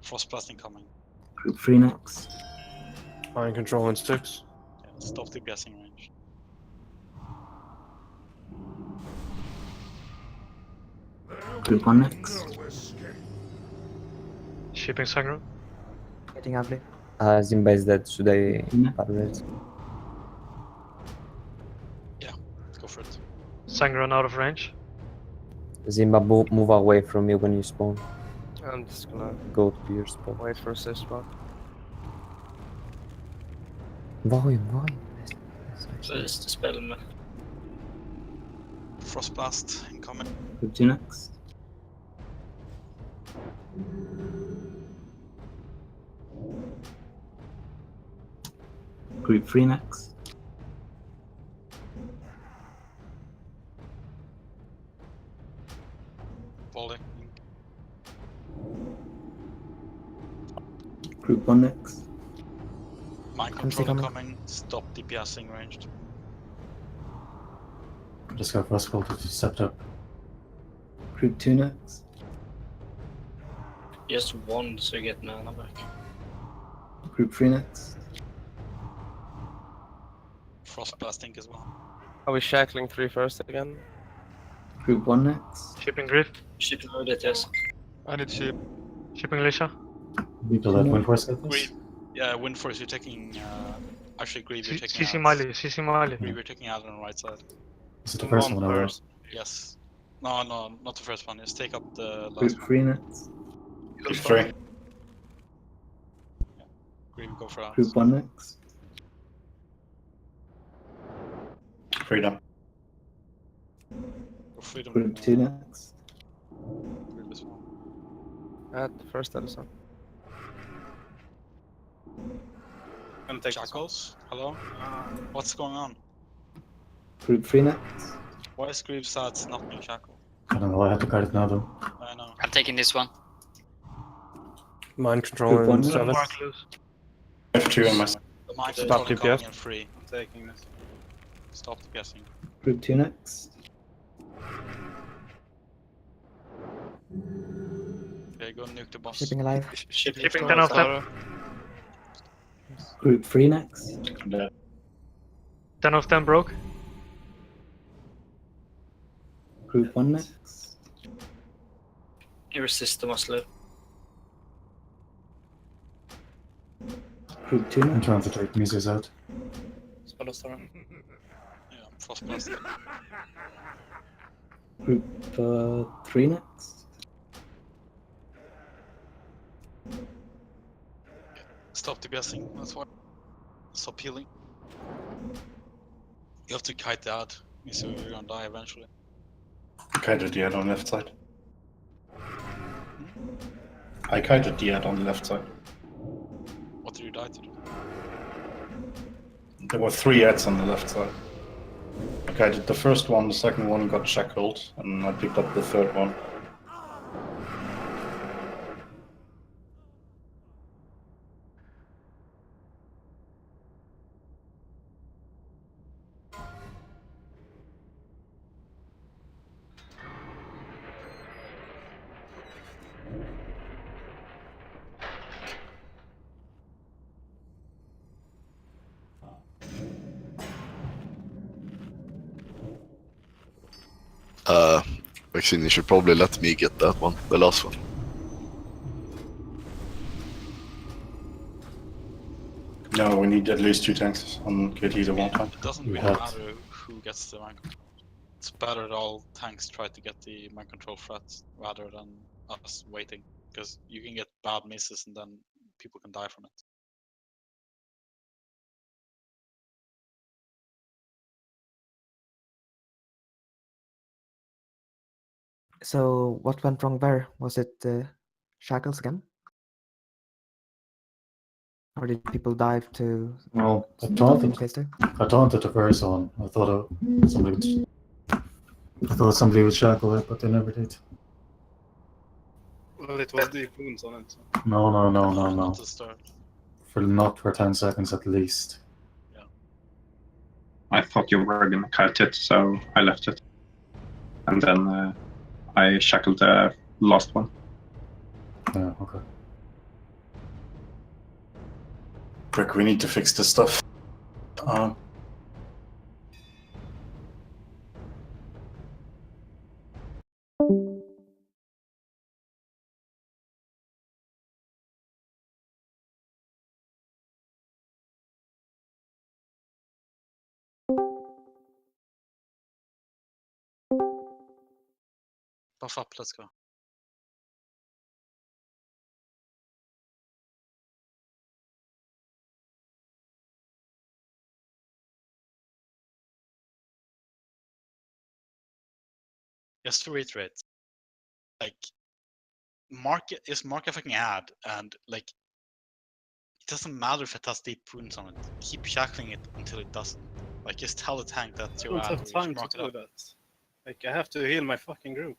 Frostblast incoming. Group 3 next. Mind control and sticks. Yeah, stop the guessing range. Group 1 next. Shipping Sangro. Getting ugly. Zimba is dead. Should I parallel? Yeah, go for it. Sangron out of range. Zimba, move away from me when you spawn. I'm just gonna Go to your spawn. wait for a safe spot. Volume. First spell med. Frostblast incoming. Group 2 next. Group 3 next. Volley. Group 1 next. Mind MC control coming. incoming. Stop DPSing ranged. Just got first call to stepped up. Group 2 next. Just one so you get mana back. Group 3 next. Frost blasting as well. Are we shackling 3 first again? Group 1 next. Shipping Griff. Ship loaded, yes. I need ship. Shipping Lisha. People that win first get this. Grieve. Yeah, Windforce, you're taking. Actually, Grieve, you're taking. CC Mali. CC Mali. Grieve, you're taking out on the right side. Is it the first one or? First. Yes. No, not the first one. Just take up the last Group one. 3 next. Group 3. Grieve, go for that. Group 1 next. Freedom. Go freedom. Group 2 next. Grieve as well. At the first Edison. I'm taking Shackles? Hello? What's going on? Group 3 next. Why is Grieve Sads not being shackled? I don't know. I have to card it now though. I know. I'm taking this one. Mind control Group 1 in next. 7. Mark loose. F2 on my The mind Stop control incoming DPS. in 3. I'm taking this. Stop DPSing. Group 2 next. Okay, go nuke the boss. Shipping alive. Shipping 10 of them. Group 3 next. 10 of them broke. Group 1 next. Your system was low. Group 2 I'm next. trying to take Mises out. Yeah, Frost blasting. Group 3 next. Stop DPSing, that's why. Stop healing. You have to kite the ad. So you're gonna die eventually. Kited the ad on left side. I kited the ad on the left side. What did you die to do? There were 3 ads on the left side. I kited the first one, the second one got shackled, and I picked up the third one. Vaccine, you should probably let me get that one, the last one. No, we need at least 2 tanks on KT at one time. It doesn't We really have matter who gets the mind control. It's better that all tanks try to get the mind control threats rather than us waiting. Because you can get bad misses and then people can die from it. So what went wrong there? Was it shackles again? Or did people dive to Well, I something taunted. in phase 2? I taunted the first one. I thought somebody would shackle it, but they never did. Well, it was deep wounds on it. So. No. Not to start. Not for 10 seconds at least. I thought you were gonna kite it, so I left it. And then I shackled the last one. Yeah, okay. Rick, we need to fix this stuff. Buff up, let's go. Just to reiterate, like, Mark is Mark a fucking ad, and like, It doesn't matter if it has deep wounds on it. Keep shackling it until it doesn't. Like, just tell the tank that I you're don't out. have or you time mark to it do up. that. Like, I have to heal my fucking group.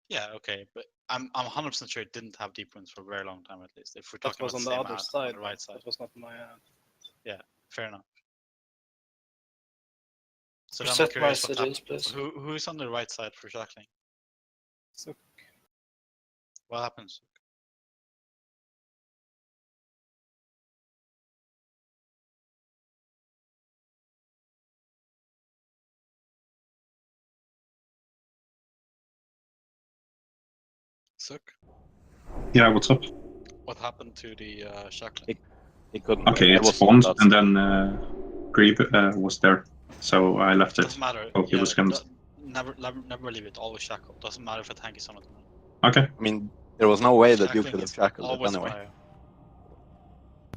Yeah, okay, but I'm 100% sure it didn't have deep wounds for a very long time at least. If we're That talking was about on the the same other ad, side. on the right side. That was not my ad. Yeah, fair enough. So Reset then I'm curious what messages, happened. please. Who is on the right side for shackling? So What happens? Suk? Yeah, what's up? What happened to the shackling? He couldn't. Okay, I it was spawned, on that and side. then Grieve was there, so I left it. Doesn't matter. Oh, he was gonna... Never leave it. Always shackle. Doesn't matter if a tank is on it or not. Okay. I mean, there was no way that you Shackling could have is shackled it always anyway. fire.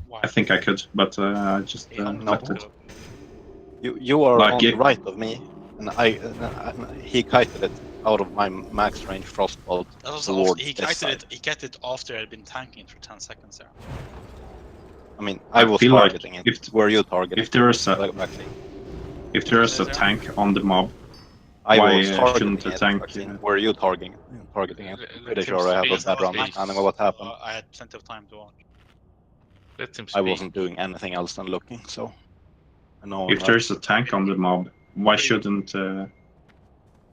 Why? I think I could, but I just left it. You are Like on the it- right of me, and he kited it out of my max range frostbolt That was towards he this side. kited it after I had been tanking it for 10 seconds there. I mean, I was feel like targeting it. Were you targeting? If there is a Maxine? if there is a tank on the mob, I why was targeting shouldn't the it, tank? Maxine. Were you targeting it? Pretty him sure I have a speak. better understanding of what happened. I had plenty of time to watch. Let him I speak. wasn't doing anything else than looking, so I know. If there's a tank on the mob, why shouldn't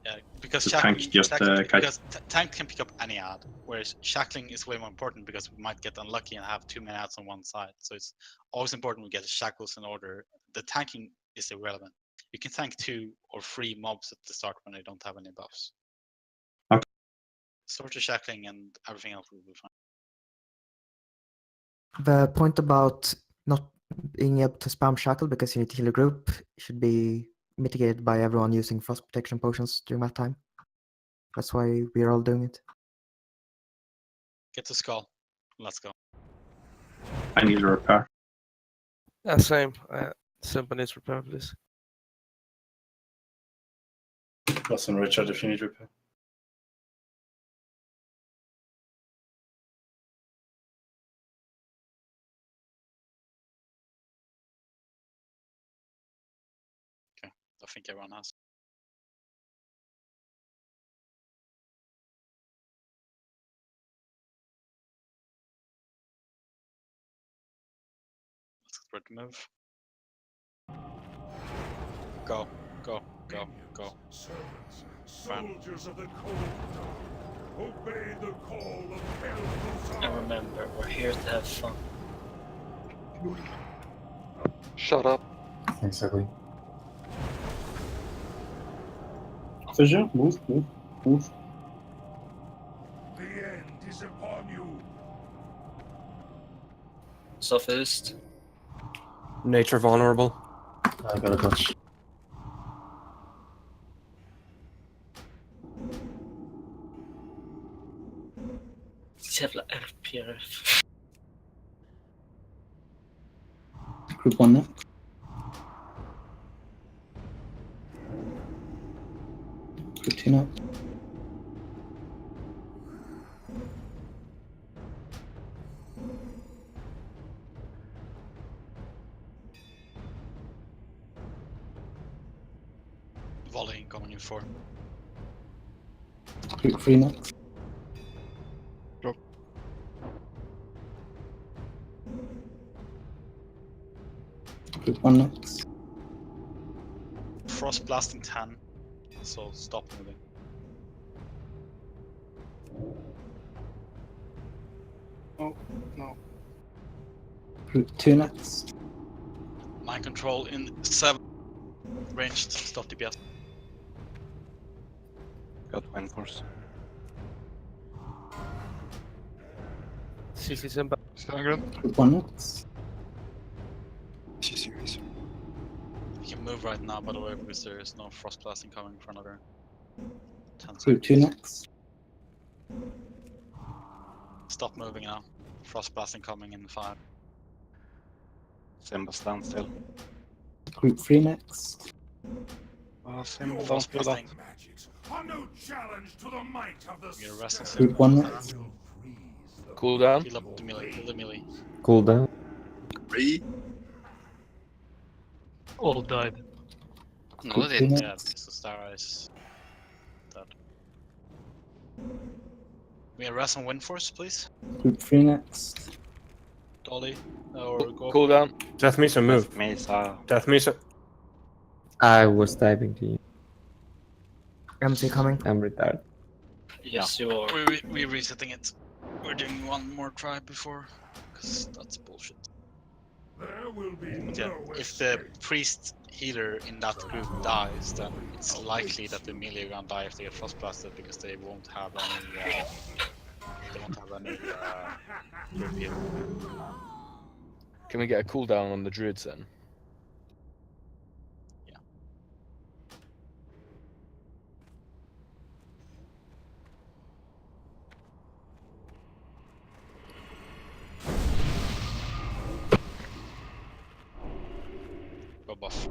Yeah, because the tank just because tank can pick up any ad, whereas shackling is way more important because we might get unlucky and have too many ads on one side. So it's always important we get the shackles in order. The tanking is irrelevant. You can tank 2 or 3 mobs at the start when they don't have any buffs. Okay. Sort of shackling and everything else will be fine. The point about not being able to spam shackle because you need to heal a group should be mitigated by everyone using frost protection potions during that time. That's why we're all doing it. Get the skull. Let's go. I need a repair. Yeah, same. Simple needs repair, please. Listen, Richard, if you need repair. I think everyone has. Let's get ready to move. Go, go, go, go. Servants, soldiers of the cold dawn, obey the call of Bel'Thazar. And remember, we're here to have fun. Shut up. Thanks, Ugly. Vision, move. The end is upon you. Sophist. Nature vulnerable. I got a touch. Jävla RPRF. Group 1 now. Group 2 now. Volley coming in 4. Group 3 now. Group 1 next. Frost blasting 10. So stop moving. Oh, no. Group 2 next. Mind control in 7. Ranged. Stop DPS. Got wind force. CC Simba. Group 1 next. You can move right now, by the way, because there is no frost blasting coming for another 10 Group seconds. 2 next. Stop moving now. Frost blasting coming in 5. Simba stand still. Group 3 next. Simba, don't Frost do that. blasting. Magics are no challenge to the might of the You're resting Group 1 next. Cool down. Heal up the melee. Kill the melee. Cool down. 3. All died. No, they Group didn't. Yeah, because the Stara is dead. We have Ras and Windforce, please. Group 3 next. Dolly, or go. Cool down. Death Mesa move. Death Mesa. Death Mesa. I was typing to you. MC coming. I'm retired. Yes, you are. We're resetting it. We're doing one more try before, because that's bullshit. There will be But yeah, no if the priest healer in that group dies, then it's likely that the melee are gonna die if they get frost blasted because they won't have any. Group heal. Can we get a cooldown on the druids then? Go buff.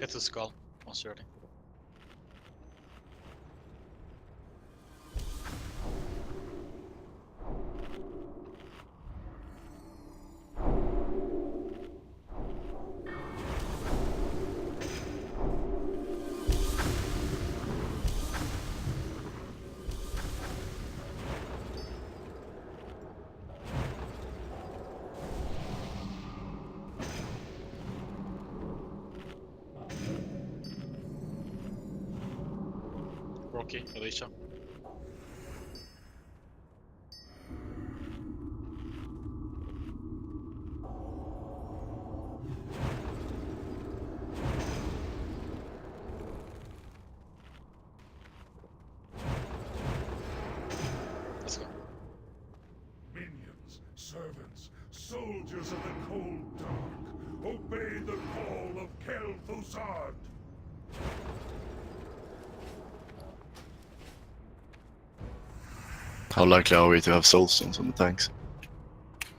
Get to the skull once you're ready. Rocky, Alicia. Let's go. Minions, servants, soldiers of the cold dark, obey the call of Kel'Thuzad! How likely are we to have soulstones on the tanks?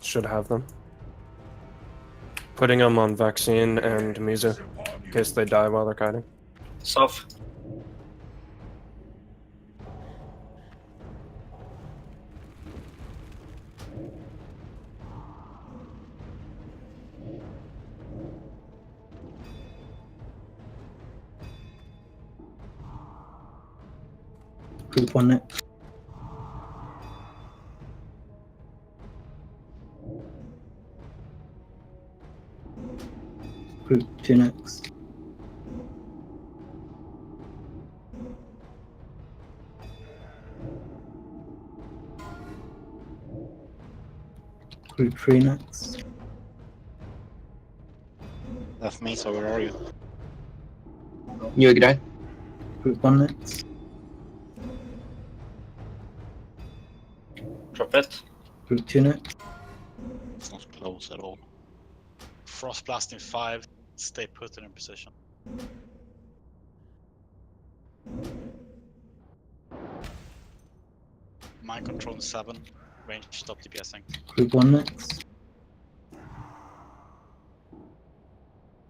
Should have them. Putting them on Vaccine and Misa in case they die while they're kiting. Soft. Group 1 next. Group 2 next. Group 3 next. Death Mesa, where are you? New guy. Group 1 next. Drop it. Group 2 next. It's not close at all. Frost blast in 5. Stay put in position. Mind control in 7. Range stop DPSing. Group 1 next.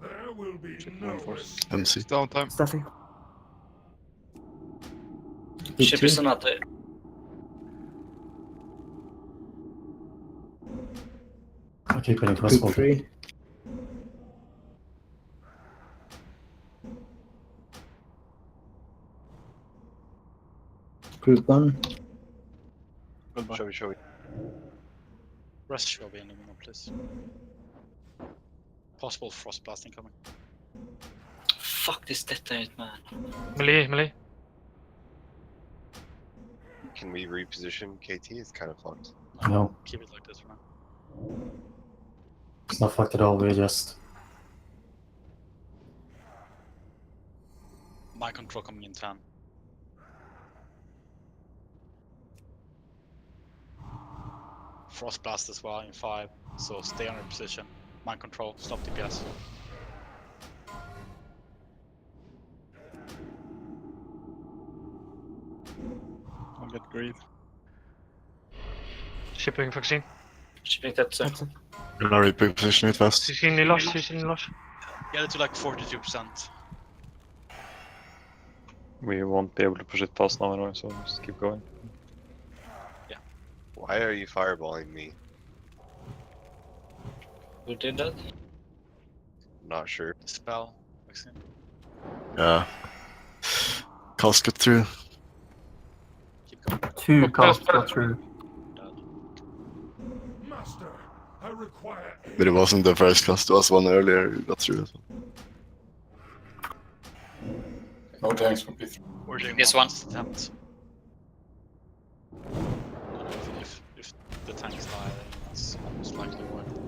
There will be no MC. Downtime. Stuffy. Group Ship 2. is not I keep getting Group crossbow. 3. Group 1. Goodbye. Show me. Rest shall be in the window, please. Possible frost blast incoming. Fuck this detonate, man. Melee. Can we reposition KT? It's kind of fucked. No. Keep it like this for now. It's not fucked at all. We're just. Mind control coming in 10. Frost blast as well in 5. So stay on your position. Mind control. Stop DPS. I'll get grief. Shipping vaccine. Shipping that. Gonna reposition it fast. CC Nilosh. Get it to like 42%. We won't be able to push it past now anyway, so just keep going. Why are you fireballing me? Who did that? Not sure. Spell. Vaccine. Yeah. Calls got through. Keep going. 2 casts got through. Master, I require aid. But it wasn't the first cast, it was one earlier who got through. No tanks from P3. We're doing This one. attempt. If the tanks die, then it's almost likely worth it.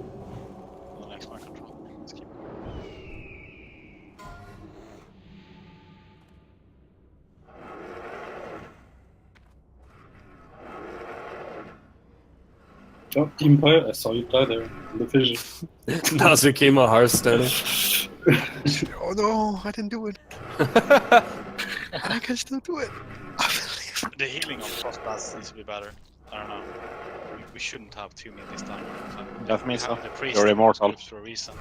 The next mind control. Let's keep going. Oh, Empire, I saw you die there in the vision. Nazukima Hearthstone. Oh no, I didn't do it. I can still do it. The healing on frost blast needs to be better. I don't know. We shouldn't have 2 mid this time. That means the priest you're immortal. for a reason.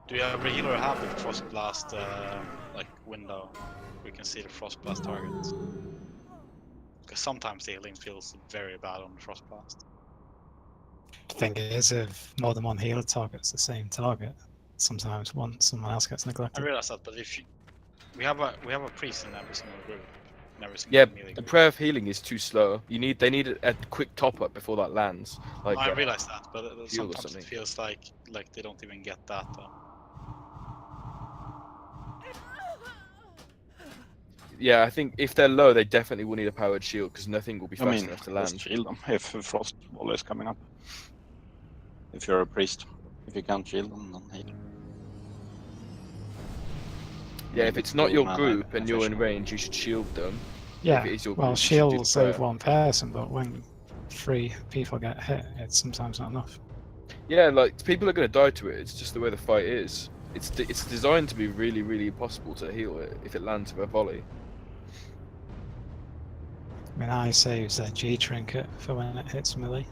Do you have a healer have the frost blast like window? We can see the frost blast targets. Because sometimes the healing feels very bad on the frost blast. The thing is, if more than one healer targets the same target, sometimes someone else gets I neglected. realize that, but if you, we have a priest in every single group. In every single Yeah, melee the group. prayer of healing is too slow. They need a quick top up before that lands. Like I realize that, but heal or sometimes it something. feels like they don't even get that. Yeah, I think if they're low, they definitely will need a powered shield because nothing will be I fast mean, enough to just land. shield them if a frost wall is coming up. If you're a priest. If you can't shield them, then heal. Yeah, if it's not your Mana group and you're in efficient. range, you should shield them. Yeah, If it is your well, group, you should shield do will the save prayer. one person, but when 3 people get hit, it's sometimes not enough. Yeah, like people are going to die to it. It's just the way the fight is. It's designed to be really, really impossible to heal it if it lands with a volley. I mean, I saves a G trinket for when it hits melee.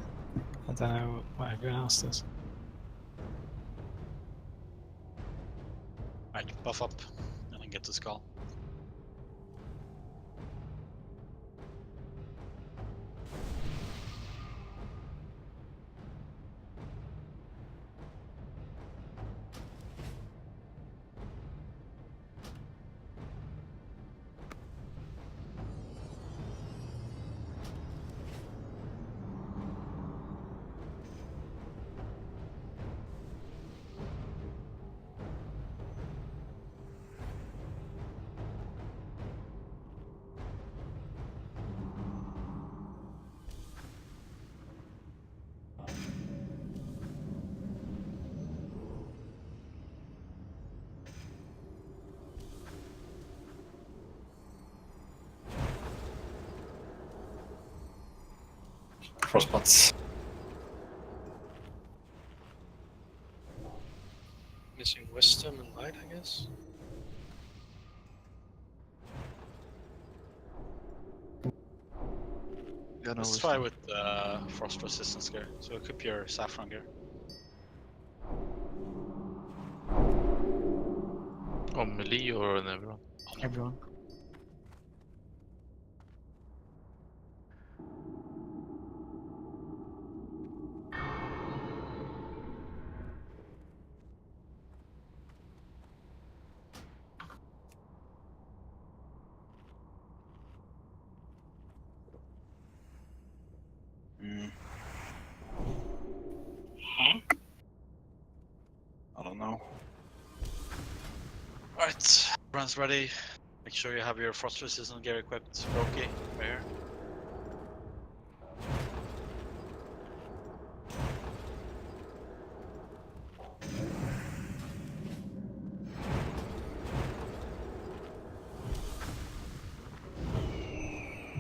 I don't know what everyone else does. Right, buff up and then get to skull. Frostbots. Missing wisdom and light, I guess. Let's try with frost resistance gear. So equip your saffron gear. On melee or on everyone? Everyone. Alright, everyone's ready. Make sure you have your frost resistant gear equipped. Roki, right here.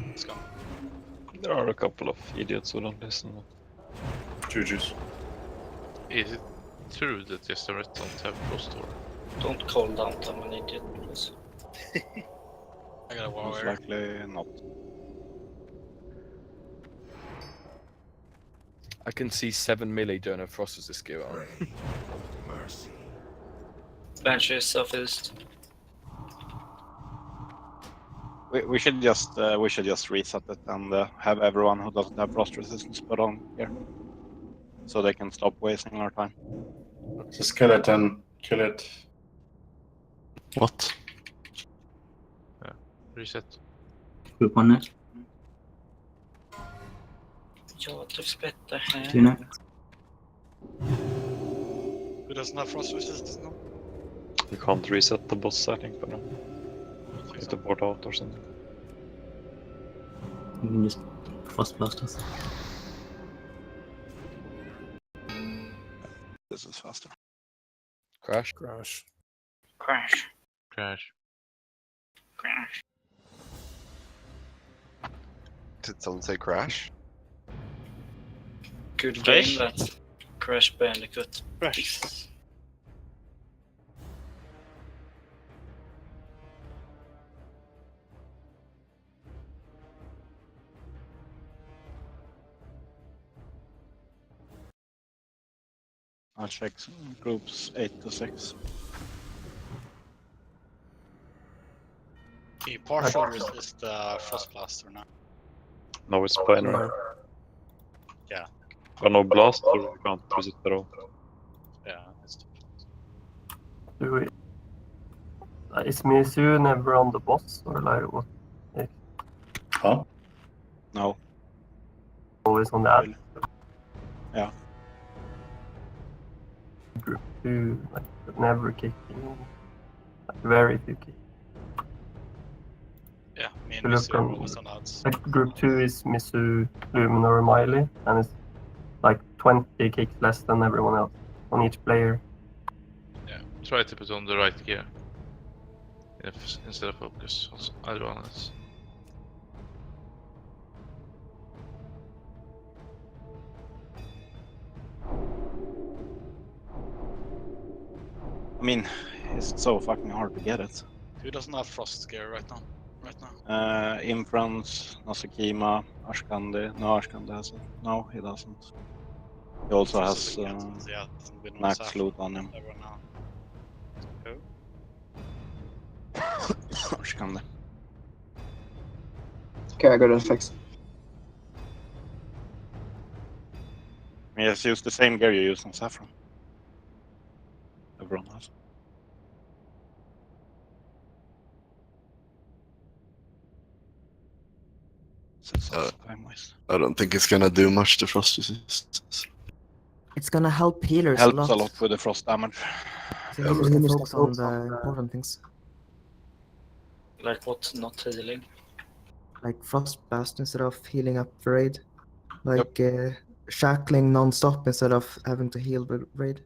Let's go. There are a couple of idiots who don't listen. Juju's. Is it true that just the red don't have frost or? Don't call Downtime an idiot, please. I got a Most warrior. likely not. I can see 7 melee don't have frost resist gear on. Mercy. Banshee southeast. We should just reset it and have everyone who doesn't have frost resistance put on here, so they can stop wasting our time. It's a skeleton. Kill it. What? Yeah, reset. Group 1 next. Jag tog spetta här. 2 next. Who doesn't have frost resistance now? You can't reset the boss setting for them. You have to port out or something. You can just frost blast us. This is faster. Crash. Crash. Crash. Crash. Crash. Did someone say crash? Good Crash? game, that Crash Bandicoot. Crash. I'll check groups 8 to 6. Can you partial resist frost blast or not? No, it's binary. Yeah. But no blast or you can't resist at all. Yeah, it's too Do we? Is Mizu never on the boss or like what? Huh? No. Always on the ad. Yeah. Group 2, like never kicking. Like very few kicking. Yeah, me and You look Mizu are on- always on odds. Like group 2 is Mizu, Luminor, Miley, and it's like 20 kicks less than everyone else on each player. Yeah, try to put on the right gear. Instead of focus on other ones. I mean, it's so fucking hard to get it. Who doesn't have frost gear right now? Inference, Nasukima, Ashkandi. No, Ashkandi has it. No, he doesn't. He also has Yeah, doesn't win max Saffron. loot on him. Everyone now. Who? Ashkandi. Okay, I got it fixed. He has used the same gear you use on Saffron. Everyone has. Time waste. I don't think it's gonna do much to frost resistance. It's gonna help healers Helps a lot with the frost damage. So healers can focus on the important things, Like what? Not healing. like Frost Blast instead of healing up the raid, like shackling non-stop instead of having to heal the raid.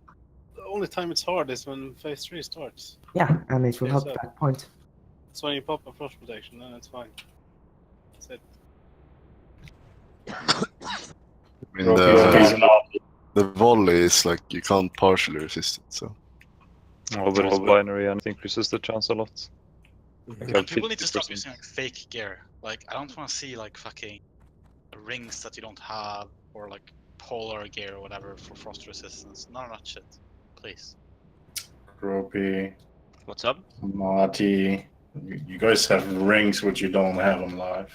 The only time it's hard is when phase 3 starts. Yeah, and it will help Yes, that point. That's when you pop a frost protection, then it's fine. That's it. I mean, the volley is like you can't partially resist it, so. Oh, but it's binary and it increases the chance a lot. And people need to stop using like fake gear. Like I don't want to see like fucking rings that you don't have or like polar gear or whatever for frost resistance. None of that shit. Please. Gropey. What's up? Marty. You guys have rings which you don't have on live.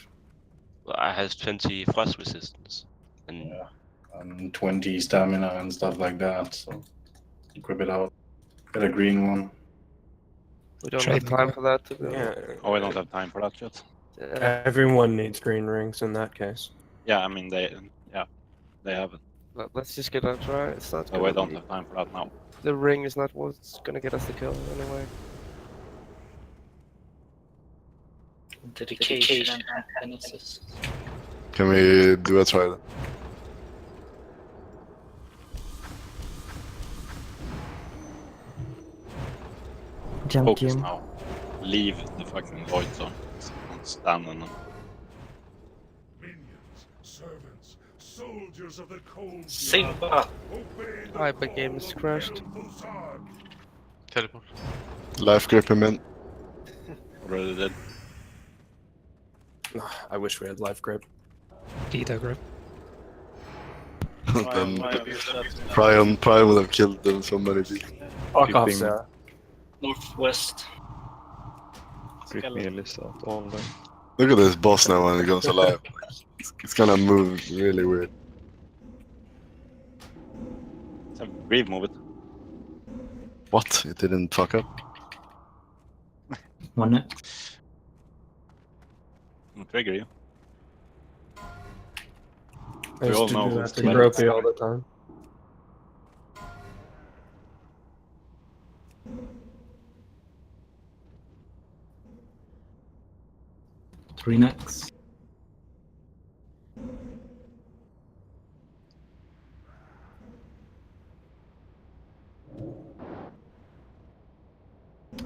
Well, I have 20 frost resistance. And Yeah. And 20 stamina and stuff like that, so equip it out. Get a green one. We don't have time for that, to be Yeah. honest. Oh, we don't have time for that shit. Everyone needs green rings in that case. Yeah, I mean they have it. Let's just get that right. It's not So we gonna don't be- have time for that now. The ring is not what's gonna get us the kill anyway. Dedication and penances. Can we do a try then? Jump Focus Jim. now. Leave the fucking void zone. Don't stand on them. Minions, servants, soldiers of the cold. Simba! Obey the Hyper game is crashed. Teleport. Life grip him in. Already did. I wish we had life grip. Dita grip. Then Prion would have killed them so many people. Fuck off, Sarah. Northwest. Grip me list out all day. Look at this boss now when it goes alive. It's gonna move really weird. So Grieve move it. What? It didn't fuck up? One net. Trigger you. I We all used to know do who's that to playing. Gropey all the time. Three necks.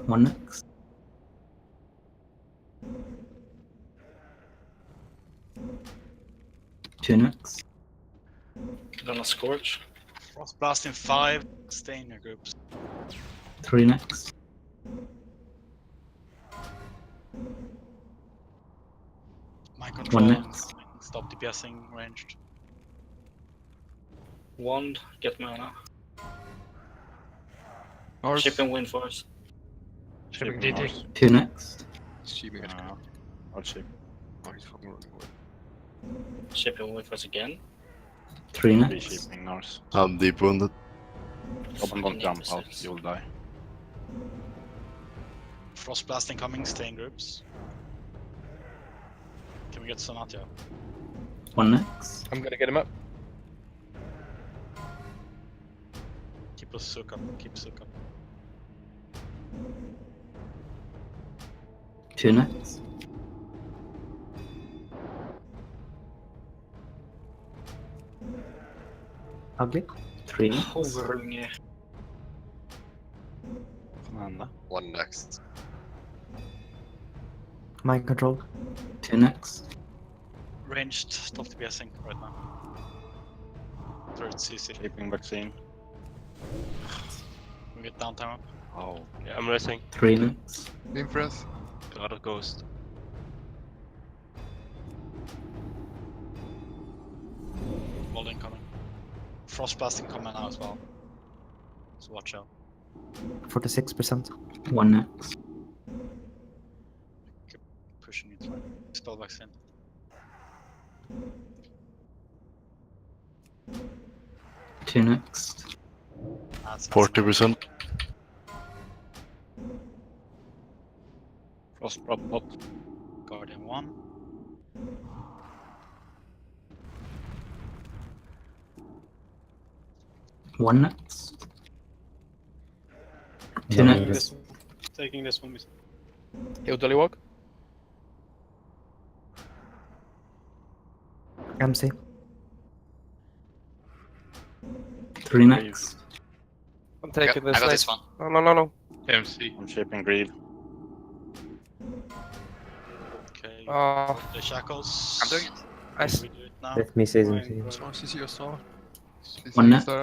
One next. Two next. Gonna scorch. Frost blast in 5. Stay in your groups. Three next. Mind control. One next. Stop DPSing ranged. Wand, get mana. Norse. Shipping wind force. Shipping DT. Two next. Shipping I'll ship. Oh, he's fucking running away. Shipping wind force again. Three Be next. shipping Norse. I'm deep wounded. Don't jump out, you'll die. Frost blast incoming. Stay in groups. Can we get Sonatio? One next. I'm gonna get him up. Keep us soak up. Keep soak up. Two next. Ugly. Three next. Overrunge. Commander. One next. Mind control. Two next. Ranged. Stop DPSing right now. Third CC. Shipping vaccine. We get downtime up. Oh. Yeah, I'm resting. Three next. Beam breath. God of Ghost. Mold incoming. Frost blast incoming now as well. So watch out. 46%. One next. Pushing it right. Spell vaccine. Two next. That's 40%. Frost prop bot. Guardian 1. One next. Two next. Taking this one. Hillbilly walk. MC. Three next. I'm taking I this. got next. this one. No. MC. I'm shipping Grieve. Okay. Oh, The shackles. I'm doing it. I Can we do it now? Let me say something. CC your star. One next. I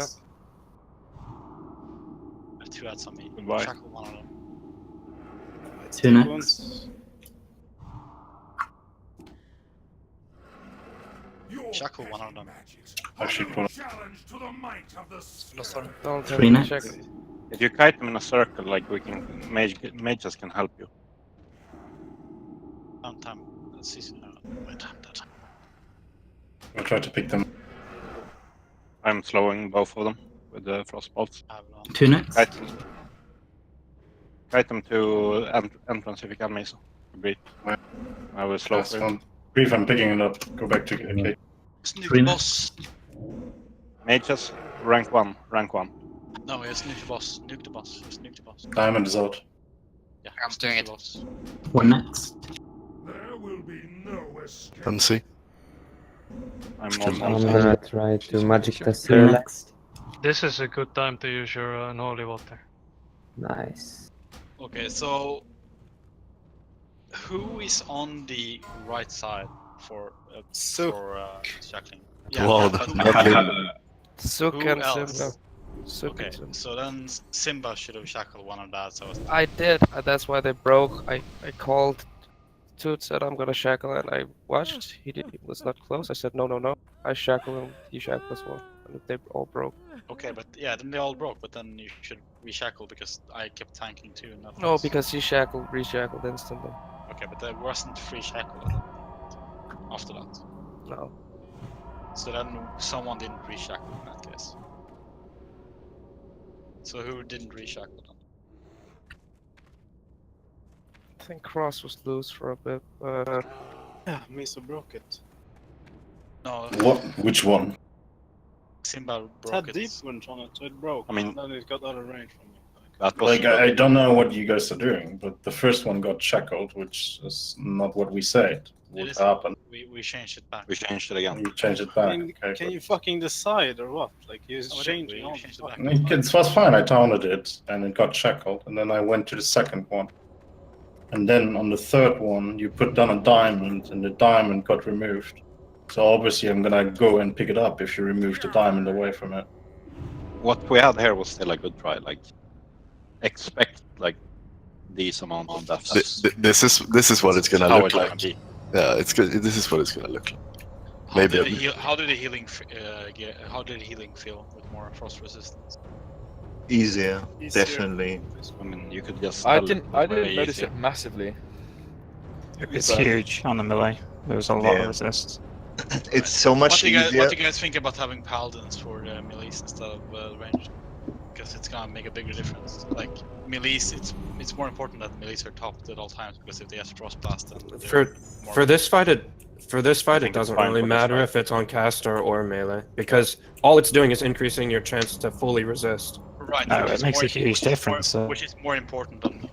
have 2 ads on me. Goodbye. Shackle one of them. Two next. Shackle one of them. Actually, put Challenge to the might of the Don't Three have to next. check. If you kite them in a circle, like we can, mages can help you. Downtime. CC. Wait, that. I'll try to pick them. I'm slowing both of them with the frost bolts. I have it on. Two next. Kite them to entrance if you can, Mesa. Breathe. I will slow That's for it. fun. Brief, I'm picking it up. Go back to KK. Snuke Three the next. boss. Mages, rank 1, rank 1. No, it's nuke the boss. Nuke the boss. Just nuke the boss. Diamond is out. Yeah, I'm doing nuke it. the boss. One next. There will be no escape. MC. I'm Still- on I'm side. gonna try to magic the You're Syrillax. next. This is a good time to use your unholy water. Nice. Okay, so who is on the right side for shackling? Wow, but Sook who and else? Simba. Sook Okay, and Simba. so then Simba should have shackled one of that. So I did. That's why they broke. I called. Toot said I'm gonna shackle, and I watched. He was not close. I said no. I shackle him. He shackled as well, and they all broke. okay, but yeah, then they all broke. But then you should reshackle because I kept tanking too. And nothing No, else. because he shackled, reshackled instantly. Okay, but there wasn't free shackle at that after that. No. So then someone didn't reshackle in that case. So who didn't reshackle then? I think Cross was loose for a bit, but Yeah, Miso broke it. No, What? Which one? Simba It broke had it. deep wounds on it, so it broke. I mean- and then it got out of range from me. That was Like, I don't know what you guys are doing, but the first one got shackled, which is not what we said It would is- happen. We changed it back. We changed it again. You changed it I back. mean, Okay, can good. you fucking decide or what? Like, you're Oh, we changing did, all we the changed it back. fucking It was fine. I counted it, and it got shackled, and then I went to the second one. And then on the third one, you put down a diamond, and the diamond got removed. So obviously, I'm gonna go and pick it up if you remove the diamond away from it. What we had here was still a good try. Like, expect like these amount of deaths. This is what it's gonna How look it's gonna like. be. Yeah, it's good. This is what it's gonna look like. How Maybe. did the how did the healing how did the healing feel with more frost resistance? Easier, Easier. definitely. I mean, you could just. I tell didn't it way notice easier. it massively. It's But- huge on the melee. There was a lot Yeah. of resist. It's so much What do you easier. guys think about having paladins for the melees instead of ranged? Because it's gonna make a bigger difference. Like melees, it's more important that melees are topped at all times because if they have frost blast, then they're For more- for this fight, it think it's doesn't fine really for this matter fight. if it's on caster or melee because all it's doing is increasing your chance to fully resist. right. No, which it is makes more- a huge which is more- difference, Which is more important than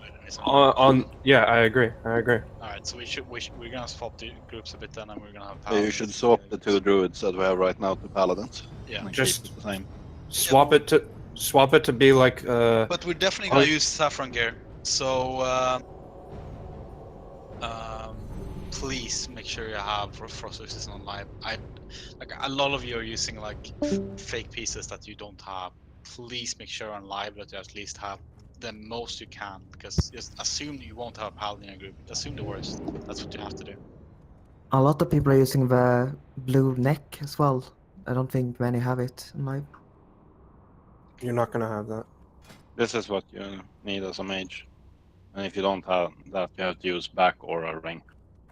Yeah, I agree. Alright, so we're gonna swap the groups a bit then, and we're gonna have Yeah, paladins. you should swap the two druids that we have right now to paladins. Yeah. And Just- keep it the same. Swap it to be like But we're definitely gonna Oh. use saffron gear. So please make sure you have frost resistance on live. Like a lot of you are using like fake pieces that you don't have. Please make sure on live that you at least have the most you can, because just assume you won't have a paladin in your group. Assume the worst. That's what you have to do. A lot of people are using the blue neck as well. I don't think many have it in my. you're not gonna have that. This is what you need as a mage. And if you don't have that, you have to use back or a ring.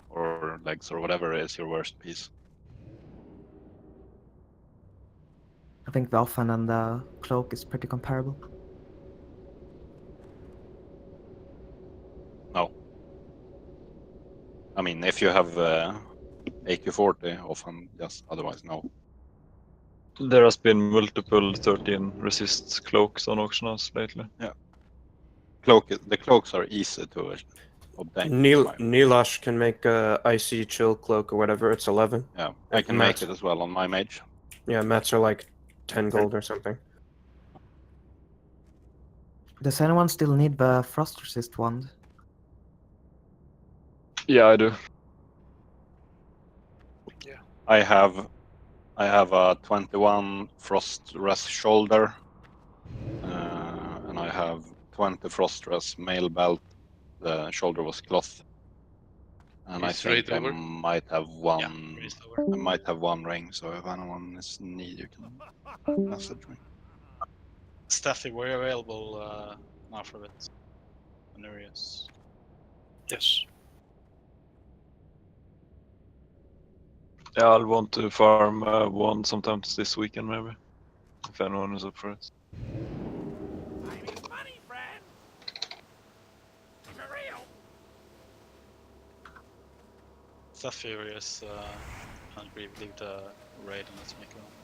Or legs or whatever is your worst piece. I think the offhand and the cloak is pretty comparable. No. I mean, if you have AK-40 often, yes, otherwise no. There has been multiple 13 resist cloaks on auctionhouse lately. Yeah. The cloaks are easy to obtain. Nilash can make a icy chill cloak or whatever. It's 11. Yeah, I can And make mats- it as well on my mage. Yeah, mats are like 10 gold or something. Does anyone still need the frost resist wand? Yeah, I do. I have a 21 frost rest shoulder, and I have 20 frost rest mail belt. The shoulder was cloth, and I Straight think I over? might have one. I might have one ring. So if anyone is in need, you can message me. Steffi, we're available now for a bit. Honorius. Yes. Yeah, I'll want to farm one sometimes this weekend maybe. If anyone is up for it. Steffi is hungry. Leave the raid and let's make it on.